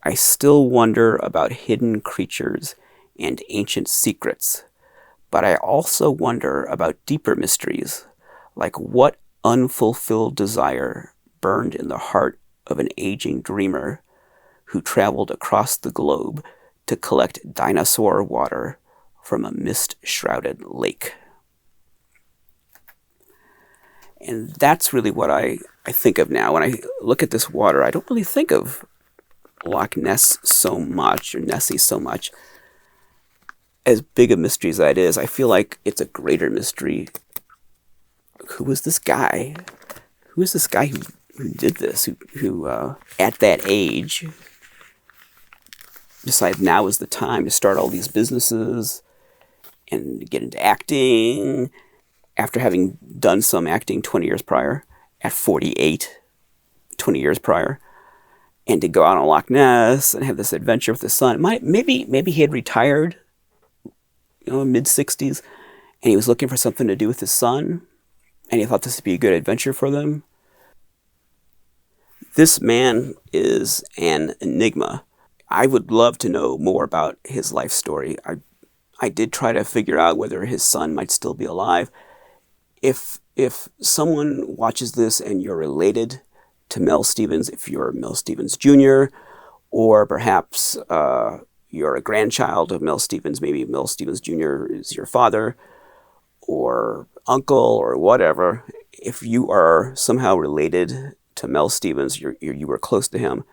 I still wonder about hidden creatures and ancient secrets, but I also wonder about deeper mysteries, like what unfulfilled desire burned in the heart of an aging dreamer who traveled across the globe to collect dinosaur water from a mist-shrouded lake. And that's really what I think of now. When I look at this water, I don't really think of Loch Ness so much, or Nessie so much. As big a mystery as that is, I feel like it's a greater mystery. Who was this guy? Who is this guy who did this? Who at that age, decided now is the time to start all these businesses and get into acting after having done some acting 20 years prior, at 48, 20 years prior. And to go out on Loch Ness and have this adventure with his son. Maybe he had retired, mid-60s, and he was looking for something to do with his son, and he thought this would be a good adventure for them. This man is an enigma. I would love to know more about his life story. I did try to figure out whether his son might still be alive. If someone watches this and you're related to Mel Stevens, if you're Mel Stevens Jr., or perhaps you're a grandchild of Mel Stevens, maybe Mel Stevens Jr. is your father, or uncle, or whatever. If you are somehow related to Mel Stevens, you were close to him,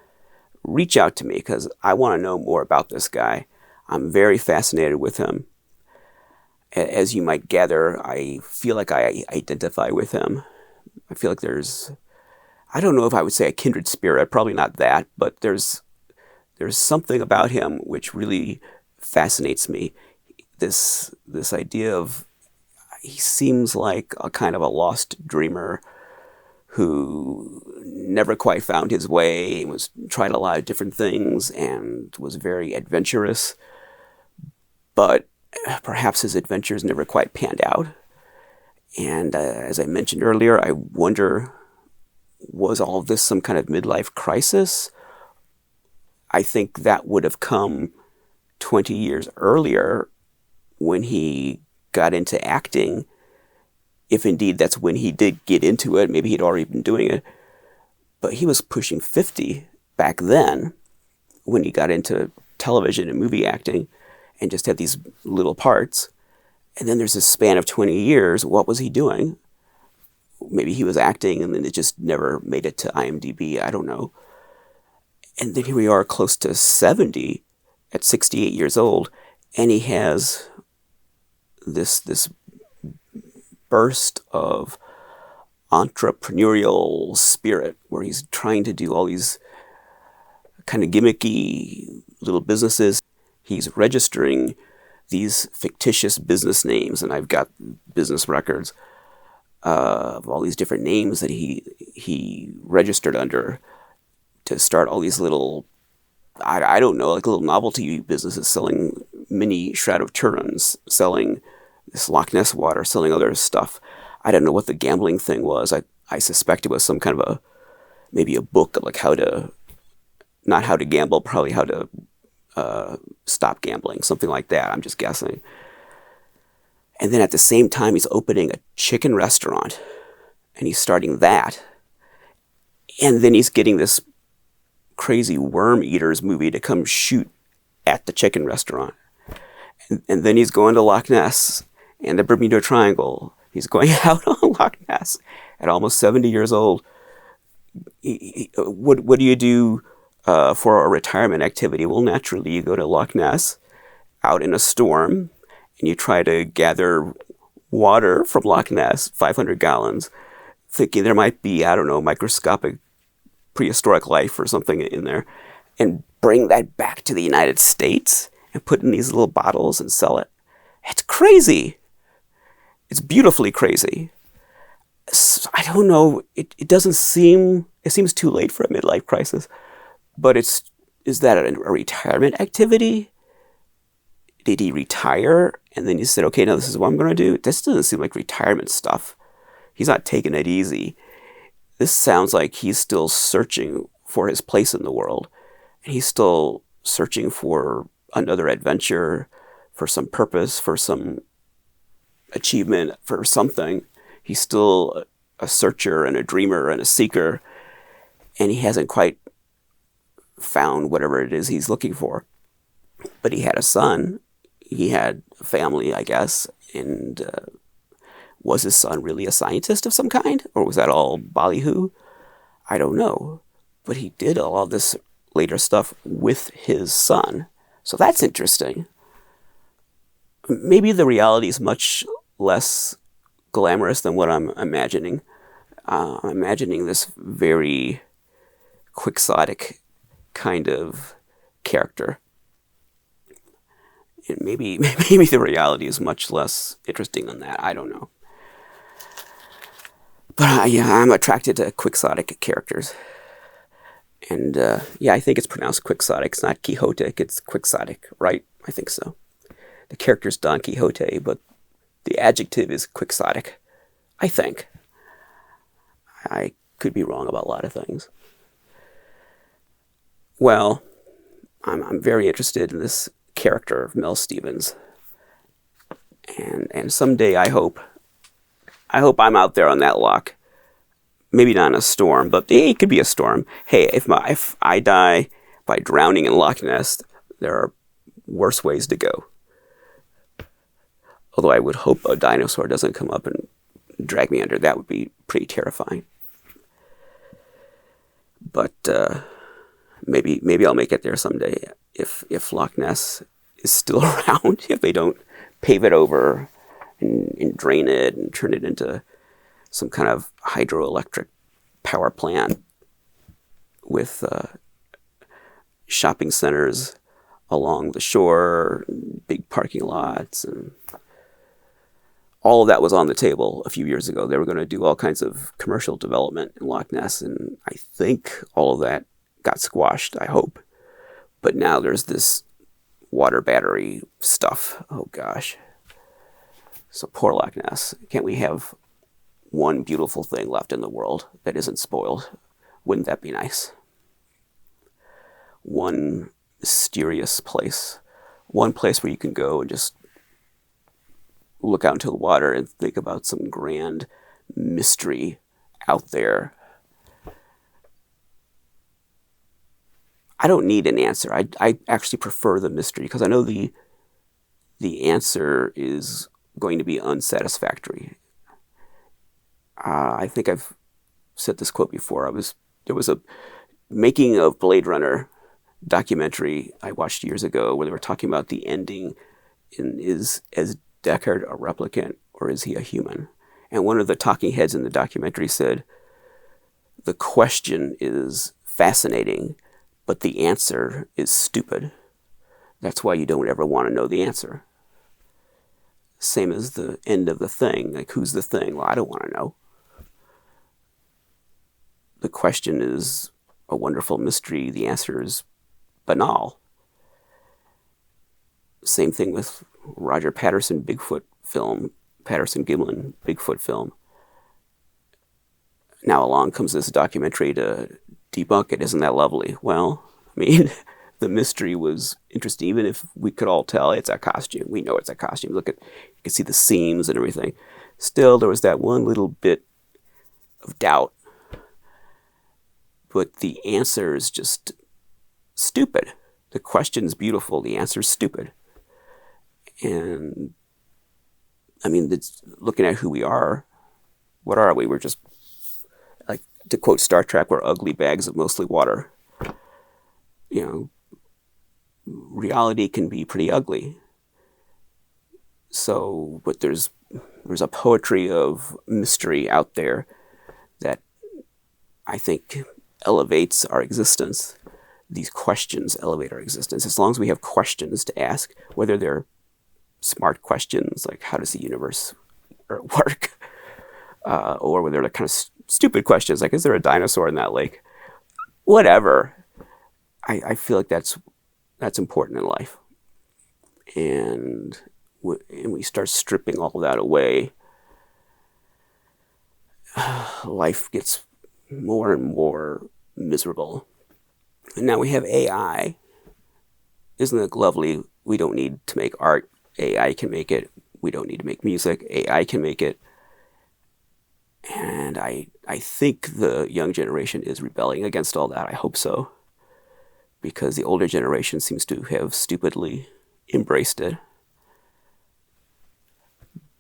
reach out to me, because I want to know more about this guy. I'm very fascinated with him. As you might gather, I feel like I identify with him. I feel like I don't know if I would say a kindred spirit, probably not that, but there's something about him which really fascinates me. this idea of, he seems like a kind of a lost dreamer who never quite found his way, was tried a lot of different things, and was very adventurous. But perhaps his adventures never quite panned out. And as I mentioned earlier, I wonder, was all of this some kind of midlife crisis? I think that would have come 20 years earlier when he got into acting, if indeed that's when he did get into it. Maybe he'd already been doing it. But he was pushing 50 back then when he got into television and movie acting and just had these little parts. And then there's this span of 20 years. What was he doing? Maybe he was acting and then it just never made it to IMDb. I don't know. And then here we are close to 70 at 68 years old. And he has this burst of entrepreneurial spirit where he's trying to do all these kind of gimmicky little businesses. He's registering these fictitious business names, and I've got business records of all these different names that he registered under to start all these little, I don't know, like little novelty businesses, selling mini Shroud of Turin's, selling this Loch Ness water, selling other stuff. I don't know what the gambling thing was. I suspect it was some kind of maybe a book of like not how to gamble, probably how to stop gambling, something like that. I'm just guessing. And then at the same time, he's opening a chicken restaurant, and he's starting that. And then he's getting this crazy worm eaters movie to come shoot at the chicken restaurant. And then he's going to Loch Ness and the Bermuda Triangle. He's going out on Loch Ness at almost 70 years old. What do you do for a retirement activity? Well, naturally, you go to Loch Ness out in a storm, and you try to gather water from Loch Ness, 500 gallons, thinking there might be, I don't know, microscopic prehistoric life or something in there, and bring that back to the United States and put in these little bottles and sell it. It's crazy. It's beautifully crazy. I don't know. It doesn't seem, it seems too late for a midlife crisis, but is that a retirement activity? Did he retire? And then he said, okay, now this is what I'm going to do. This doesn't seem like retirement stuff. He's not taking it easy. This sounds like he's still searching for his place in the world. And he's still searching for another adventure, for some purpose, for some achievement, for something. He's still a searcher and a dreamer and a seeker. And he hasn't quite found whatever it is he's looking for. But he had a son. He had a family, I guess. And was his son really a scientist of some kind? Or was that all ballyhoo? I don't know. But he did all of this later stuff with his son. So that's interesting. Maybe the reality is much less glamorous than what I'm imagining. I'm imagining this very quixotic kind of character. And maybe the reality is much less interesting than that. I don't know. But yeah, I'm attracted to quixotic characters. And yeah, I think it's pronounced quixotic. It's not quixotic, it's quixotic, right? I think so. The character's Don Quixote, but the adjective is quixotic, I think. I could be wrong about a lot of things. Well, I'm very interested in this character of Mel Stevens. And someday I hope I'm out there on that loch. Maybe not in a storm, but it could be a storm. Hey, if I die by drowning in Loch Ness, there are worse ways to go. Although I would hope a dinosaur doesn't come up and drag me under. That would be pretty terrifying. But maybe I'll make it there someday if Loch Ness is still around, if they don't pave it over and drain it and turn it into some kind of hydroelectric power plant with shopping centers along the shore, big parking lots, and all of that was on the table a few years ago. They were going to do all kinds of commercial development in Loch Ness, and I think all of that got squashed, I hope. But now there's this water battery stuff. Oh gosh. So poor Loch Ness. Can't we have one beautiful thing left in the world that isn't spoiled? Wouldn't that be nice? One mysterious place. One place where you can go and just look out into the water and think about some grand mystery out there. I don't need an answer. I actually prefer the mystery because I know the answer is going to be unsatisfactory. I think I've said this quote before. There was a making of Blade Runner documentary I watched years ago where they were talking about the ending is Deckard a replicant or is he a human? And one of the talking heads in the documentary said, the question is fascinating, but the answer is stupid. That's why you don't ever want to know the answer. Same as the end of the thing. Like, who's the thing? Well, I don't want to know. The question is a wonderful mystery. The answer is banal. Same thing with Roger Patterson Bigfoot film, Patterson-Gimlin Bigfoot film. Now along comes this documentary to debunk it. Isn't that lovely? Well, I mean, the mystery was interesting, even if we could all tell it's a costume. We know it's a costume. You can see the seams and everything. Still, there was that one little bit of doubt. But the answer is just stupid. The question's beautiful. The answer's stupid. And, I mean, it's looking at who we are, what are we? We're just, like, to quote Star Trek, we're ugly bags of mostly water. You know, reality can be pretty ugly. So, but there's a poetry of mystery out there that I think elevates our existence. These questions elevate our existence. As long as we have questions to ask, whether they're smart questions, like how does the universe work? Or whether they're kind of stupid questions, like is there a dinosaur in that lake? Whatever. I feel like that's important in life. And we start stripping all that away, life gets more and more miserable. And now we have AI. Isn't it lovely? We don't need to make art. AI can make it. We don't need to make music. AI can make it. And I think the young generation is rebelling against all that. I hope so. Because the older generation seems to have stupidly embraced it.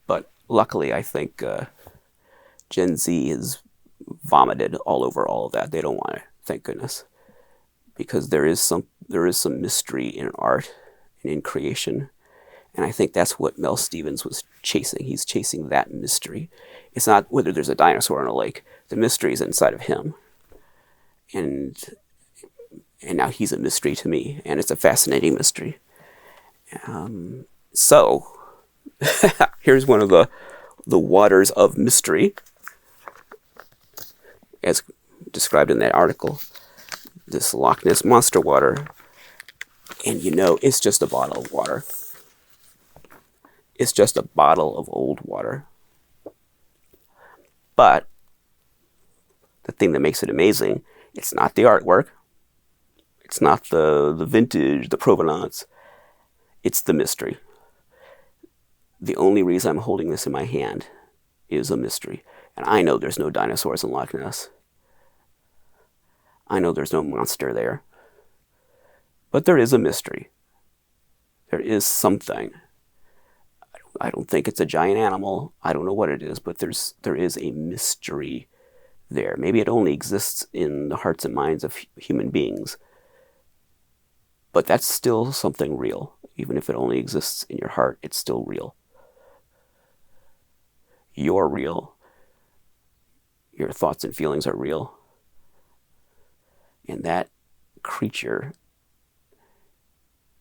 But luckily, I think Gen Z has vomited all over all of that. They don't want it, thank goodness. Because there is some mystery in art and in creation. And I think that's what Mel Stevens was chasing. He's chasing that mystery. It's not whether there's a dinosaur in a lake. The mystery is inside of him. And now he's a mystery to me. And it's a fascinating mystery. So, here's one of the waters of mystery, as described in that article. This Loch Ness Monster water. And you know, it's just a bottle of water. It's just a bottle of old water. But the thing that makes it amazing, it's not the artwork. It's not the vintage, the provenance. It's the mystery. The only reason I'm holding this in my hand is a mystery. And I know there's no dinosaurs in Loch Ness. I know there's no monster there. But there is a mystery. There is something. I don't think it's a giant animal. I don't know what it is, but there is a mystery there. Maybe it only exists in the hearts and minds of human beings. But that's still something real. Even if it only exists in your heart, it's still real. You're real. Your thoughts and feelings are real. And that creature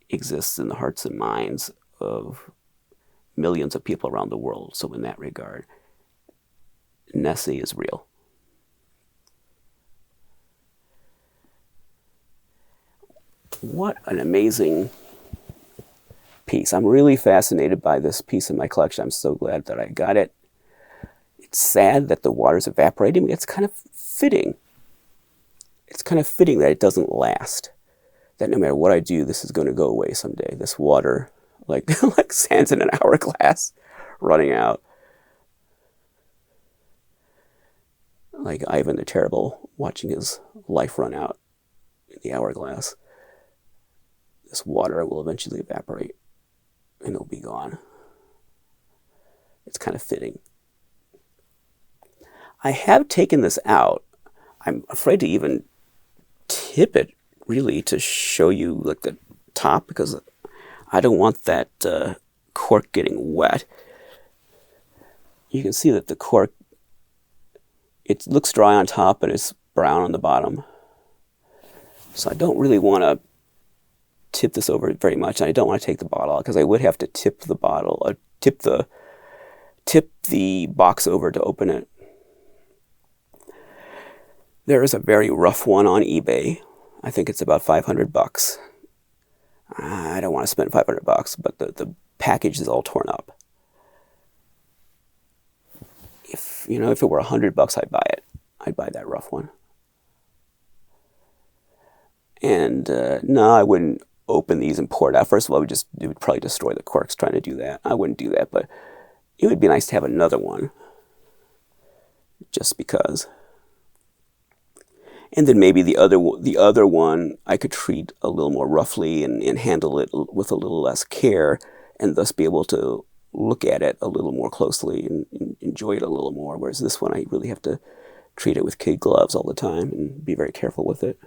exists in the hearts and minds of millions of people around the world. So in that regard, Nessie is real. What an amazing piece. I'm really fascinated by this piece in my collection. I'm so glad that I got it. It's sad that the water's evaporating. It's kind of fitting. It's kind of fitting that it doesn't last. That no matter what I do, this is going to go away someday. This water, like sands in an hourglass, running out. Like Ivan the Terrible, watching his life run out in the hourglass. This water will eventually evaporate, and it'll be gone. It's kind of fitting. I have taken this out. I'm afraid to even tip it, really, to show you like the top, because I don't want that cork getting wet. You can see that the cork, it looks dry on top, but it's brown on the bottom. So I don't really want to tip this over very much. And I don't want to take the bottle out, because I would have to tip the bottle, tip the box over to open it. There is a very rough one on eBay. I think it's about $500. I don't want to spend $500, but the package is all torn up. If it were $100, I'd buy it. I'd buy that rough one. And no, I wouldn't open these and pour it out. First of all, it would probably destroy the corks trying to do that. I wouldn't do that, but it would be nice to have another one, just because. And then maybe the other one I could treat a little more roughly and handle it with a little less care, and thus be able to look at it a little more closely and enjoy it a little more. Whereas this one, I really have to treat it with kid gloves all the time and be very careful with it.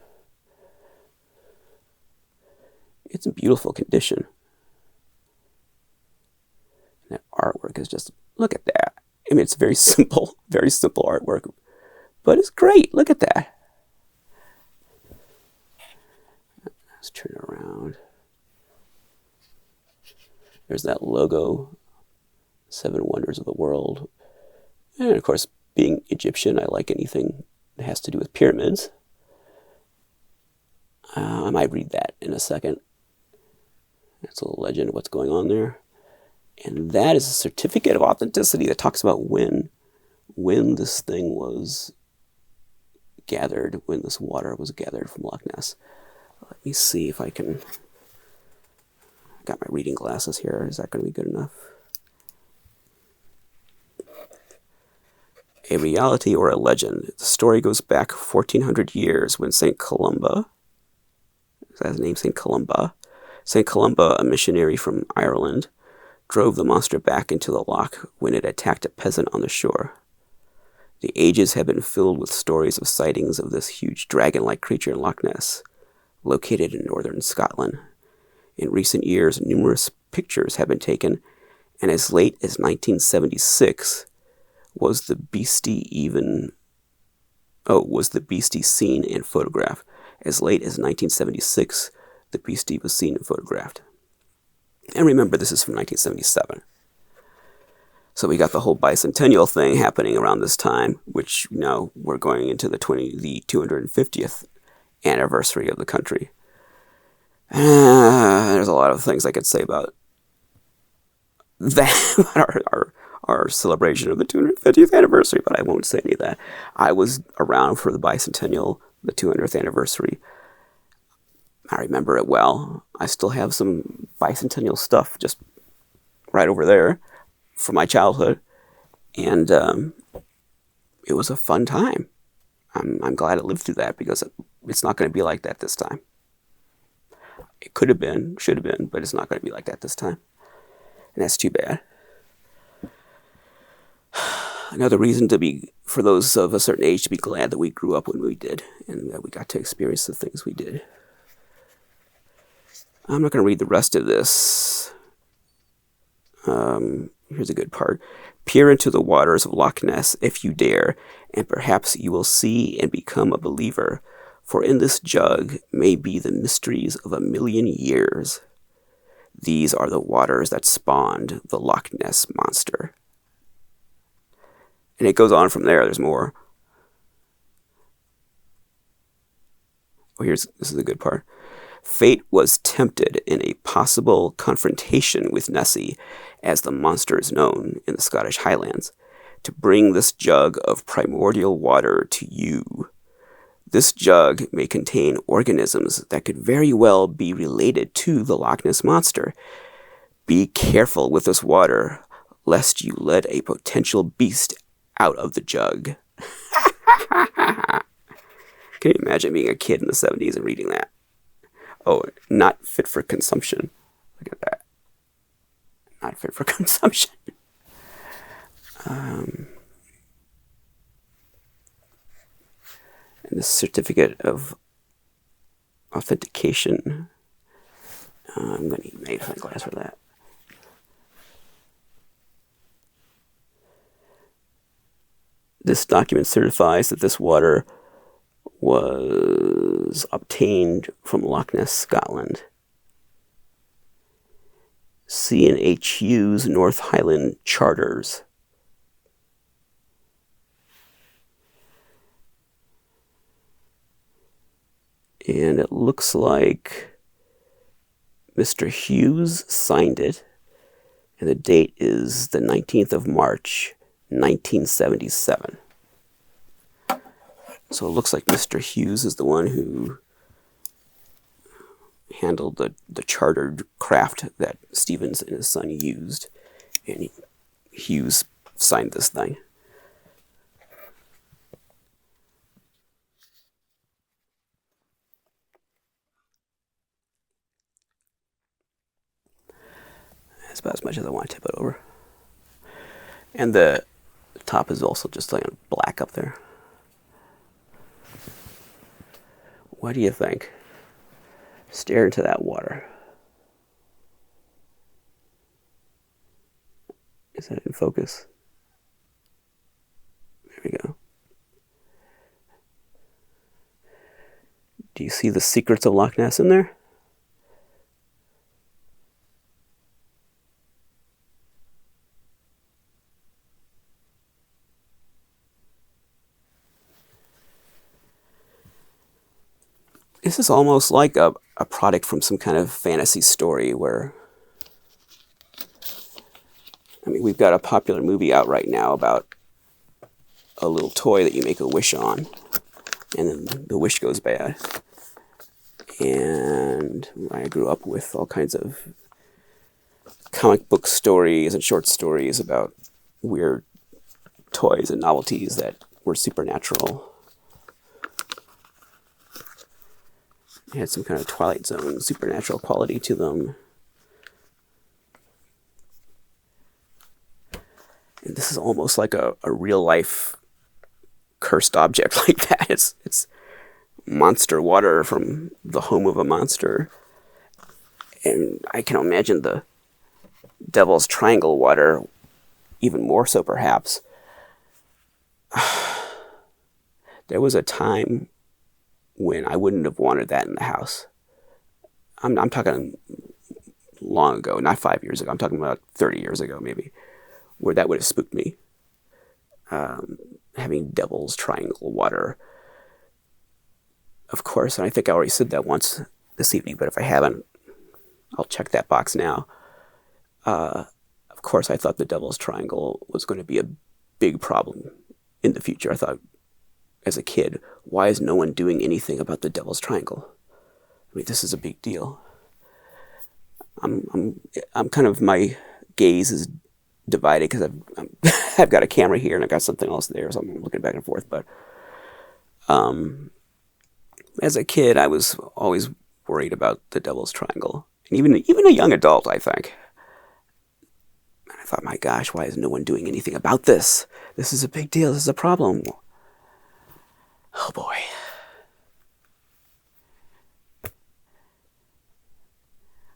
It's in beautiful condition. And that artwork is just, look at that. I mean, it's very simple artwork, but it's great. Look at that. Let's turn it around. There's that logo, 7 Wonders of the World. And of course, being Egyptian, I like anything that has to do with pyramids. I might read that in a second. That's a little legend of what's going on there. And that is a certificate of authenticity that talks about when this thing was gathered, when this water was gathered from Loch Ness. Let me see if I can. I got my reading glasses here. Is that going to be good enough? A reality or a legend. The story goes back 1,400 years when St. Columba, is that his name, St. Columba? St. Columba, a missionary from Ireland, drove the monster back into the loch when it attacked a peasant on the shore. The ages have been filled with stories of sightings of this huge dragon-like creature in Loch Ness, located in northern Scotland. In recent years, numerous pictures have been taken, and as late as 1976, was the beastie seen and photographed. As late as 1976, the beastie was seen and photographed. And remember, this is from 1977. So we got the whole bicentennial thing happening around this time, which, we're going into the 250th anniversary of the country. There's a lot of things I could say about that, our celebration of the 250th anniversary, but I won't say any of that. I was around for the bicentennial, the 200th anniversary. I remember it well. I still have some bicentennial stuff just right over there from my childhood, and it was a fun time. I'm glad I lived through that, because it's not going to be like that this time. It could have been, should have been, but it's not going to be like that this time, and that's too bad. Another reason for those of a certain age to be glad that we grew up when we did, and that we got to experience the things we did. I'm not going to read the rest of this. Here's a good part. Peer into the waters of Loch Ness if you dare, and perhaps you will see and become a believer, for in this jug may be the mysteries of 1,000,000 years. These are the waters that spawned the Loch Ness Monster. And it goes on from there. There's more. Oh, this is a good part. Fate was tempted in a possible confrontation with Nessie, as the monster is known in the Scottish Highlands, to bring this jug of primordial water to you. This jug may contain organisms that could very well be related to the Loch Ness Monster. Be careful with this water, lest you let a potential beast out of the jug. Can you imagine being a kid in the 70s and reading that? Oh, not fit for consumption. Look at that. Not fit for consumption. And the certificate of authentication. I'm going to need a magnifying glass for that. This document certifies that this water was obtained from Loch Ness, Scotland. C&H North Highland Charters. And it looks like Mr. Hughes signed it, and the date is the 19th of March, 1977. So it looks like Mr. Hughes is the one who handled the chartered craft that Stevens and his son used, and Hughes signed this thing. That's about as much as I want to tip it over. And the top is also just like black up there. What do you think? Stare into that water. Is that in focus? There we go. Do you see the secrets of Loch Ness in there? This is almost like a product from some kind of fantasy story where, I mean, we've got a popular movie out right now about a little toy that you make a wish on, and then the wish goes bad. And I grew up with all kinds of comic book stories and short stories about weird toys and novelties that were supernatural. They had some kind of Twilight Zone supernatural quality to them. And this is almost like a real life cursed object like that. It's monster water from the home of a monster. And I can imagine the Devil's Triangle water even more so, perhaps. There was a time when I wouldn't have wanted that in the house. I'm talking long ago, not 5 years ago. I'm talking about 30 years ago, maybe, where that would have spooked me. Having Devil's Triangle water. Of course, and I think I already said that once this evening, but if I haven't, I'll check that box now. Of course, I thought the Devil's Triangle was going to be a big problem in the future. I thought, as a kid, why is no one doing anything about the Devil's Triangle? I mean, this is a big deal. I'm kind of, my gaze is divided because I've got a camera here and I've got something else there, so I'm looking back and forth. But as a kid, I was always worried about the Devil's Triangle, and even a young adult, I think. And I thought, my gosh, why is no one doing anything about this? This is a big deal. This is a problem. Oh boy.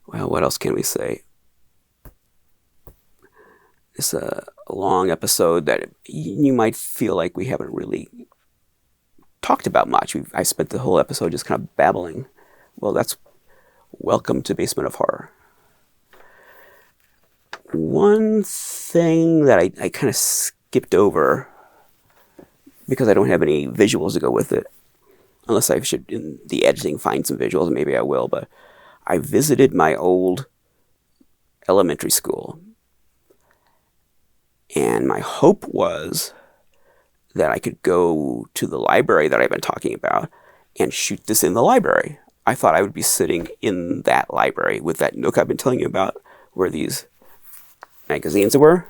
Well, what else can we say? It's a long episode that you might feel like we haven't really talked about much. I spent the whole episode just kind of babbling. Well, that's welcome to Basement of Horror. One thing that I kind of skipped over because I don't have any visuals to go with it, unless I should, in the editing, find some visuals, maybe I will, but I visited my old elementary school, and my hope was that I could go to the library that I've been talking about and shoot this in the library. I thought I would be sitting in that library with that nook I've been telling you about, where these magazines were.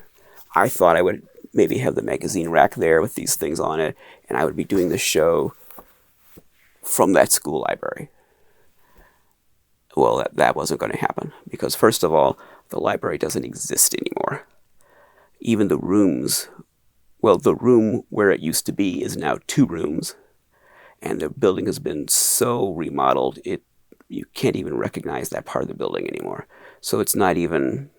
I thought I would maybe have the magazine rack there with these things on it, and I would be doing the show from that school library. Well, that wasn't going to happen, because first of all, the library doesn't exist anymore. Even the rooms, well, the room where it used to be is now 2 rooms, and the building has been so remodeled, you can't even recognize that part of the building anymore. So it's not even,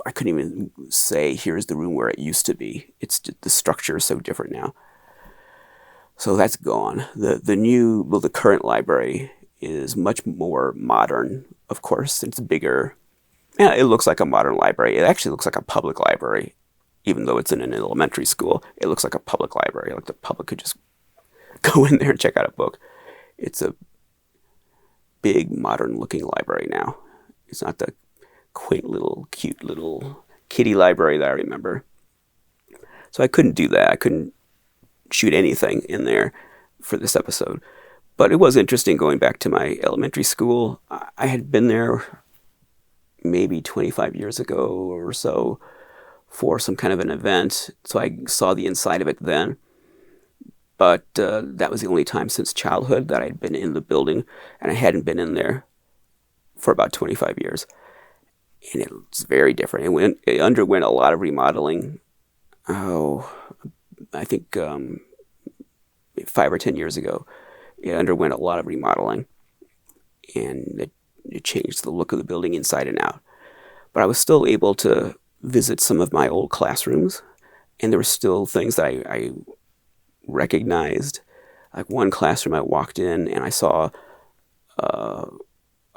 I couldn't even say, here's the room where it used to be. It's the structure is so different now. So that's gone. The current library is much more modern, of course. It's bigger. Yeah, it looks like a modern library. It actually looks like a public library, even though it's in an elementary school. It looks like a public library. Like the public could just go in there and check out a book. It's a big, modern-looking library now. It's not the quaint little, cute little kiddie library that I remember. So I couldn't do that. I couldn't shoot anything in there for this episode. But it was interesting going back to my elementary school. I had been there maybe 25 years ago or so for some kind of an event, so I saw the inside of it then. But that was the only time since childhood that I'd been in the building, and I hadn't been in there for about 25 years. And it's very different. It underwent a lot of remodeling. I think 5 or 10 years ago, it underwent a lot of remodeling, and it changed the look of the building inside and out. But I was still able to visit some of my old classrooms, and there were still things that I recognized. Like one classroom I walked in, and I saw a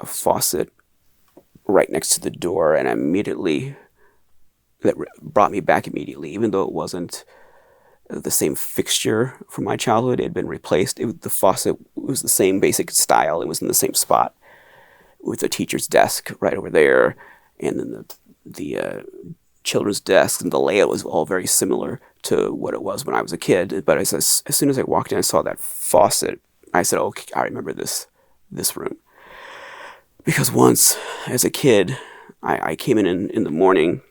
faucet right next to the door, and that brought me back immediately, even though it wasn't the same fixture from my childhood. It had been replaced. The faucet was the same basic style. It was in the same spot with the teacher's desk right over there, and then the children's desk, and the layout was all very similar to what it was when I was a kid. But as soon as I walked in, I saw that faucet. I said, "Okay, I remember this room." Because once, as a kid, I came in the morning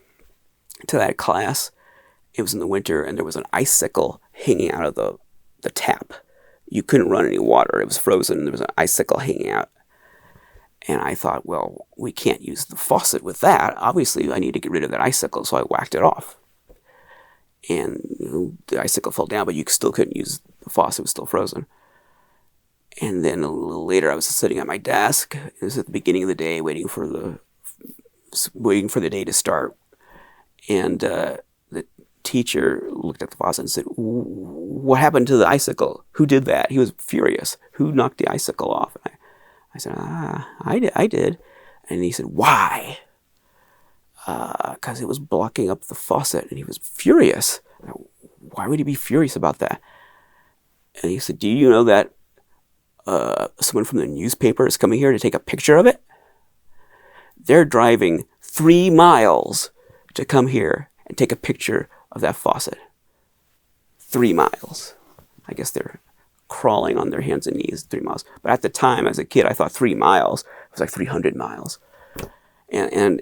to that class. It was in the winter, and there was an icicle hanging out of the tap. You couldn't run any water. It was frozen, and there was an icicle hanging out. And I thought, well, we can't use the faucet with that. Obviously, I need to get rid of that icicle, so I whacked it off. And the icicle fell down, but you still couldn't use the faucet. It was still frozen. And then a little later, I was sitting at my desk. It was at the beginning of the day, waiting for the day to start. And the teacher looked at the faucet and said, "What happened to the icicle? Who did that?" He was furious. "Who knocked the icicle off?" And I said, I did. And he said, "Why?" Because it was blocking up the faucet, and he was furious. Why would he be furious about that? And he said, "Do you know that someone from the newspaper is coming here to take a picture of it? They're driving 3 miles to come here and take a picture of that faucet. 3 miles. I guess they're crawling on their hands and knees 3 miles. But at the time, as a kid, I thought 3 miles was like 300 miles. And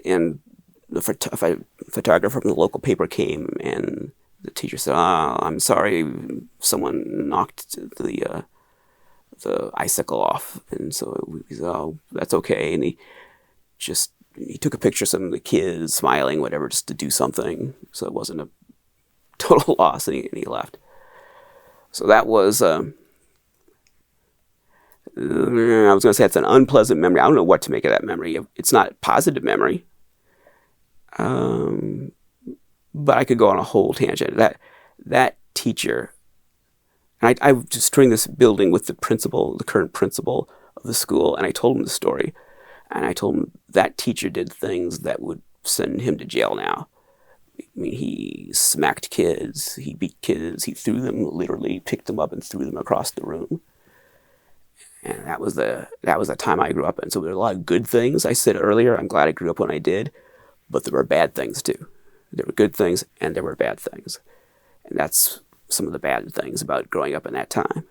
the photographer from the local paper came, and the teacher said, "I'm sorry, someone knocked the icicle off." And so he said, "Oh, that's okay." And he took a picture of some of the kids smiling, whatever, just to do something, so it wasn't a total loss, and he left. So that was, I was going to say it's an unpleasant memory. I don't know what to make of that memory. It's not a positive memory, but I could go on a whole tangent. That teacher, and I was just touring this building with the current principal of the school, and I told him the story. And I told him that teacher did things that would send him to jail now. I mean, he smacked kids, he beat kids, he threw them, literally picked them up and threw them across the room. And that was the time I grew up in. So there were a lot of good things. I said earlier, I'm glad I grew up when I did, but there were bad things too. There were good things and there were bad things. And that's some of the bad things about growing up in that time.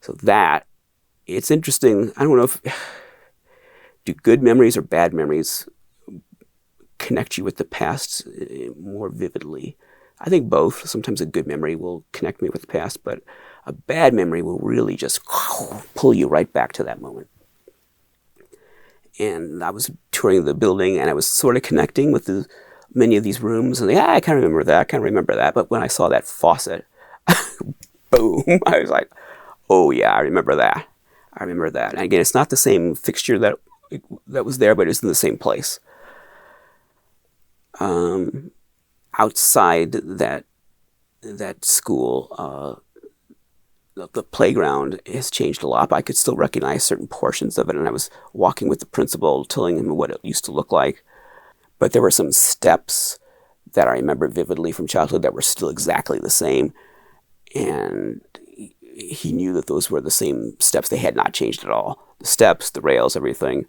So that, it's interesting. I don't know if, do good memories or bad memories connect you with the past more vividly? I think both. Sometimes a good memory will connect me with the past, but a bad memory will really just pull you right back to that moment. And I was touring the building, and I was sort of connecting with many of these rooms, and I kind of remember that, I kind of remember that. But when I saw that faucet, boom, I was like, oh yeah, I remember that. I remember that. And again, it's not the same fixture that was there, but it's in the same place. Outside that school, the playground has changed a lot, but I could still recognize certain portions of it. And I was walking with the principal, telling him what it used to look like. But there were some steps that I remember vividly from childhood that were still exactly the same. And he knew that those were the same steps. They had not changed at all. The steps, the rails, everything,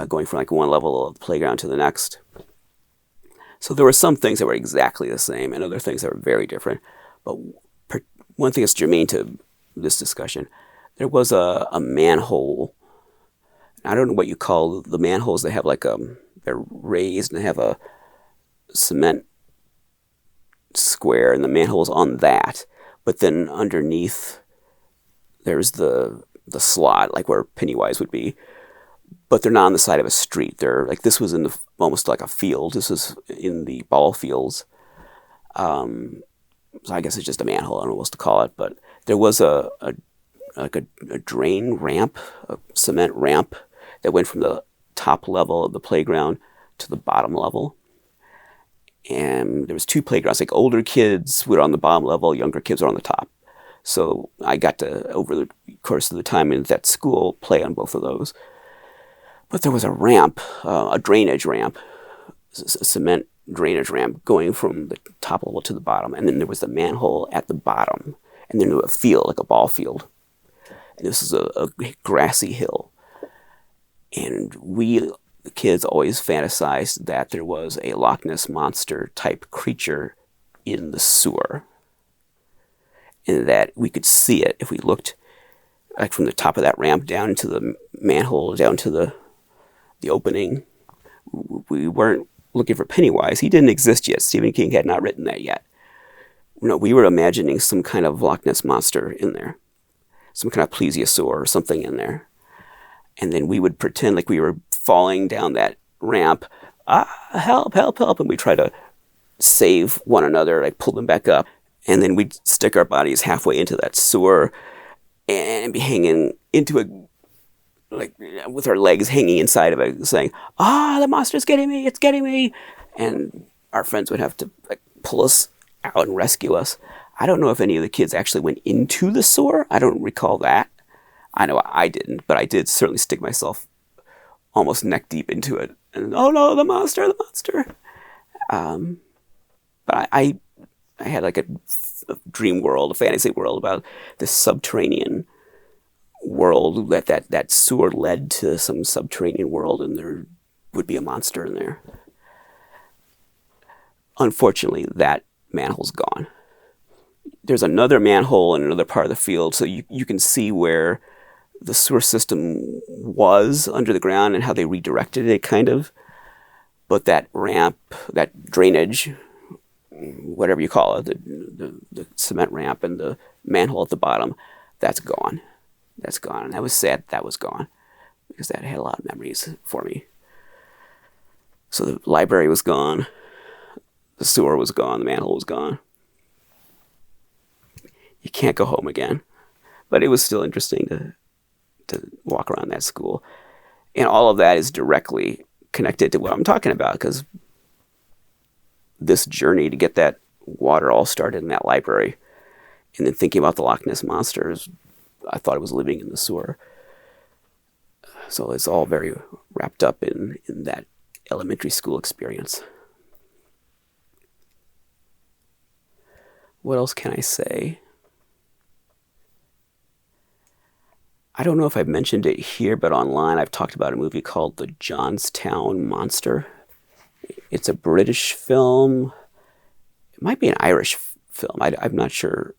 going from like one level of the playground to the next. So there were some things that were exactly the same and other things that were very different. But one thing that's germane to this discussion, there was a manhole. I don't know what you call the manholes. They have like they're raised and they have a cement square and the manhole's on that. But then underneath there's the slot, like where Pennywise would be. But they're not on the side of a street. They're like, this was in almost like a field. This was in the ball fields. So I guess it's just a manhole. I don't know what else to call it. But there was a drain ramp, a cement ramp that went from the top level of the playground to the bottom level. And there was two playgrounds. Like older kids were on the bottom level, younger kids were on the top. So I got to, over the course of the time in that school, play on both of those. But there was a ramp, a drainage ramp, a cement drainage ramp going from the top level to the bottom. And then there was the manhole at the bottom. And then a field, like a ball field. And this is a grassy hill. And the kids always fantasized that there was a Loch Ness Monster type creature in the sewer. And that we could see it if we looked like from the top of that ramp down into the manhole, down to the opening. We weren't looking for Pennywise. He didn't exist yet. Stephen King had not written that yet. No, we were imagining some kind of Loch Ness Monster in there. Some kind of plesiosaur or something in there. And then we would pretend like we were falling down that ramp. Help, help, help. And we try to save one another, like pull them back up. And then we'd stick our bodies halfway into that sewer and be hanging into it, like with our legs hanging inside of it, saying, the monster's getting me, it's getting me. And our friends would have to like pull us out and rescue us. I don't know if any of the kids actually went into the sewer. I don't recall that. I know I didn't, but I did certainly stick myself almost neck deep into it. And oh no, the monster, the monster. But I had like a dream world, a fantasy world about this subterranean world, that sewer led to some subterranean world, and there would be a monster in there. Unfortunately, that manhole's gone. There's another manhole in another part of the field, so you can see where the sewer system was under the ground and how they redirected it, kind of. But that ramp, that drainage, whatever you call it, the cement ramp and the manhole at the bottom, that's gone. That's gone. And I was sad that was gone because that had a lot of memories for me. So the library was gone. The sewer was gone. The manhole was gone. You can't go home again. But it was still interesting to walk around that school. And all of that is directly connected to what I'm talking about, because this journey to get that water all started in that library, and then thinking about the Loch Ness monsters, I thought it was living in the sewer. So it's all very wrapped up in that elementary school experience. What else can I say? I don't know if I've mentioned it here, but online I've talked about a movie called The Johnstown Monster. It's a British film. It might be an Irish film. I'm not sure.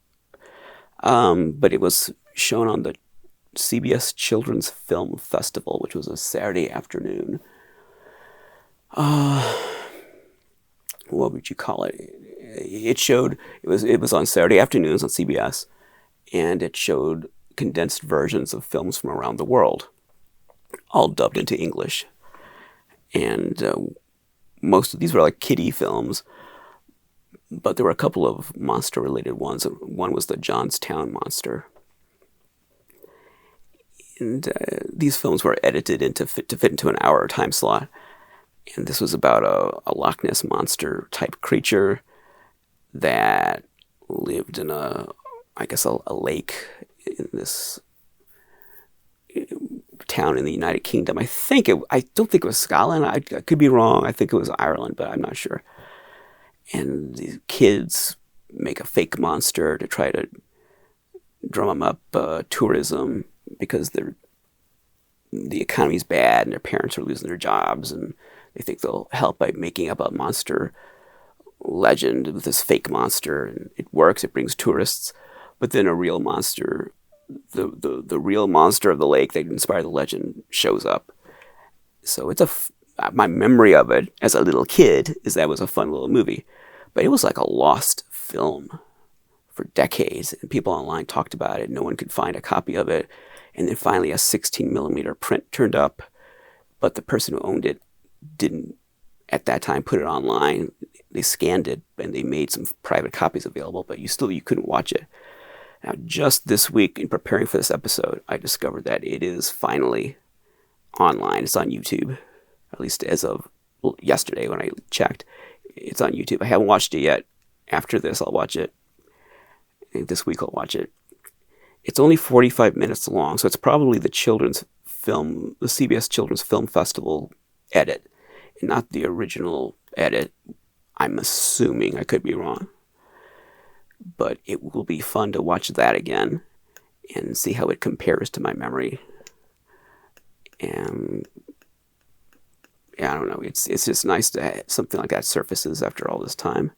But it was shown on the CBS Children's Film Festival, which was a Saturday afternoon. What would you call it? It was on Saturday afternoons on CBS, and it showed condensed versions of films from around the world, all dubbed into English. And most of these were like kiddie films, but there were a couple of monster-related ones. One was the Johnstown Monster. And these films were edited to fit into an hour time slot. And this was about a Loch Ness monster type creature that lived in a lake in this town in the United Kingdom. I don't think it was Scotland. I could be wrong. I think it was Ireland, but I'm not sure. And these kids make a fake monster to try to drum up tourism because the economy's bad and their parents are losing their jobs, and they think they'll help by making up a monster legend with this fake monster, and it works. It brings tourists, but then a real monster, the real monster of the lake that inspired the legend, shows up. So my memory of it as a little kid is that it was a fun little movie, but it was like a lost film for decades, and people online talked about it. No one could find a copy of it, and then finally a 16 millimeter print turned up, but the person who owned it didn't at that time put it online. They scanned it and they made some private copies available, but you couldn't watch it. Now, just this week, in preparing for this episode, I discovered that it is finally online. It's on YouTube, at least as of yesterday when I checked. It's on YouTube. I haven't watched it yet. After this, I'll watch it. I think this week I'll watch it. It's only 45 minutes long, so it's probably the CBS Children's Film Festival edit, and not the original edit. I'm assuming. I could be wrong. But it will be fun to watch that again and see how it compares to my memory. And yeah, I don't know. It's just nice to have something like that surfaces after all this time.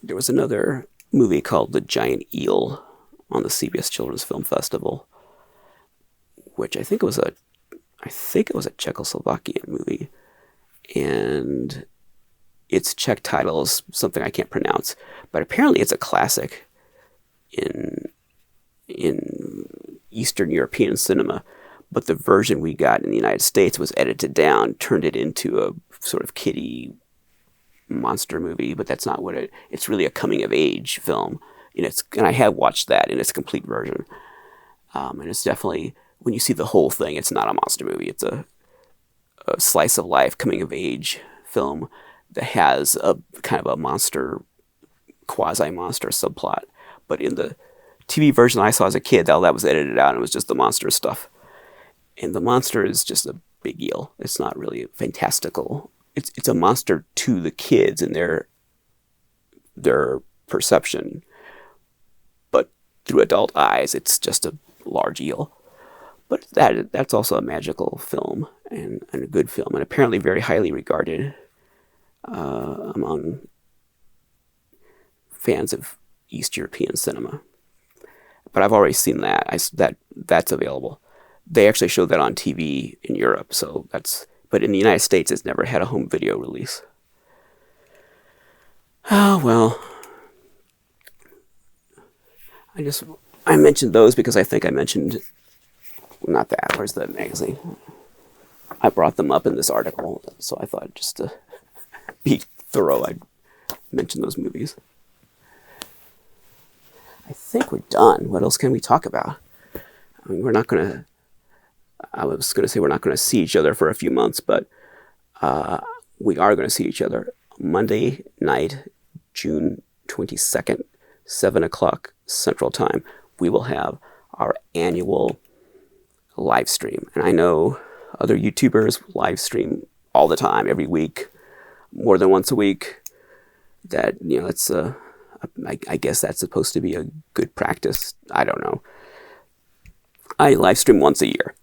There was another movie called The Giant Eel on the CBS Children's Film Festival, which I think it was a Czechoslovakian movie, and its Czech title is something I can't pronounce, but apparently it's a classic in Eastern European cinema. But the version we got in the United States was edited down, turned it into a sort of kiddie monster movie, but that's not what it's really a coming of age film. And I have watched that in its complete version. And it's definitely, when you see the whole thing, it's not a monster movie. It's a slice of life coming of age film that has a kind of a monster, quasi-monster subplot. But in the TV version I saw as a kid, that was edited out and it was just the monster stuff. And the monster is just a big eel. It's not really fantastical. It's a monster to the kids and their perception. But through adult eyes, it's just a large eel. But that's also a magical film and a good film, and apparently very highly regarded among fans of East European cinema. But I've already seen that. That's available. They actually showed that on TV in Europe, but in the United States, it's never had a home video release. Oh, well. I mentioned those because I think I mentioned, not that, where's the magazine? I brought them up in this article, so I thought just to be thorough, I'd mention those movies. I think we're done. What else can we talk about? I mean, I was going to say we're not going to see each other for a few months, but we are going to see each other Monday night, June 22nd, 7 o'clock Central Time. We will have our annual live stream. And I know other YouTubers live stream all the time, every week, more than once a week. That, it's I guess that's supposed to be a good practice. I don't know. I live stream once a year,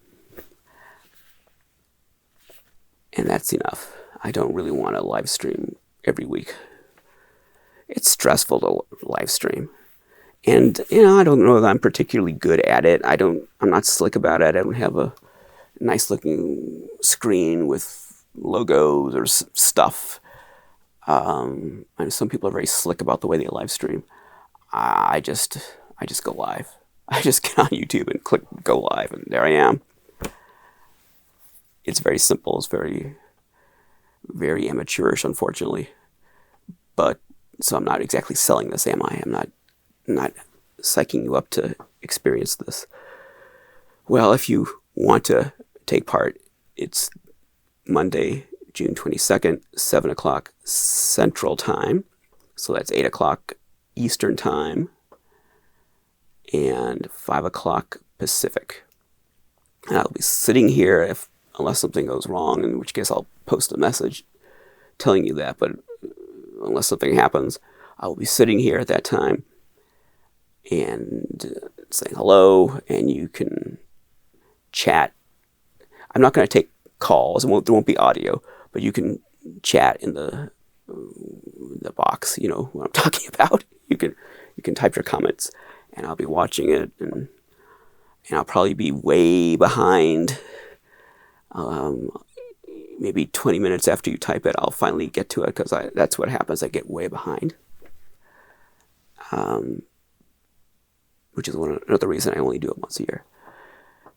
and that's enough. I don't really want to live stream every week. It's stressful to live stream. And, I don't know that I'm particularly good at it. I'm not slick about it. I don't have a nice looking screen with logos or stuff. Some people are very slick about the way they live stream. I just go live. I just get on YouTube and click go live, and there I am. It's very simple. It's very, very amateurish, unfortunately. But so I'm not exactly selling this, am I? I'm not psyching you up to experience this. Well, if you want to take part, it's Monday, June 22nd, 7 o'clock Central Time. So that's 8 o'clock Eastern Time and 5 o'clock Pacific. And I'll be sitting here unless something goes wrong, in which case I'll post a message telling you that. But unless something happens, I will be sitting here at that time and saying hello, and you can chat. I'm not going to take calls. There won't be audio, but you can chat in the box. You know what I'm talking about. You can type your comments, and I'll be watching it, and I'll probably be way behind. Maybe 20 minutes after you type it, I'll finally get to it, because that's what happens. I get way behind. Which is another reason I only do it once a year.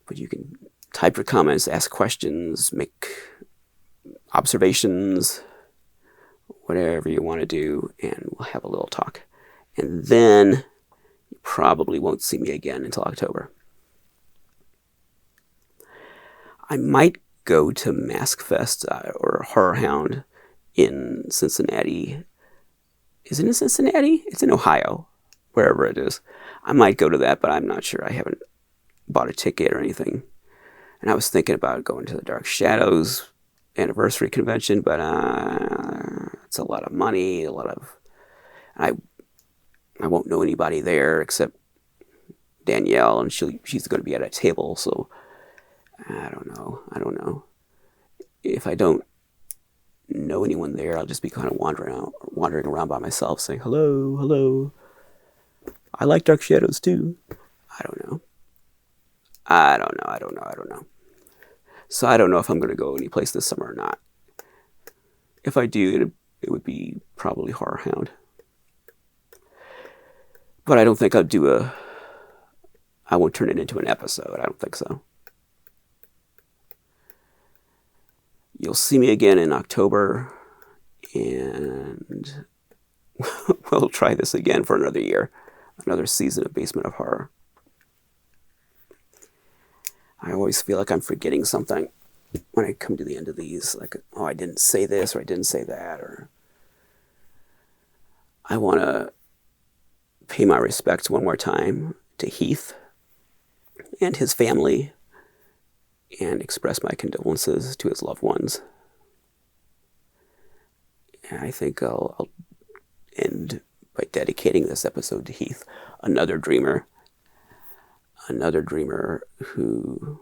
But you can type your comments, ask questions, make observations, whatever you want to do, and we'll have a little talk. And then you probably won't see me again until October. I might go to Mask Fest or Horror Hound in Cincinnati. Is it in Cincinnati? It's in Ohio, wherever it is. I might go to that, but I'm not sure. I haven't bought a ticket or anything. And I was thinking about going to the Dark Shadows anniversary convention, but it's a lot of money, I won't know anybody there except Danielle, and she's going to be at a table, so I don't know. If I don't know anyone there, I'll just be kind of wandering around by myself saying, hello. I like Dark Shadows too. I don't know. So I don't know if I'm going to go anyplace this summer or not. If I do, it would be probably Horror Hound. But I don't think I won't turn it into an episode. I don't think so. You'll see me again in October, and we'll try this again for another year, another season of Basement of Horror. I always feel like I'm forgetting something when I come to the end of these, like, oh, I didn't say this, or I didn't say that, or I want to pay my respects one more time to Heath and his family, and express my condolences to his loved ones. And I think I'll end by dedicating this episode to Heath, another dreamer who,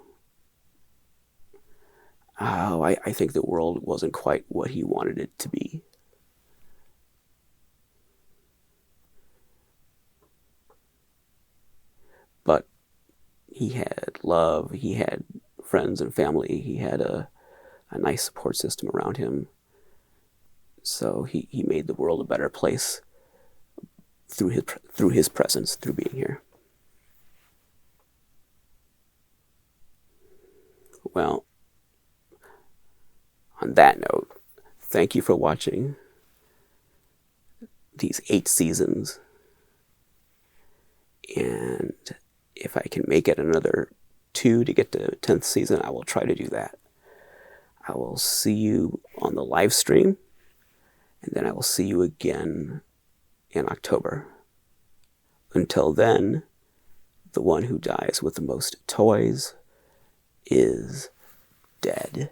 I think the world wasn't quite what he wanted it to be. But he had love, he had friends and family, he had a nice support system around him. So he made the world a better place through his presence, through being here. Well, on that note, thank you for watching these 8 seasons. And if I can make it another 2 to get to 10th season, I will try to do that. I will see you on the live stream, and then I will see you again in October. Until then, the one who dies with the most toys is dead.